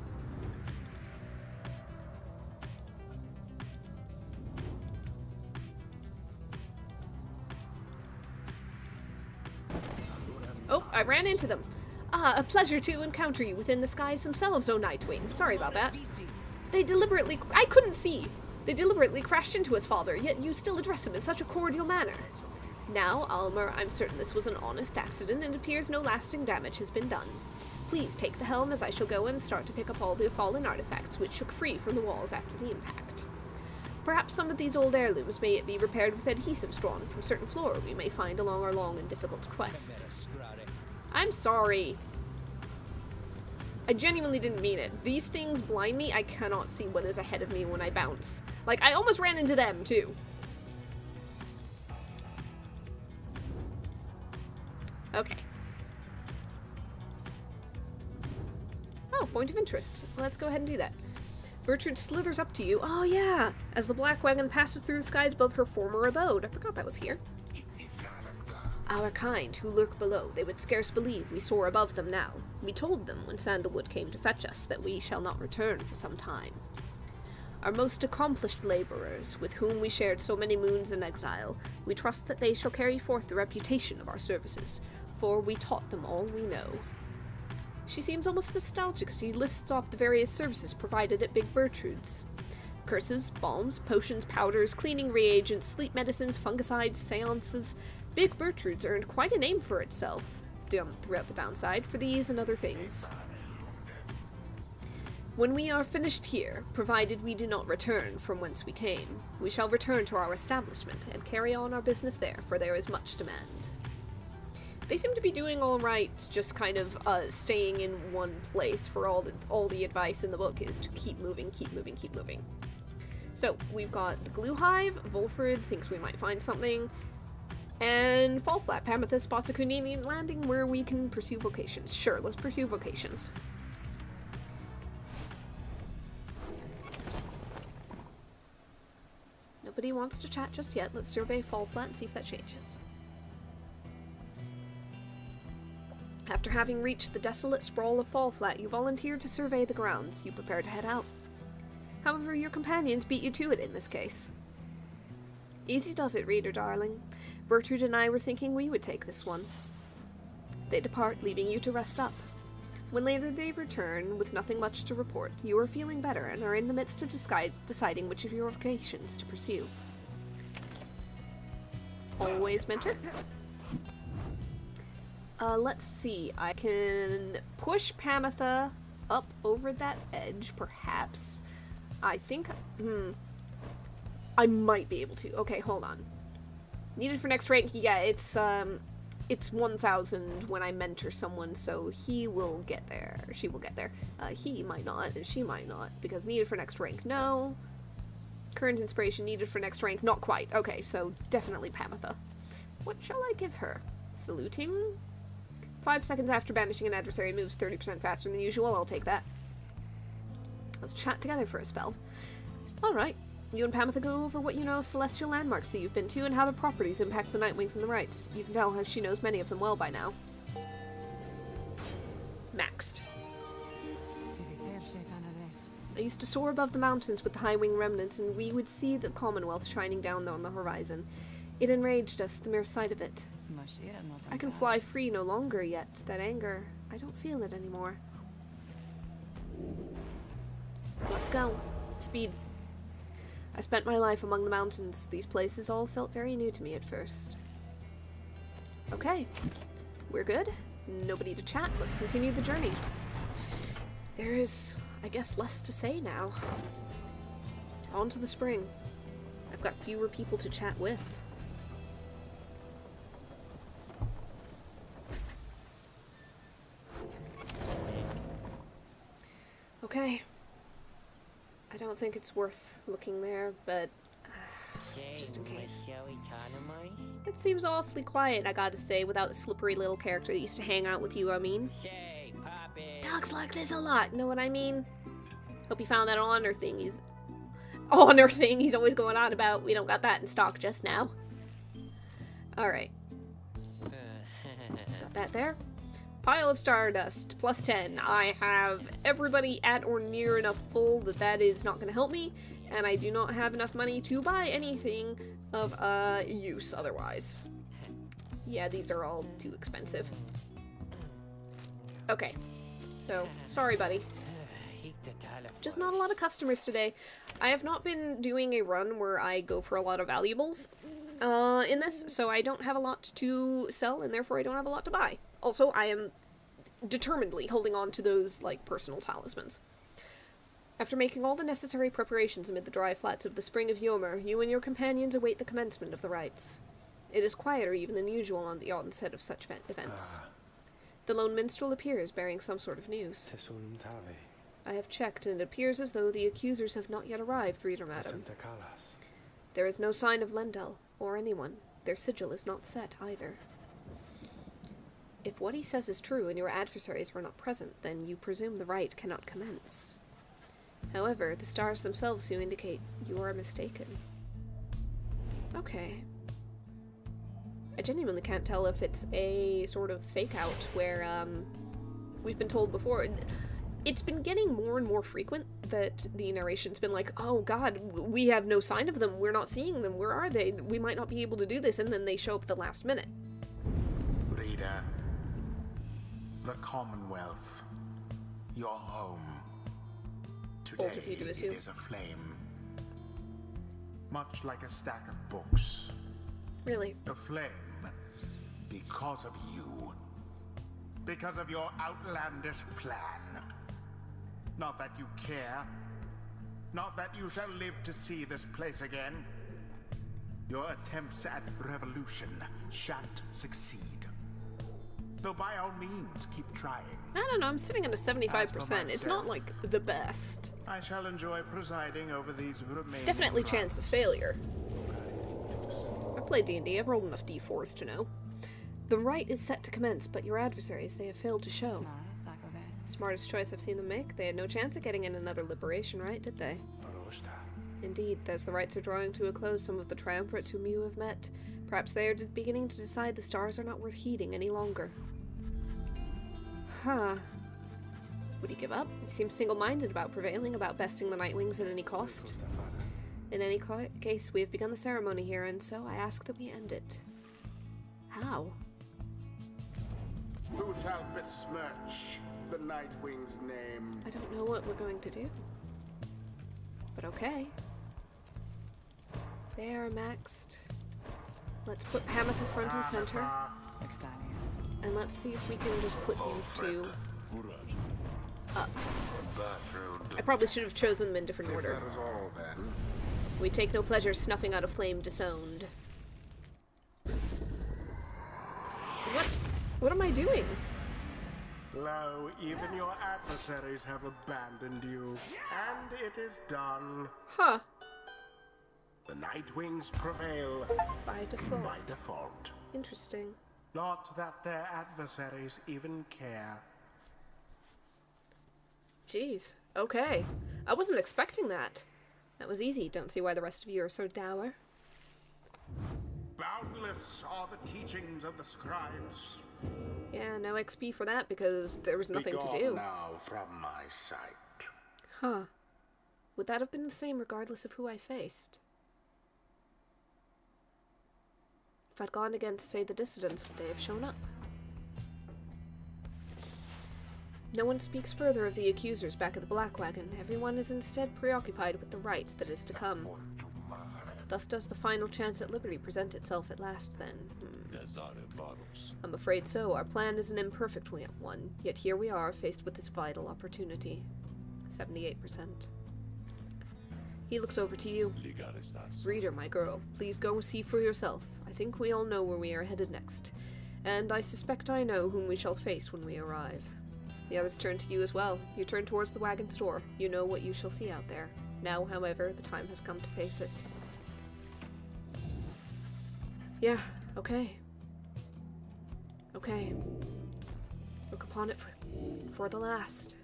Oh, I ran into them. A pleasure to encounter you within the skies themselves, O Nightwing. Sorry about that. I couldn't see. They deliberately crashed into us, Father, yet you still address them in such a cordial manner. Now, Almer, I'm certain this was an honest accident, and it appears no lasting damage has been done. Please take the helm as I shall go and start to pick up all the fallen artifacts which shook free from the walls after the impact. Perhaps some of these old heirlooms may be repaired with adhesives drawn from certain flora we may find along our long and difficult quest. I'm sorry. I genuinely didn't mean it. These things blind me. I cannot see what is ahead of me when I bounce. Like, I almost ran into them, too. Okay. Oh, point of interest. Let's go ahead and do that. Gertrude slithers up to you. Oh, yeah! As the black wagon passes through the skies above her former abode. I forgot that was here. Our kind, who lurk below, they would scarce believe we soar above them now. We told them, when Sandalwood came to fetch us, that we shall not return for some time. Our most accomplished labourers, with whom we shared so many moons in exile, we trust that they shall carry forth the reputation of our services, for we taught them all we know. She seems almost nostalgic as she lists off the various services provided at Big Gertrude's. Curses, balms, potions, powders, cleaning reagents, sleep medicines, fungicides, seances. Big Gertrude's earned quite a name for itself throughout the downside for these and other things. When we are finished here, provided we do not return from whence we came, we shall return to our establishment and carry on our business there, for there is much demand. They seem to be doing all right, just kind of staying in one place for all the advice in the book is to keep moving, keep moving, keep moving. So, we've got the Glue Hive, Volfred thinks we might find something, and Fall Flat. Pamethyst spots a convenient landing where we can pursue vocations. Sure, let's pursue vocations. Nobody wants to chat just yet. Let's survey Fall Flat and see if that changes. After having reached the desolate sprawl of Fall Flat, you volunteered to survey the grounds. You prepare to head out. However, your companions beat you to it in this case. Easy does it, reader darling. Gertrude and I were thinking we would take this one. They depart, leaving you to rest up. When later they return, with nothing much to report, you are feeling better and are in the midst of deciding which of your vocations to pursue. Always mentor. Let's see. I can push Pametha up over that edge, perhaps. I think, I might be able to. Okay, hold on. Needed for next rank, yeah, it's 1,000 when I mentor someone, so he will get there. She will get there. He might not, and she might not, because needed for next rank, no. Current inspiration needed for next rank, not quite. Okay, so definitely Pametha. What shall I give her? Saluting? 5 seconds after banishing an adversary moves 30% faster than usual. I'll take that. Let's chat together for a spell. Alright. You and Pametha go over what you know of celestial landmarks that you've been to and how the properties impact the Nightwings and the Rights. You can tell how she knows many of them well by now. Maxed. I used to soar above the mountains with the High-Wing remnants, and we would see the Commonwealth shining down on the horizon. It enraged us, the mere sight of it. I can fly free no longer, yet that anger, I don't feel it anymore. Let's go. Speed. I spent my life among the mountains. These places all felt very new to me at first. Okay. We're good. Nobody to chat. Let's continue the journey. There is, I guess, less to say now. On to the spring. I've got fewer people to chat with. Okay. I don't think it's worth looking there, but just in case. It seems awfully quiet, I gotta say, without the slippery little character that used to hang out with you, I mean. Dogs like this a lot, know what I mean? Hope you found that honor thing he's always going on about. We don't got that in stock just now. Alright. Got that there. Pile of stardust, plus 10. I have everybody at or near enough full that is not going to help me, and I do not have enough money to buy anything of use otherwise. Yeah, these are all too expensive. Okay, so sorry buddy. Just not a lot of customers today. I have not been doing a run where I go for a lot of valuables in this, so I don't have a lot to sell, and therefore I don't have a lot to buy. Also, I am determinedly holding on to those, like, personal talismans. After making all the necessary preparations amid the dry flats of the Spring of Yomer, you and your companions await the commencement of the rites. It is quieter even than usual on the onset of such events. The lone minstrel appears, bearing some sort of news. I have checked, and it appears as though the accusers have not yet arrived, reader madam. There is no sign of Lendel, or anyone. Their sigil is not set, either. If what he says is true and your adversaries were not present, then you presume the rite cannot commence. However, the stars themselves seem to indicate you are mistaken. Okay. I genuinely can't tell if it's a sort of fake-out where, we've been told before. It's been getting more and more frequent that the narration's been like, oh god, we have no sign of them, we're not seeing them, where are they? We might not be able to do this, and then they show up at the last minute. Reader, the Commonwealth, your home. Today Bold of you to it assume. is aflame. Much like a stack of books. Really? Aflame because of you. Because of your outlandish plan. Not that you care. Not that you shall live to see this place again. Your attempts at revolution shan't succeed. Though by all means, keep trying. I don't know, I'm sitting at a 75%. It's not, myself, like, the best. I shall enjoy presiding over these remaining Definitely chance of rites. failure. I've played D&D, I've rolled enough d4s to know. The rite is set to commence, but your adversaries, they have failed to show. Smartest choice I've seen them make. They had no chance of getting in another liberation rite, did they? Indeed, as the rites are drawing to a close, some of the triumvirates whom you have met, perhaps they are beginning to decide the stars are not worth heeding any longer. Huh. Would he give up? He seems single-minded about prevailing, about besting the Nightwings at any cost. In any case, we have begun the ceremony here, and so I ask that we end it. How? Who shall besmirch the Nightwing's name? I don't know what we're going to do. But okay. They are maxed. Let's put Hamatha front and center. And let's see if we can just put these two up. I probably should have chosen them in different order. That is all, then. We take no pleasure snuffing out a flame disowned. What am I doing? Lo, even your adversaries have abandoned you. And it is done. Huh. The Nightwings prevail By default. by default. Interesting. Not that their adversaries even care. Jeez. Okay. I wasn't expecting that. That was easy. Don't see why the rest of you are so dour. Boundless are the teachings of the scribes. Yeah, no XP for that because there was nothing to do. Now from my sight. Huh. Would that have been the same regardless of who I faced? If I'd gone against, say, the dissidents, would they have shown up? No one speaks further of the accusers back at the Black Wagon. Everyone is instead preoccupied with the rite that is to come. Thus does the final chance at liberty present itself at last, then. I'm afraid so. Our plan is an imperfect one, yet here we are, faced with this vital opportunity. 78%. He looks over to you. Reader, my girl, please go see for yourself. I think we all know where we are headed next, and I suspect I know whom we shall face when we arrive. The others turn to you as well. You turn towards the wagon store. You know what you shall see out there. Now, however, the time has come to face it. Yeah, okay. Okay. Look upon it for the last.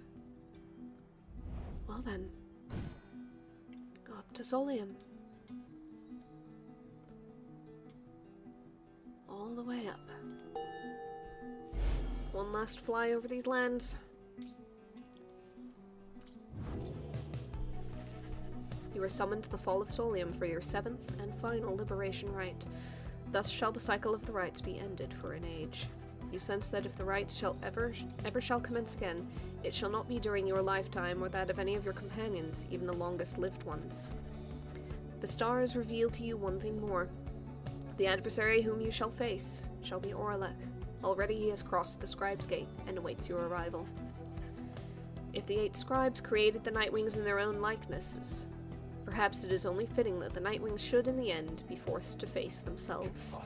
Well then. Up to Solium. All the way up. One last fly over these lands. You are summoned to the Fall of Solium for your 7th and final liberation rite. Thus shall the cycle of the rites be ended for an age. You sense that if the rites shall ever shall commence again, it shall not be during your lifetime or that of any of your companions, even the longest-lived ones. The stars reveal to you one thing more. The adversary whom you shall face shall be Oralek. Already he has crossed the Scribe's Gate and awaits your arrival. If the 8 scribes created the Nightwings in their own likenesses, perhaps it is only fitting that the Nightwings should, in the end, be forced to face themselves.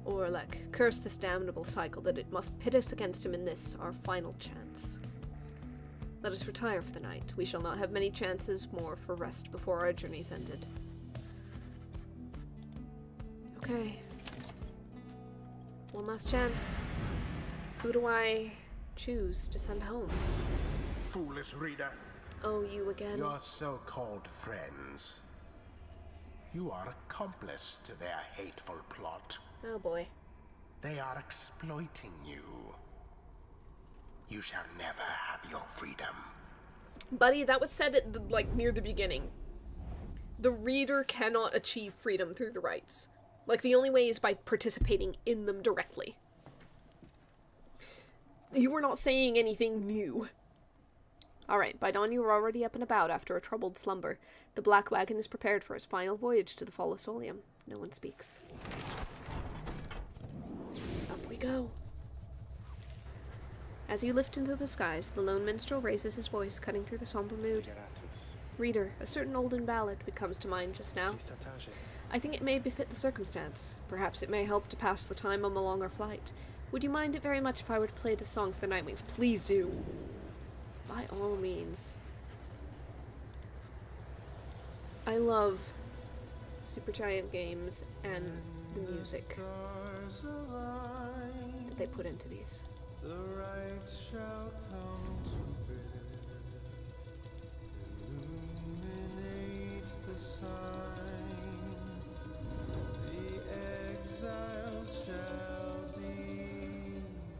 Orlek, curse this damnable cycle that it must pit us against him in this, our final chance. Let us retire for the night. We shall not have many chances more for rest before our journey's ended. Okay. One last chance. Who do I choose to send home? Foolish reader. Oh, you again. Your so-called friends. You are accomplice to their hateful plot. Oh boy. They are exploiting you. You shall never have your freedom. Buddy, that was said at the, near the beginning. The reader cannot achieve freedom through the rites. The only way is by participating in them directly. You were not saying anything new. Alright, by dawn you were already up and about after a troubled slumber. The Black Wagon is prepared for its final voyage to the Folosolium. No one speaks. Up we go. As you lift into the skies, the lone minstrel raises his voice, cutting through the somber mood. Reader, a certain olden ballad comes to mind just now. I think it may befit the circumstance. Perhaps it may help to pass the time on a longer flight. Would you mind it very much if I were to play this song for the Nightwings? Please do. By all means. I love Supergiant games and the music that they put into these. The rights shall come to bear, illuminate the signs, the exiles shall be there.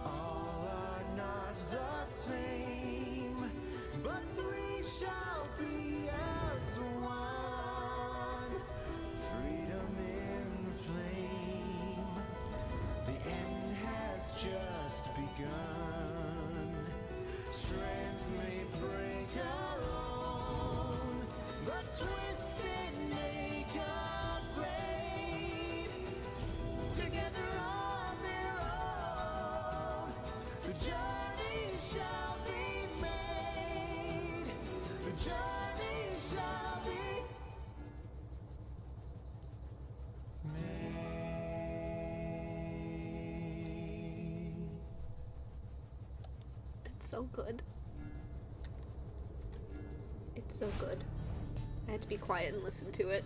All are not the same, but 3 shall be as one. Freedom in the flame. The end has just begun. Strength may break our own, but twisted make a great. Together on their own, the journey shall be made. The journey shall be made. So good. It's so good. I had to be quiet and listen to it.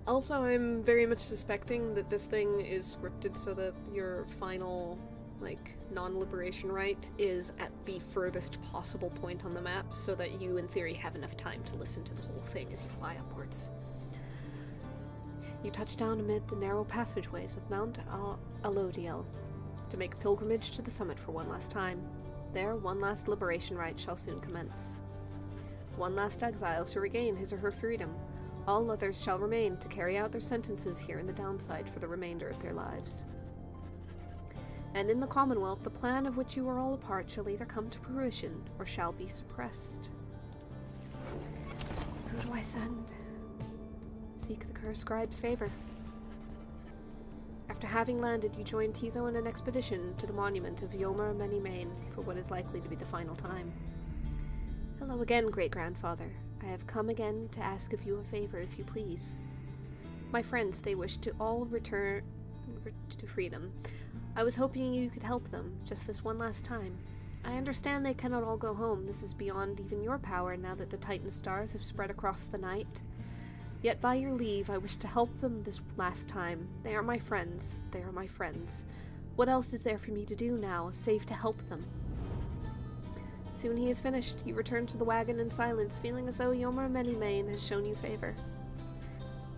Also, I'm very much suspecting that this thing is scripted so that your final, non-liberation rite is at the furthest possible point on the map, so that you, in theory, have enough time to listen to the whole thing as you fly upwards. You touch down amid the narrow passageways of Mount Alodiel, to make pilgrimage to the summit for one last time. There, one last liberation rite shall soon commence. One last exile shall regain his or her freedom. All others shall remain to carry out their sentences here in the downside for the remainder of their lives. And in the Commonwealth, the plan of which you are all a part shall either come to fruition or shall be suppressed. Who do I send? Seek the cursed scribe's favor. After having landed, you join Tizo in an expedition to the monument of Yomer Menimane for what is likely to be the final time. Hello again, great-grandfather. I have come again to ask of you a favor, if you please. My friends, they wish to all return to freedom. I was hoping you could help them, just this one last time. I understand they cannot all go home. This is beyond even your power now that the Titan stars have spread across the night. Yet by your leave, I wish to help them this last time. They are my friends. They are my friends. What else is there for me to do now, save to help them? Soon he is finished. You return to the wagon in silence, feeling as though Yomer Menimane has shown you favor.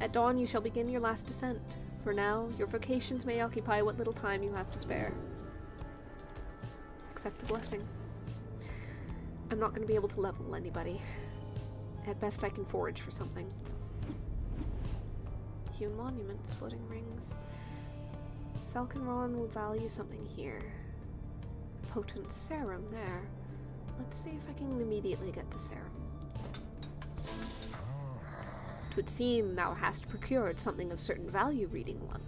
At dawn, you shall begin your last descent. For now, your vocations may occupy what little time you have to spare. Accept the blessing. I'm not going to be able to level anybody. At best, I can forage for something. Hewn monuments, floating rings. Falconron will value something here. A potent serum there. Let's see if I can immediately get the serum. 'Twould seem thou hast procured something of certain value, reading one.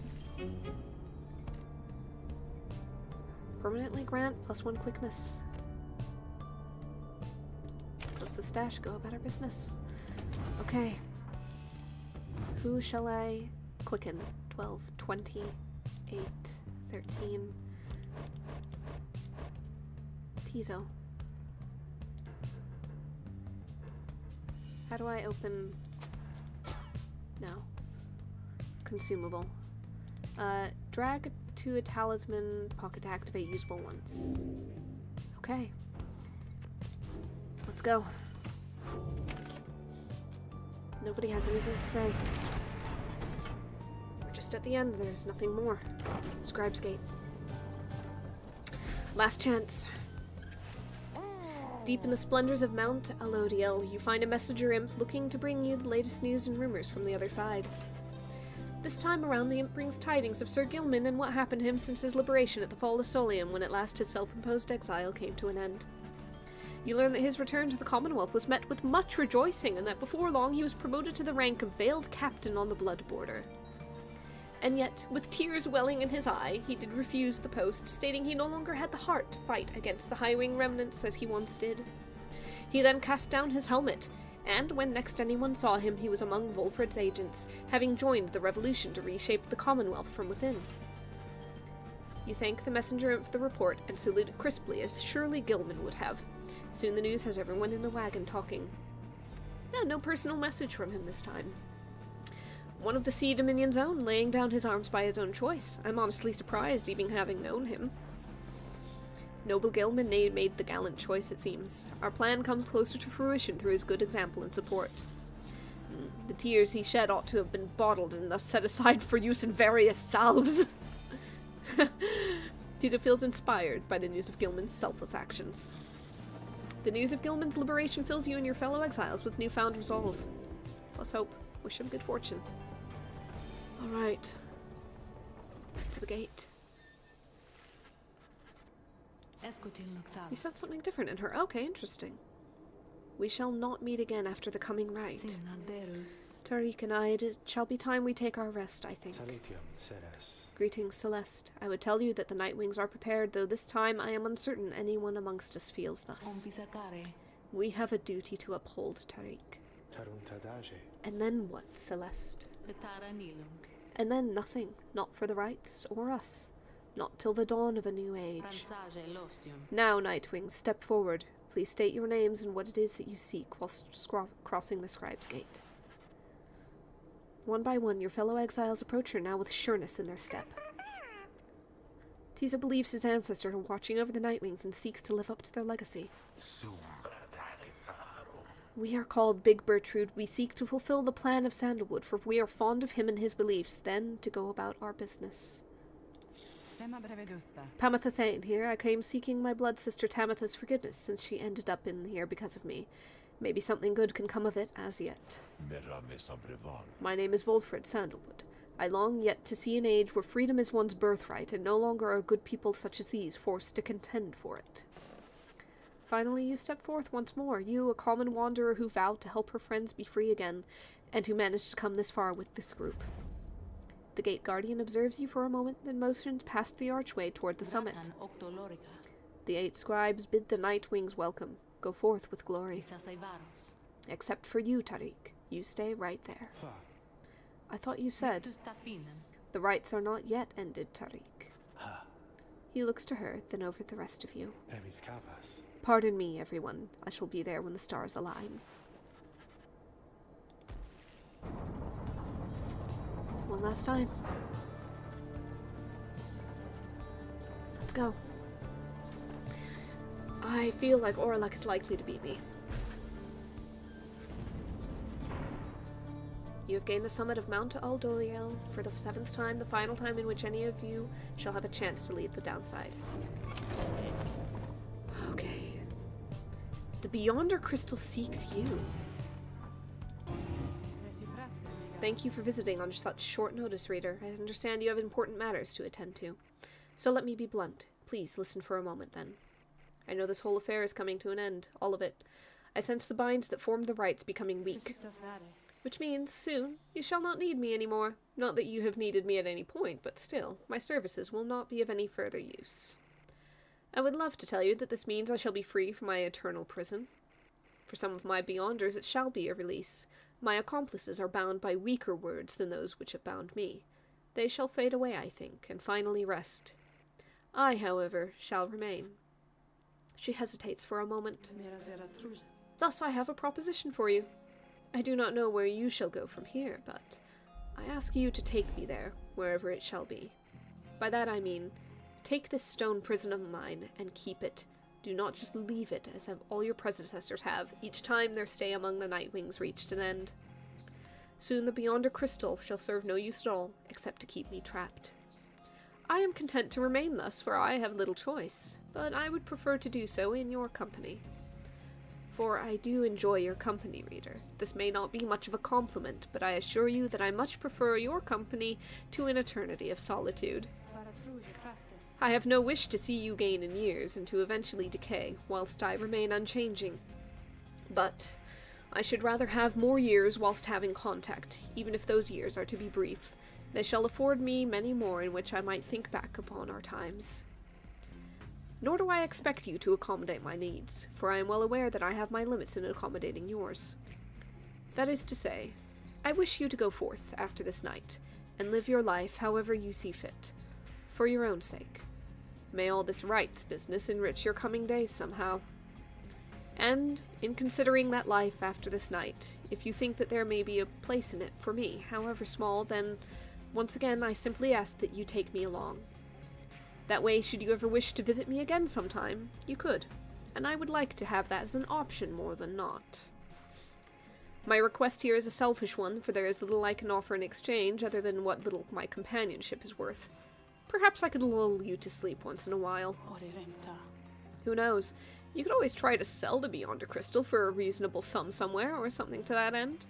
Permanently grant +1 quickness. Plus the stash, go about our business. Okay. Who shall I quicken? 12, 20, 8, 13. Tizo. How do I open... No. Consumable. Drag to a talisman, pocket to activate usable ones. Okay. Let's go. Nobody has anything to say. We're just at the end, there's nothing more. Scribe's Gate. Last chance. Deep in the splendors of Mount Alodiel, you find a messenger imp looking to bring you the latest news and rumors from the other side. This time around, the imp brings tidings of Sir Gilman and what happened to him since his liberation at the Fall of Solium, when at last his self-imposed exile came to an end. You learn that his return to the Commonwealth was met with much rejoicing, and that before long he was promoted to the rank of Veiled Captain on the Blood Border. And yet, with tears welling in his eye, he did refuse the post, stating he no longer had the heart to fight against the High-Wing remnants as he once did. He then cast down his helmet, and when next anyone saw him, he was among Volfred's agents, having joined the revolution to reshape the Commonwealth from within. You thank the messenger imp for the report, and salute it crisply, as surely Gilman would have. Soon the news has everyone in the wagon talking. No personal message from him this time. One of the Sea Dominion's own, laying down his arms by his own choice. I'm honestly surprised, even having known him. Noble Gilman made the gallant choice, it seems. Our plan comes closer to fruition through his good example and support. The tears he shed ought to have been bottled and thus set aside for use in various salves. Tizo feels inspired by the news of Gilman's selfless actions. The news of Gilman's liberation fills you and your fellow exiles with newfound resolve. Plus hope. Wish him good fortune. Alright. To the gate. You said something different in her. Okay, interesting. We shall not meet again after the coming rite. Tariq and I, it shall be time we take our rest, I think. Greetings, Celeste. I would tell you that the Nightwings are prepared, though this time I am uncertain anyone amongst us feels thus. We have a duty to uphold, Tariq. And then what, Celeste? And then nothing, not for the rites or us. Not till the dawn of a new age. Now, Nightwings, step forward. Please state your names and what it is that you seek whilst crossing the Scribe's Gate. One by one, your fellow exiles approach her now with sureness in their step. Tizo believes his ancestors are watching over the Nightwings and seeks to live up to their legacy. We are called Big Bertrude. We seek to fulfill the plan of Sandalwood, for we are fond of him and his beliefs, then to go about our business. Pamatha Thane here. I came seeking my blood sister Tamitha's forgiveness, since she ended up in here because of me. Maybe something good can come of it, as yet. My name is Volfred Sandalwood. I long yet to see an age where freedom is one's birthright, and no longer are good people such as these forced to contend for it. Finally, you step forth once more, you, a common wanderer who vowed to help her friends be free again, and who managed to come this far with this group. The Gate Guardian observes you for a moment, then motions past the archway toward the summit. The 8 scribes bid the Nightwings welcome. Go forth with glory. Except for you, Tariq. You stay right there. I thought you said... The rites are not yet ended, Tariq. He looks to her, then over at the rest of you. Pardon me, everyone. I shall be there when the stars align. One last time. Let's go. I feel like Orlok is likely to beat me. You have gained the summit of Mount Aldoliel for the 7th time, the final time in which any of you shall have a chance to leave the downside. Okay. The Beyonder Crystal seeks you. Thank you for visiting on such short notice, reader. I understand you have important matters to attend to. So let me be blunt. Please listen for a moment, then. I know this whole affair is coming to an end, all of it. I sense the binds that formed the rites becoming weak. Which means, soon, you shall not need me anymore. Not that you have needed me at any point, but still, my services will not be of any further use. I would love to tell you that this means I shall be free from my eternal prison. For some of my beyonders it shall be a release. My accomplices are bound by weaker words than those which have bound me. They shall fade away, I think, and finally rest. I, however, shall remain. She hesitates for a moment. Thus I have a proposition for you. I do not know where you shall go from here, but I ask you to take me there, wherever it shall be. By that I mean, take this stone prison of mine and keep it. Do not just leave it, as have all your predecessors have, each time their stay among the Nightwings reached an end. Soon the Beyonder Crystal shall serve no use at all, except to keep me trapped. I am content to remain thus, for I have little choice, but I would prefer to do so in your company. For I do enjoy your company, reader. This may not be much of a compliment, but I assure you that I much prefer your company to an eternity of solitude. I have no wish to see you gain in years and to eventually decay, whilst I remain unchanging. But I should rather have more years whilst having contact, even if those years are to be brief. They shall afford me many more in which I might think back upon our times. Nor do I expect you to accommodate my needs, for I am well aware that I have my limits in accommodating yours. That is to say, I wish you to go forth after this night, and live your life however you see fit, for your own sake. May all this rights business enrich your coming days somehow. And, in considering that life after this night, if you think that there may be a place in it for me, however small, then, once again, I simply ask that you take me along. That way, should you ever wish to visit me again sometime, you could, and I would like to have that as an option more than not. My request here is a selfish one, for there is little I can offer in exchange other than what little my companionship is worth. Perhaps I could lull you to sleep once in a while. Who knows? You could always try to sell the Beyonder Crystal for a reasonable sum somewhere, or something to that end.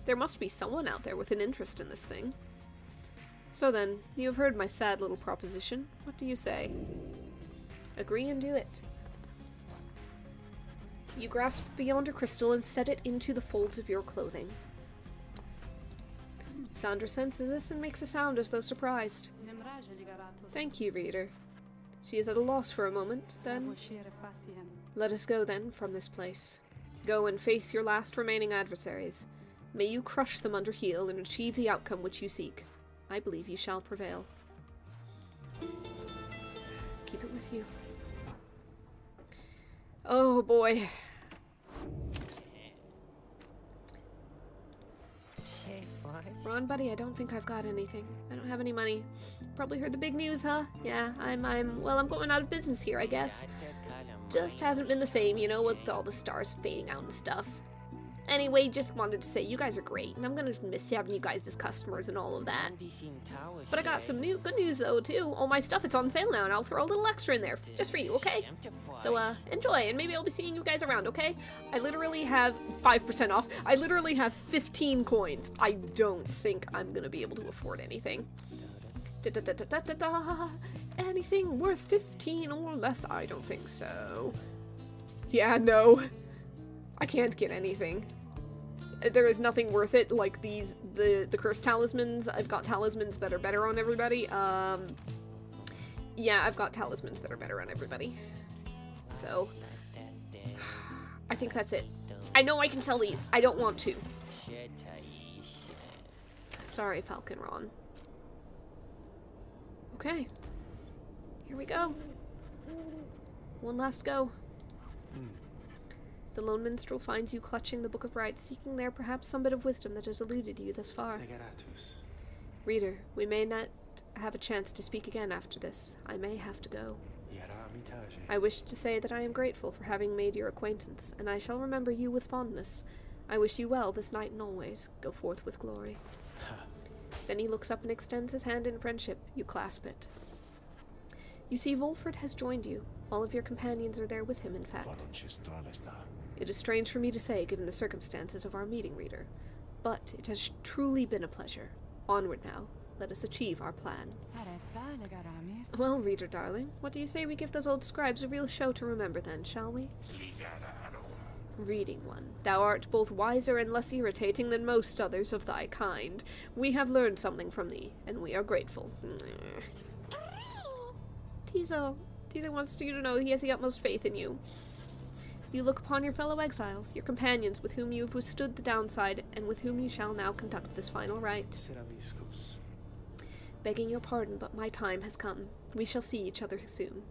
There must be someone out there with an interest in this thing. So then, you have heard my sad little proposition. What do you say? Agree and do it. You grasp the Beyonder Crystal and set it into the folds of your clothing. Sandra senses this and makes a sound as though surprised. Thank you, reader. She is at a loss for a moment, then. Let us go, then, from this place. Go and face your last remaining adversaries. May you crush them under heel and achieve the outcome which you seek. I believe you shall prevail. Keep it with you. Oh, boy. Ron, buddy, I don't think I've got anything. I don't have any money. Probably heard the big news, huh? Yeah, I'm going out of business here, I guess. Just hasn't been the same, you know, with all the stars fading out and stuff. Anyway, just wanted to say you guys are great, and I'm gonna miss having you guys as customers and all of that. But I got some good news, though, too. All my stuff, it's on sale now, and I'll throw a little extra in there, just for you, okay? So, enjoy, and maybe I'll be seeing you guys around, okay? I literally have 5% off. I literally have 15 coins. I don't think I'm gonna be able to afford anything. Anything worth 15 or less? I don't think so. Yeah, no. I can't get anything. There is nothing worth it, like the cursed talismans. I've got talismans that are better on everybody. Yeah, I've got talismans that are better on everybody. So, I think that's it. I know I can sell these. I don't want to. Sorry, Falcon Ron. Okay. Here we go. One last go. The lone minstrel finds you clutching the Book of Rites, seeking there perhaps some bit of wisdom that has eluded you thus far. Reader, we may not have a chance to speak again after this. I may have to go. I wish to say that I am grateful for having made your acquaintance, and I shall remember you with fondness. I wish you well this night and always. Go forth with glory. Then he looks up and extends his hand in friendship. You clasp it. You see, Volford has joined you. All of your companions are there with him, in fact. It is strange for me to say, given the circumstances of our meeting, reader, but it has truly been a pleasure. Onward now. Let us achieve our plan. Well, reader darling, what do you say we give those old scribes a real show to remember then, shall we? Reading one, thou art both wiser and less irritating than most others of thy kind. We have learned something from thee, and we are grateful. Tizo, Tizo wants you to know he has the utmost faith in you. You look upon your fellow exiles, your companions with whom you have withstood the downside, and with whom you shall now conduct this final rite. Begging your pardon, but my time has come. We shall see each other soon.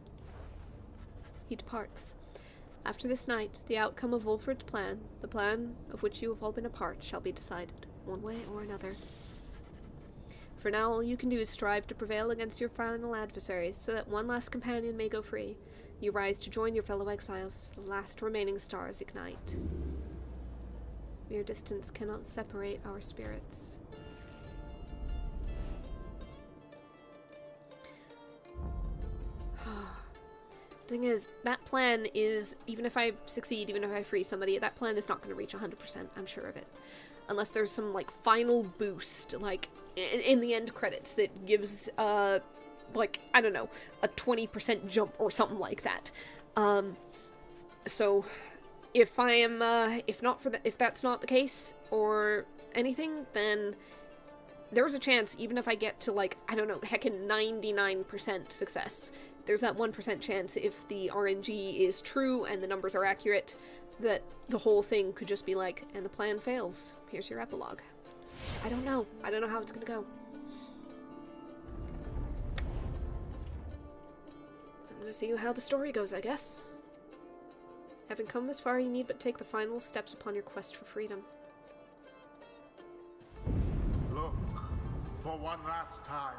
He departs. After this night, the outcome of Wolfred's plan, the plan of which you have all been a part, shall be decided, one way or another. For now, all you can do is strive to prevail against your final adversaries, so that one last companion may go free. You rise to join your fellow exiles as the last remaining stars ignite. Mere distance cannot separate our spirits. Thing is, that plan is, even if I succeed, even if I free somebody, that plan is not going to reach 100%, I'm sure of it. Unless there's some, like, final boost, like, in the end credits that gives, like, I don't know, a 20% jump or something like that. So, if I am, if that's not the case, or anything, then there's a chance, even if I get to, like, I don't know, heckin' 99% success, there's that 1% chance, if the RNG is true and the numbers are accurate, that the whole thing could just be like, and the plan fails. Here's your epilogue. I don't know. I don't know how it's gonna go. I'm gonna see how the story goes, I guess. Having come this far, you need but take the final steps upon your quest for freedom. Look, for one last time,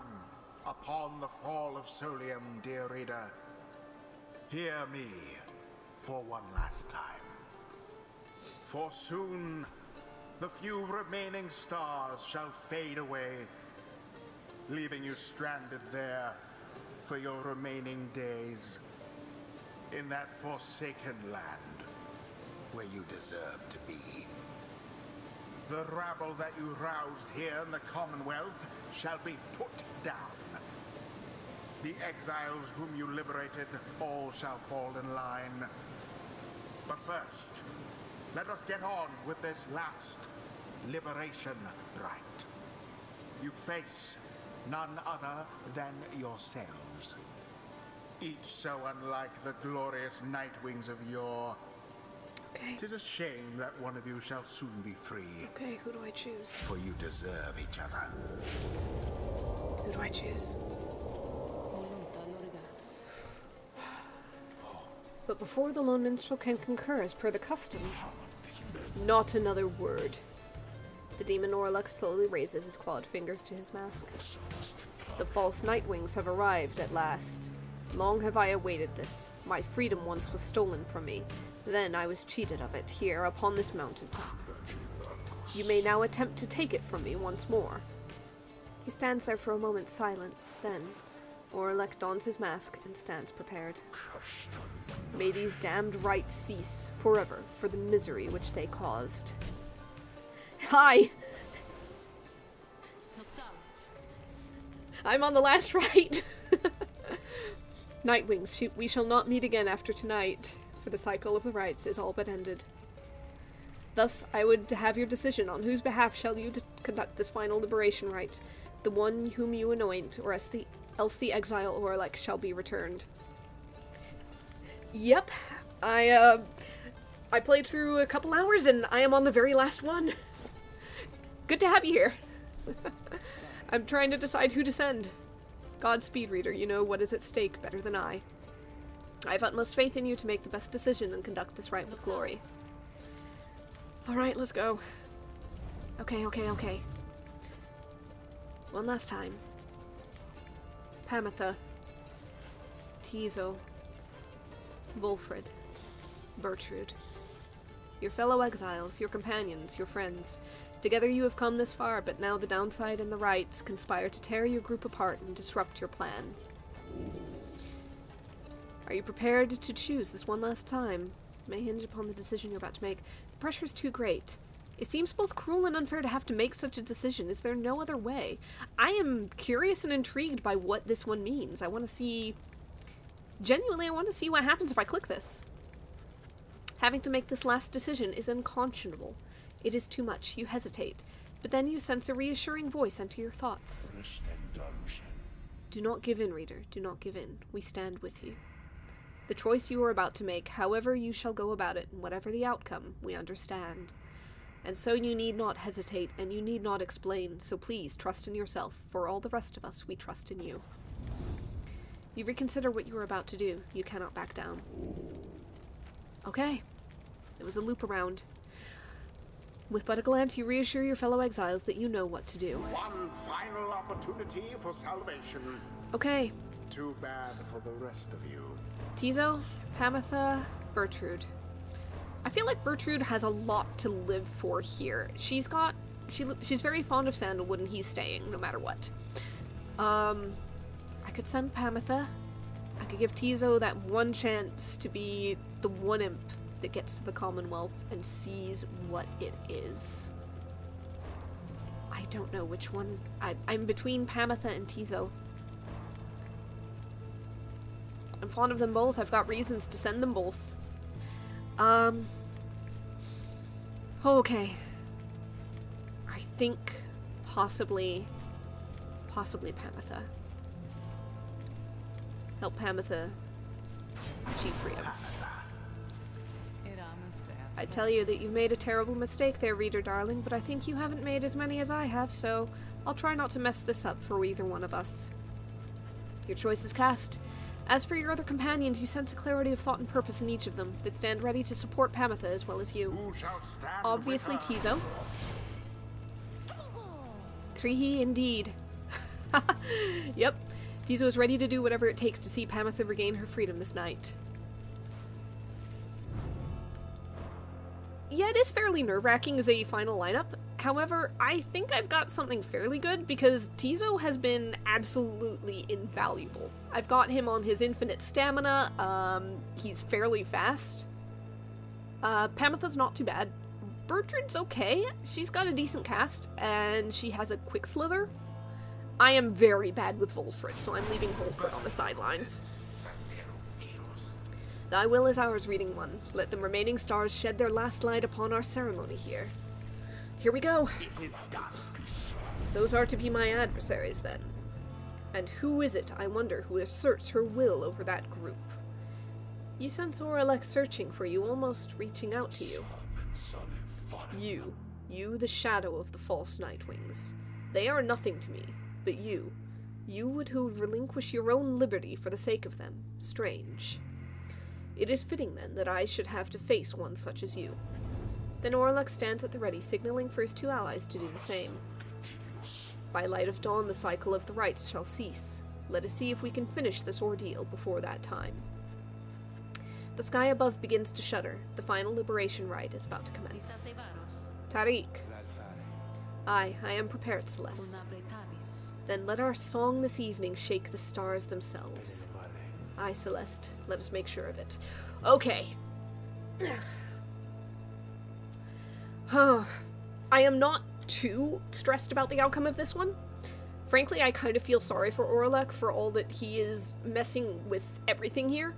upon the fall of Solium, dear reader. Hear me for one last time. For soon, the few remaining stars shall fade away, leaving you stranded there for your remaining days in that forsaken land where you deserve to be. The rabble that you roused here in the Commonwealth shall be put down. The exiles whom you liberated, all shall fall in line. But first, let us get on with this last liberation rite. You face none other than yourselves. Each so unlike the glorious Nightwings of yore. Okay. 'Tis a shame that one of you shall soon be free. Okay, who do I choose? For you deserve each other. Who do I choose? But before the lone minstrel can concur as per the custom, not another word. The demon Orlok slowly raises his clawed fingers to his mask. The false Nightwings have arrived at last. Long have I awaited this. My freedom once was stolen from me. Then I was cheated of it here upon this mountaintop. You may now attempt to take it from me once more. He stands there for a moment silent. Then Orlok dons his mask and stands prepared. May these damned rites cease forever for the misery which they caused. Hi! I'm on the last rite! Nightwings, we shall not meet again after tonight, for the cycle of the rites is all but ended. Thus, I would have your decision on whose behalf shall you conduct this final liberation rite, the one whom you anoint, or else the exile Orlok shall be returned. Yep, I played through a couple hours and I am on the very last one. Good to have you here. I'm trying to decide who to send. Godspeed, reader, you know what is at stake better than I. I have utmost faith in you to make the best decision and conduct this rite with glory. Alright, let's go. Okay. One last time. Pamitha. Tizo. Wolfred, Bertrude, your fellow exiles, your companions, your friends. Together you have come this far, but now the downside and the rites conspire to tear your group apart and disrupt your plan. Are you prepared to choose this one last time? It may hinge upon the decision you're about to make. The pressure is too great. It seems both cruel and unfair to have to make such a decision. Is there no other way? I am curious and intrigued by what this one means. I want to see... Genuinely, I want to see what happens if I click this. Having to make this last decision is unconscionable. It is too much. You hesitate. But then you sense a reassuring voice enter your thoughts. Do not give in, reader. Do not give in. We stand with you. The choice you are about to make, however you shall go about it, and whatever the outcome, we understand. And so you need not hesitate, and you need not explain, so please trust in yourself. For all the rest of us, we trust in you. You reconsider what you are about to do. You cannot back down. Okay. It was a loop around. With but a glance, you reassure your fellow exiles that you know what to do. One final opportunity for salvation. Okay. Too bad for the rest of you. Tizo, Pamitha, Bertrude. I feel like Bertrude has a lot to live for here. She's very fond of Sandalwood and he's staying no matter what. I could send Pamitha. I could give Tizo that one chance to be the one imp that gets to the Commonwealth and sees what it is. I don't know which one. I'm between Pamitha and Tizo. I'm fond of them both. I've got reasons to send them both. Okay. I think possibly Pamitha. Help Pamitha achieve freedom. I tell you that you've made a terrible mistake there, reader darling, but I think you haven't made as many as I have, so I'll try not to mess this up for either one of us. Your choice is cast. As for your other companions, you sense a clarity of thought and purpose in each of them that stand ready to support Pamitha as well as you. Who shall stand Obviously with her? Tizo. Krihi indeed. Yep. Tizo is ready to do whatever it takes to see Pamitha regain her freedom this night. Yeah, it is fairly nerve-wracking as a final lineup. However, I think I've got something fairly good because Tizo has been absolutely invaluable. I've got him on his infinite stamina. He's fairly fast. Pamitha's not too bad. Bertrude's okay. She's got a decent cast, and she has a quick slither. I am very bad with Volfred, so I'm leaving Volfred on the sidelines. Thy will is ours, reading one. Let the remaining stars shed their last light upon our ceremony here. Here we go. It is done. Those are to be my adversaries, then. And who is it, I wonder, who asserts her will over that group? You sense Oralek searching for you, almost reaching out to you. You, the shadow of the false Nightwings. They are nothing to me, but you would who would relinquish your own liberty for the sake of them. Strange. It is fitting, then, that I should have to face one such as you. Then Orlok stands at the ready, signaling for his two allies to do the same. By light of dawn, the cycle of the rites shall cease. Let us see if we can finish this ordeal before that time. The sky above begins to shudder. The final liberation rite is about to commence. Tariq. I am prepared, Celeste. Then let our song this evening shake the stars themselves. Aye, Celeste. Let us make sure of it. Okay. I am not too stressed about the outcome of this one. Frankly, I kind of feel sorry for Orlok for all that he is messing with everything here.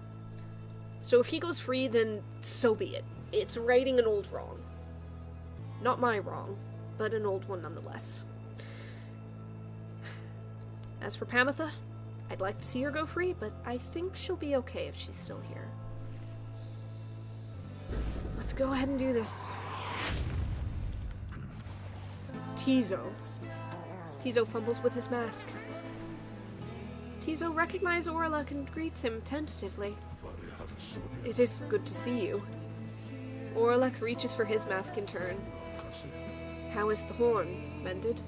So if he goes free, then so be it. It's righting an old wrong. Not my wrong, but an old one nonetheless. As for Pamitha, I'd like to see her go free, but I think she'll be okay if she's still here. Let's go ahead and do this. Tizo. Tizo fumbles with his mask. Tizo recognizes Orlok and greets him tentatively. It is good to see you. Orlok reaches for his mask in turn. How is the horn? Mended?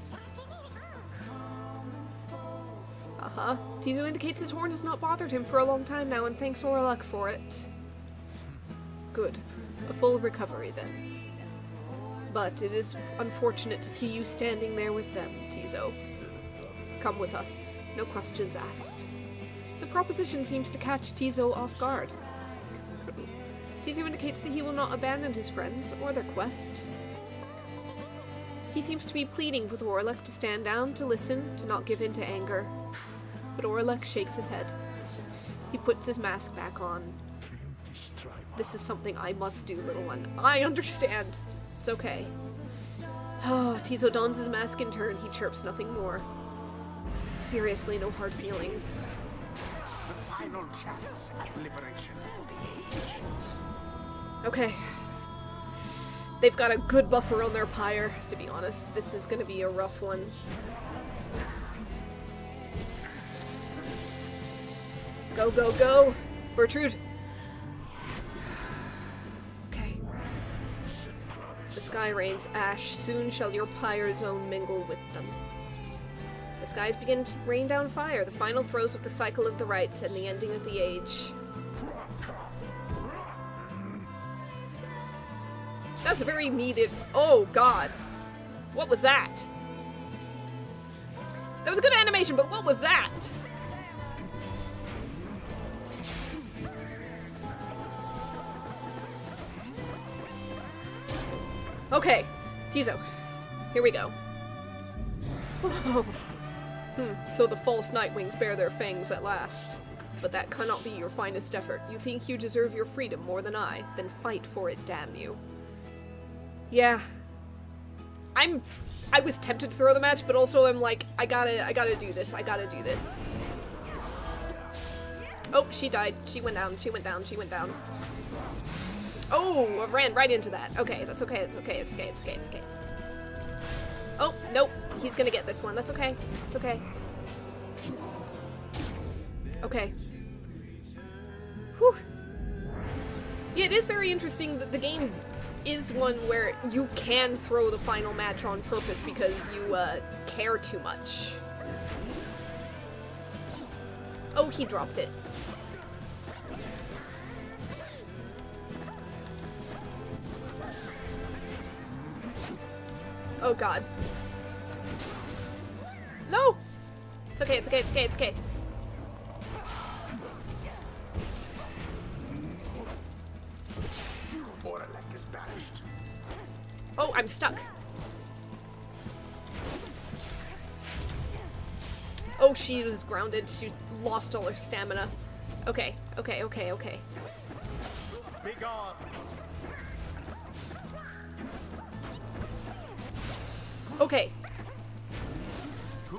Tizo indicates his horn has not bothered him for a long time now and thanks Orlok for it. Good. A full recovery then. But it is unfortunate to see you standing there with them, Tizo. Come with us. No questions asked. The proposition seems to catch Tizo off guard. Tizo indicates that he will not abandon his friends or their quest. He seems to be pleading with Orlok to stand down, to listen, to not give in to anger. But Orlok shakes his head. He puts his mask back on. This is something I must do, little one. I understand. It's okay. Oh, Tizo dons his mask in turn. He chirps nothing more. Seriously, no hard feelings. The final chance at liberation for the age. Okay. They've got a good buffer on their Pyre, to be honest. This is gonna be a rough one. Go, go, go! Bertrude! Okay. The sky rains ash, soon shall your Pyre zone mingle with them. The skies begin to rain down fire, the final throes of the cycle of the rites and the ending of the age. That's a very needed... Oh, God. What was that? That was a good animation, but what was that? Okay. Tizo. Here we go. Oh. So the false Nightwings bear their fangs at last. But that cannot be your finest effort. You think you deserve your freedom more than I? Then fight for it, damn you. Yeah. I was tempted to throw the match, but also I'm like, I gotta do this. I gotta do this. Oh, she died. She went down. She went down. She went down. Oh, I ran right into that. Okay, that's okay. It's okay. It's okay. It's okay. It's okay. Oh, nope. He's gonna get this one. That's okay. It's okay. Okay. Whew. Yeah, it is very interesting that the game is one where you can throw the final match on purpose because you care too much. Oh, he dropped it. Oh God. No! It's okay, it's okay, it's okay, it's okay. Oralek is banished. Oh, I'm stuck. Oh, she was grounded. She lost all her stamina. Okay, okay, okay, okay. Be gone. Okay.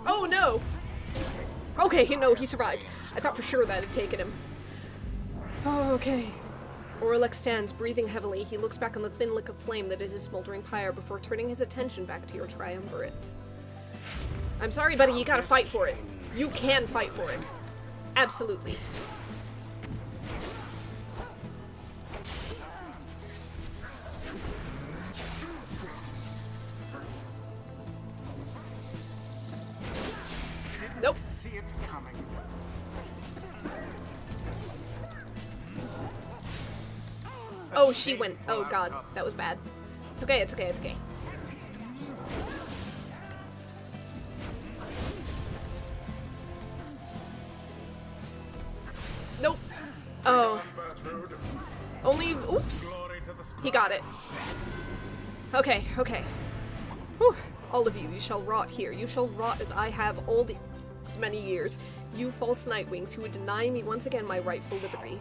Oh no! Okay, no, he survived. I thought for sure that had taken him. Oh, okay. Oralek stands, breathing heavily. He looks back on the thin lick of flame that is his smoldering pyre before turning his attention back to your triumvirate. I'm sorry, buddy, you gotta fight for it. You can fight for it. Absolutely. Nope. See it coming. Oh, she went. Oh God, that was bad. It's okay, it's okay, it's okay. Nope. Oh. Only, oops. He got it. Okay, okay. Whew. All of you, you shall rot here. You shall rot as I have all these many years. You false Nightwings who would deny me once again my rightful liberty.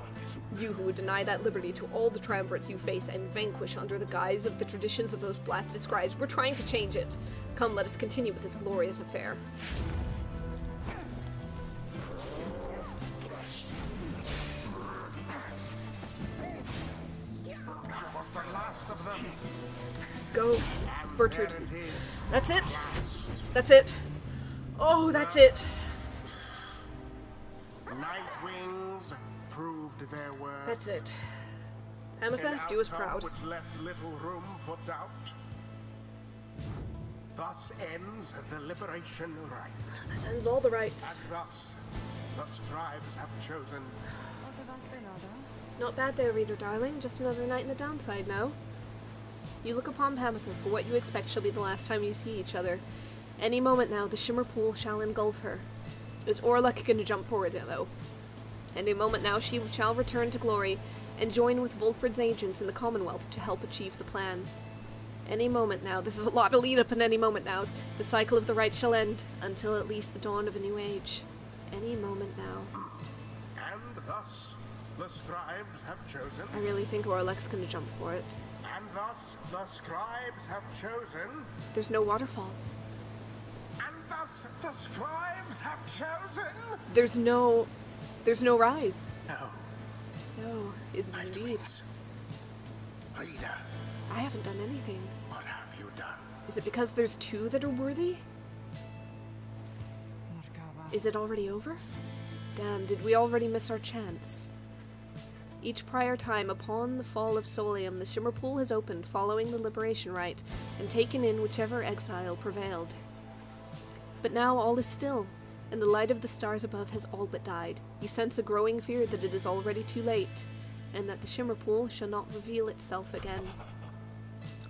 You who would deny that liberty to all the triumvirates you face and vanquish under the guise of the traditions of those blasted scribes. We're trying to change it. Come, let us continue with this glorious affair. That was the last of them. Go, Bertrude. That's it. That's it. Oh, that's it. Nightwings proved their worth. That's it. An Ametha, do us outcome proud. Which left little room for doubt. Thus ends the liberation rite. This ends all the rights. And thus, the scribes have chosen. Not bad there, reader darling. Just another night in the downside, no? You look upon Ametha for what you expect shall be the last time you see each other. Any moment now, the Shimmer Pool shall engulf her. Is Oralek going to jump forward, though? Any moment now, she shall return to glory and join with Volfred's agents in the Commonwealth to help achieve the plan. Any moment now, this is a lot to lead up, and any moment now, the cycle of the right shall end, until at least the dawn of a new age. Any moment now. And thus, the scribes have chosen. I really think Oralek's going to jump for it. And thus, the scribes have chosen. There's no waterfall. And thus, the scribes have chosen. There's no There's no rise. No. No, is indeed. Nightwings. Reader, I haven't done anything. what have you done? Is it because there's two that are worthy? Is it already over? Damn, did we already miss our chance? Each prior time upon the fall of Solium, the Shimmer Pool has opened following the Liberation Rite, and taken in whichever exile prevailed. But now all is still, and the light of the stars above has all but died. You sense a growing fear that it is already too late, and that the Shimmer Pool shall not reveal itself again.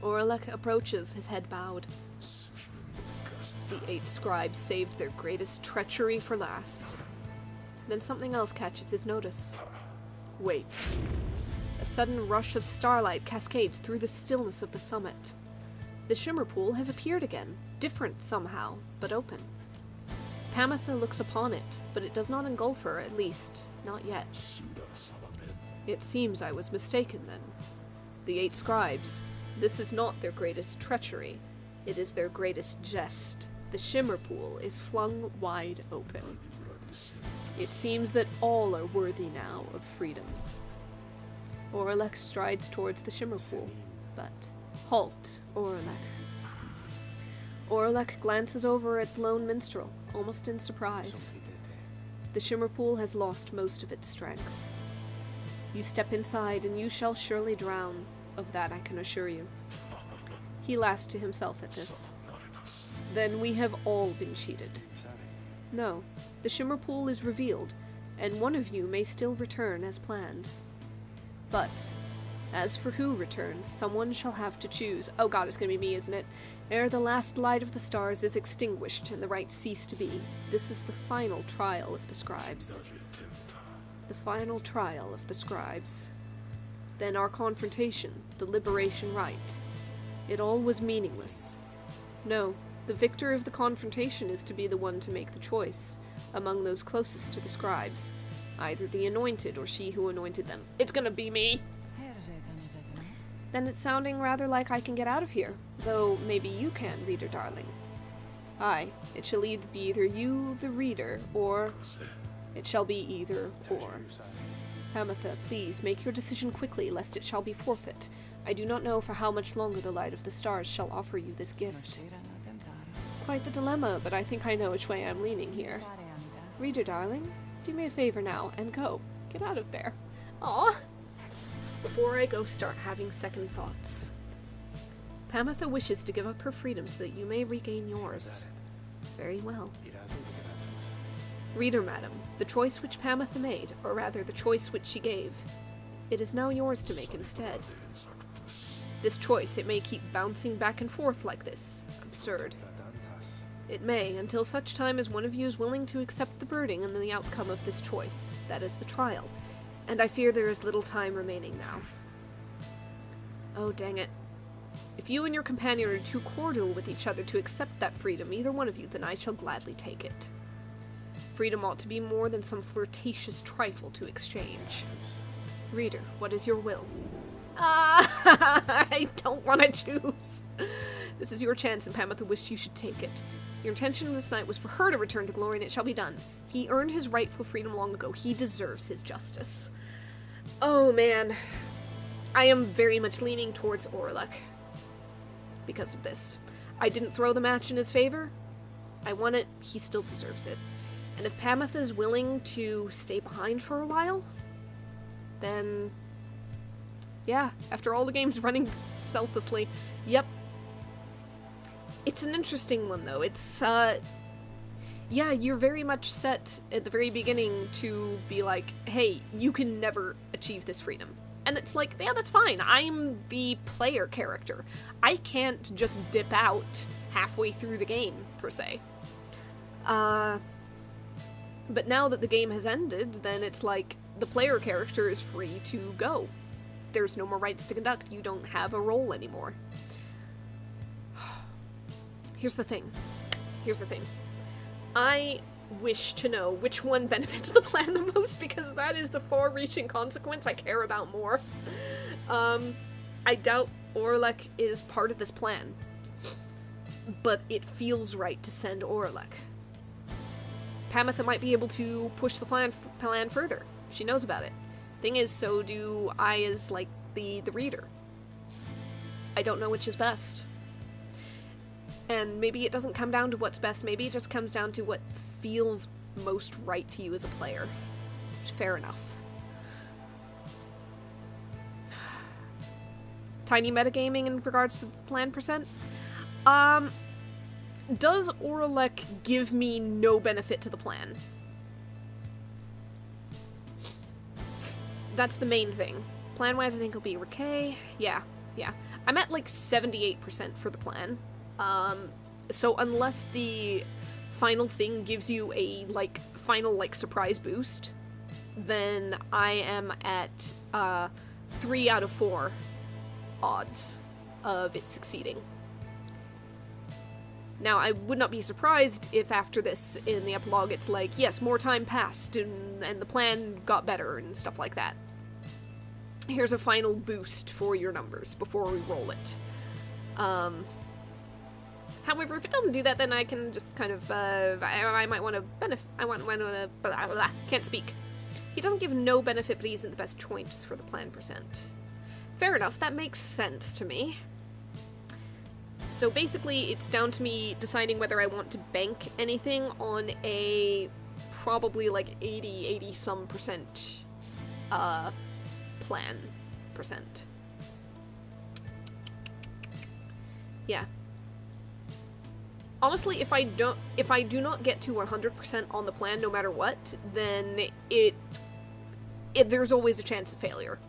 Orlek approaches, his head bowed. The 8 scribes saved their greatest treachery for last. Then something else catches his notice. Wait. A sudden rush of starlight cascades through the stillness of the summit. The Shimmer Pool has appeared again, different somehow, but open. Pamitha looks upon it, but it does not engulf her, at least, not yet. It seems I was mistaken then. The 8 scribes. This is not their greatest treachery. It is their greatest jest. The Shimmer Pool is flung wide open. It seems that all are worthy now of freedom. Orlek strides towards the Shimmer Pool, but halt, Orlek. Orlek glances over at the lone minstrel, almost in surprise. The Shimmer Pool has lost most of its strength. You step inside and you shall surely drown, of that I can assure you. He laughed to himself at this. Then we have all been cheated. No, the Shimmer Pool is revealed, and one of you may still return as planned. But, as for who returns, someone shall have to choose. Oh god, it's gonna be me, isn't it? Ere the last light of the stars is extinguished and the rites cease to be, this is the final trial of the scribes. The final trial of the scribes. Then our confrontation, the liberation rite. It all was meaningless. No, the victor of the confrontation is to be the one to make the choice, among those closest to the scribes. Either the anointed or she who anointed them. It's gonna be me! Then it's sounding rather like I can get out of here, though maybe you can, reader darling. Aye, it shall either be either you, the reader, or... It shall be either or. Pamitha, please, make your decision quickly, lest it shall be forfeit. I do not know for how much longer the light of the stars shall offer you this gift. Quite the dilemma, but I think I know which way I'm leaning here. Reader darling, do me a favor now, and go. Get out of there. Aw! Before I go start having second thoughts. Pamitha wishes to give up her freedom so that you may regain yours. Very well. Reader, madam, the choice which Pamitha made, or rather the choice which she gave, it is now yours to make instead. This choice, it may keep bouncing back and forth like this. Absurd. It may, until such time as one of you is willing to accept the burden and the outcome of this choice. That is the trial. And I fear there is little time remaining now. Oh, dang it. If you and your companion are too cordial with each other to accept that freedom, either one of you, then I shall gladly take it. Freedom ought to be more than some flirtatious trifle to exchange. Reader, what is your will? I don't want to choose. This is your chance, and Pamitha wished you should take it. Your intention this night was for her to return to glory, and it shall be done. He earned his rightful freedom long ago. He deserves his justice. Oh, man. I am very much leaning towards Orlek because of this. I didn't throw the match in his favor. I won it. He still deserves it. And if Pamitha is willing to stay behind for a while, then... yeah, after all the games running selflessly, yep. It's an interesting one, though. It's, yeah, you're very much set at the very beginning to be like, hey, you can never achieve this freedom. And it's like, yeah, that's fine. I'm the player character. I can't just dip out halfway through the game, per se. But now that the game has ended, then it's like, the player character is free to go. There's no more rights to conduct. You don't have a role anymore. Here's the thing. I wish to know which one benefits the plan the most, because that is the far-reaching consequence I care about more. I doubt Orlek is part of this plan, but it feels right to send Orlek. Pamitha might be able to push the plan further. She knows about it. Thing is, so do I as, like, the reader. I don't know which is best. And maybe it doesn't come down to what's best, maybe it just comes down to what feels most right to you as a player. Fair enough. Tiny metagaming in regards to plan percent. Does Oralek give me no benefit to the plan? That's the main thing. Plan-wise, I think it'll be okay. Yeah. I'm at like 78% for the plan. So unless the final thing gives you a, like, final, like, surprise boost, then I am at, 3 out of 4 odds of it succeeding. Now, I would not be surprised if after this, in the epilogue, it's like, yes, more time passed, and the plan got better, and stuff like that. Here's a final boost for your numbers before we roll it. However, if it doesn't do that, then I can just kind of, I might want to can't speak. He doesn't give no benefit, but he isn't the best choice for the plan percent. Fair enough, that makes sense to me. So basically, it's down to me deciding whether I want to bank anything on a probably like 80 some percent plan percent. Yeah. Honestly, if I do not get to 100% on the plan no matter what, then there's always a chance of failure.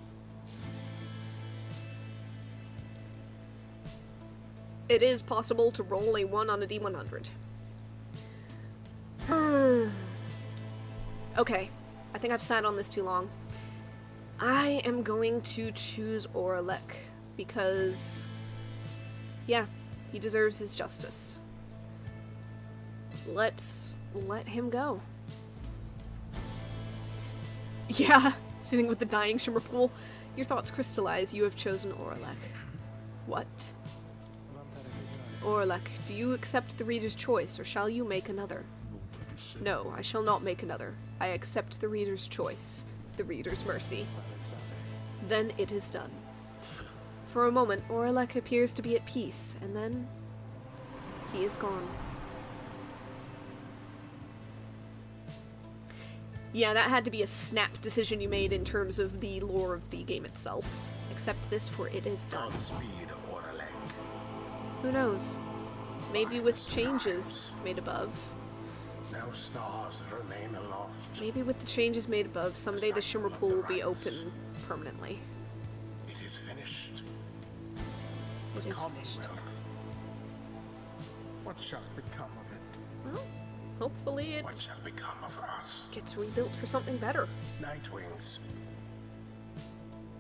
It is possible to roll a 1 on a D100. Okay, I think I've sat on this too long. I am going to choose Oralek, because, yeah, he deserves his justice. Let's let him go. Yeah, sitting with the dying shimmer pool. Your thoughts crystallize. You have chosen Oralek. What? Oralek, do you accept the reader's choice, or shall you make another? No, I shall not make another. I accept the reader's choice, the reader's mercy. Then it is done. For a moment, Oralek appears to be at peace, and then he is gone. Yeah, that had to be a snap decision you made in terms of the lore of the game itself. Accept this, for it is done. Godspeed, Oralek. Who knows? Maybe with changes made above. No stars remain aloft. Maybe with the changes made above, someday the shimmer pool will be open permanently. It is finished. It is finished. Commonwealth. What shall become of it? Well, hopefully it What shall become of us? gets rebuilt for something better. Nightwings.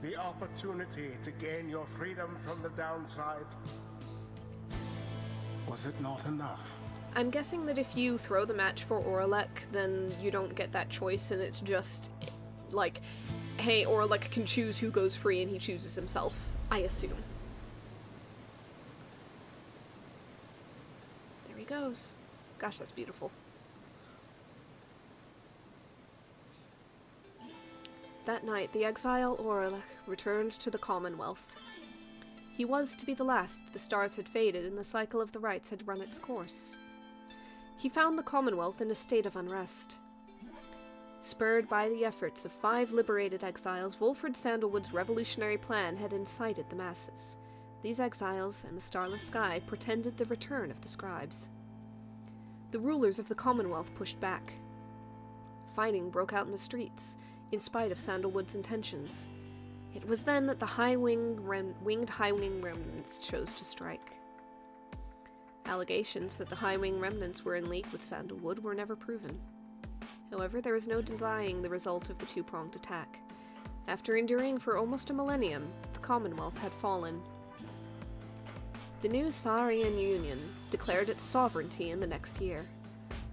The opportunity to gain your freedom from the downside. Was it not enough? I'm guessing that if you throw the match for Oralek, then you don't get that choice, and it's just, like, hey, Oralek can choose who goes free, and he chooses himself, I assume. There he goes. Gosh, that's beautiful. That night, the exile Oralek returned to the Commonwealth. He was to be the last. The stars had faded, and the cycle of the rites had run its course. He found the Commonwealth in a state of unrest. Spurred by the efforts of 5 liberated exiles, Wolfred Sandalwood's revolutionary plan had incited the masses. These exiles and the starless sky portended the return of the scribes. The rulers of the Commonwealth pushed back. Fighting broke out in the streets, in spite of Sandalwood's intentions. It was then that the winged high-wing remnants chose to strike. Allegations that the high-wing remnants were in league with Sandalwood were never proven. However, there is no denying the result of the two-pronged attack. After enduring for almost a millennium, the Commonwealth had fallen. The new Saurian Union declared its sovereignty in the next year.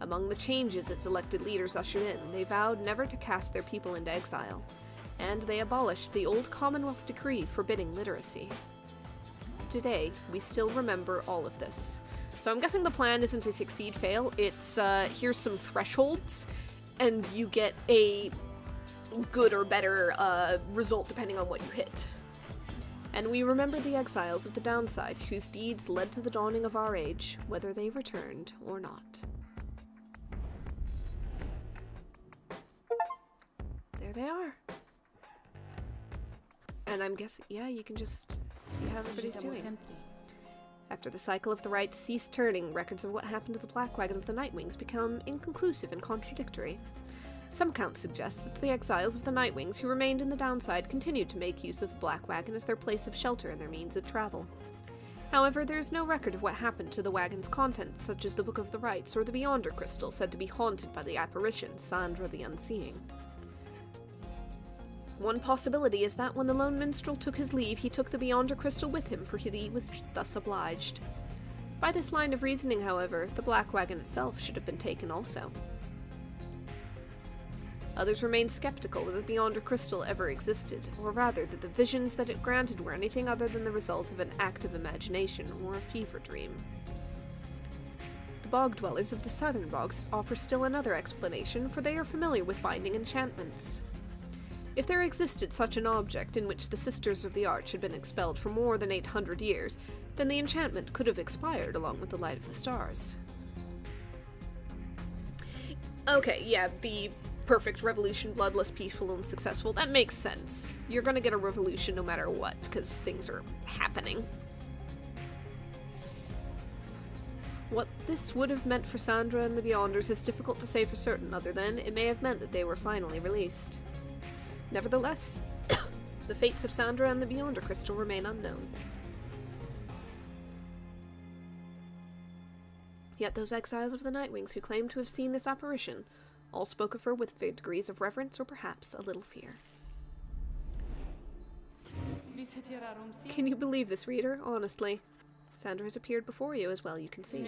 Among the changes its elected leaders ushered in, they vowed never to cast their people into exile, and they abolished the old Commonwealth decree forbidding literacy. Today, we still remember all of this. So I'm guessing the plan isn't a succeed-fail, it's, here's some thresholds, and you get a good or better, result depending on what you hit. And we remember the exiles of the downside, whose deeds led to the dawning of our age, whether they returned or not. There they are. And I'm guessing, yeah, you can just see how everybody's doing. After the cycle of the rites ceased turning, records of what happened to the Black Wagon of the Nightwings become inconclusive and contradictory. Some accounts suggest that the exiles of the Nightwings who remained in the downside continued to make use of the Black Wagon as their place of shelter and their means of travel. However, there is no record of what happened to the wagon's contents, such as the Book of the Rites or the Beyonder Crystal said to be haunted by the apparition, Sandra the Unseeing. One possibility is that when the lone minstrel took his leave, he took the Beyonder Crystal with him, for he was thus obliged. By this line of reasoning, however, the Black Wagon itself should have been taken also. Others remain skeptical that the Beyonder Crystal ever existed, or rather that the visions that it granted were anything other than the result of an active imagination or a fever dream. The bog dwellers of the southern bogs offer still another explanation, for they are familiar with binding enchantments. If there existed such an object in which the Sisters of the Arch had been expelled for more than 800 years, then the enchantment could have expired along with the light of the stars. Okay, yeah, the perfect revolution, bloodless, peaceful, and successful, that makes sense. You're gonna get a revolution no matter what, because things are happening. What this would have meant for Sandra and the Beyonders is difficult to say for certain, other than it may have meant that they were finally released. Nevertheless, the fates of Sandra and the Beyonder Crystal remain unknown. Yet those exiles of the Nightwings who claimed to have seen this apparition all spoke of her with degrees of reverence or perhaps a little fear. Can you believe this, reader? Honestly. Sandra has appeared before you as well, you can see.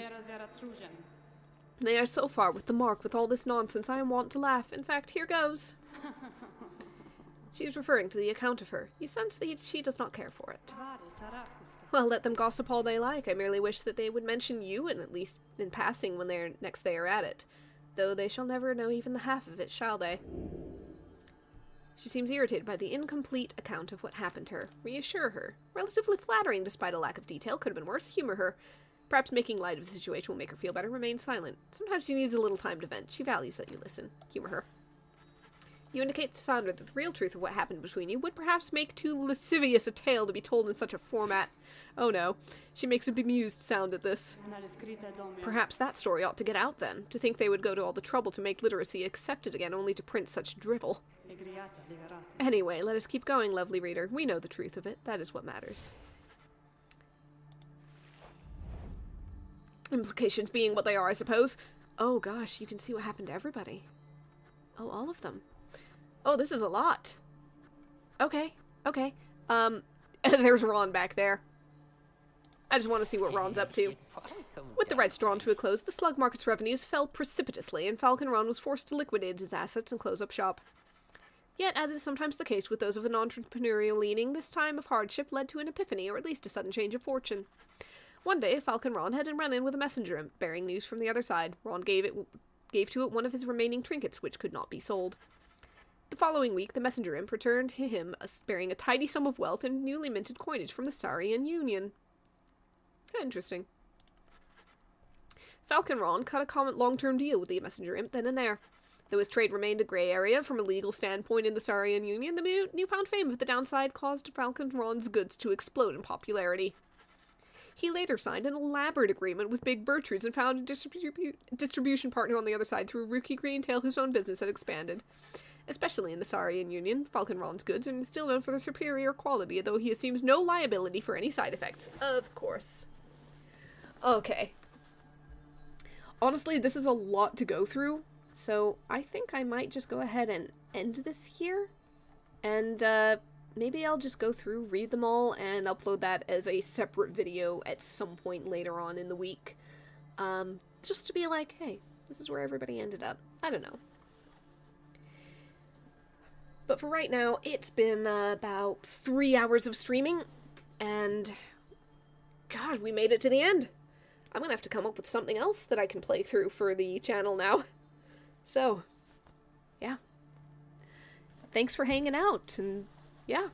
They are so far with the mark with all this nonsense, I am wont to laugh. In fact, here goes. She is referring to the account of her. You sense that she does not care for it. Well, let them gossip all they like. I merely wish that they would mention you, and at least in passing when they are at it. Though they shall never know even the half of it, shall they? She seems irritated by the incomplete account of what happened to her. Reassure her. Relatively flattering despite a lack of detail. Could have been worse. Humor her. Perhaps making light of the situation will make her feel better. Remain silent. Sometimes she needs a little time to vent. She values that you listen. Humor her. You indicate to Sandra that the real truth of what happened between you would perhaps make too lascivious a tale to be told in such a format. Oh no. She makes a bemused sound at this. Perhaps that story ought to get out then. To think they would go to all the trouble to make literacy accepted again only to print such drivel. Anyway, let us keep going, lovely reader. We know the truth of it. That is what matters. Implications being what they are, I suppose. Oh gosh, you can see what happened to everybody. Oh, all of them. Oh, this is a lot. Okay, okay. There's Ron back there. I just want to see what Ron's up to. With the rights drawn to a close, the slug market's revenues fell precipitously, and Falcon Ron was forced to liquidate his assets and close up shop. Yet, as is sometimes the case with those of an entrepreneurial leaning, this time of hardship led to an epiphany, or at least a sudden change of fortune. One day, Falcon Ron had run in with a messenger imp, bearing news from the other side. Ron gave to it one of his remaining trinkets, which could not be sold. The following week, the messenger imp returned to him bearing a tidy sum of wealth and newly minted coinage from the Saurian Union. Interesting. Falcon Ron cut a long-term deal with the messenger imp then and there. Though his trade remained a grey area from a legal standpoint in the Saurian Union, the newfound fame of the downside caused Falcon Ron's goods to explode in popularity. He later signed an elaborate agreement with Big Bertrude's and found a distribution partner on the other side through Rookie Greentail, whose own business had expanded. Especially in the Saurian Union, Falcon Ron's goods are still known for their superior quality, though he assumes no liability for any side effects. Of course. Okay. Honestly, this is a lot to go through, so I think I might just go ahead and end this here. And, maybe I'll just go through, read them all, and upload that as a separate video at some point later on in the week. Just to be like, hey, this is where everybody ended up. I don't know. But for right now, it's been about 3 hours of streaming, and God, we made it to the end. I'm gonna have to come up with something else that I can play through for the channel now. So, yeah. Thanks for hanging out, and yeah.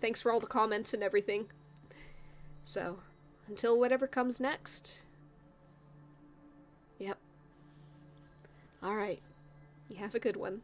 Thanks for all the comments and everything. So, until whatever comes next. Yep. Alright. You have a good one.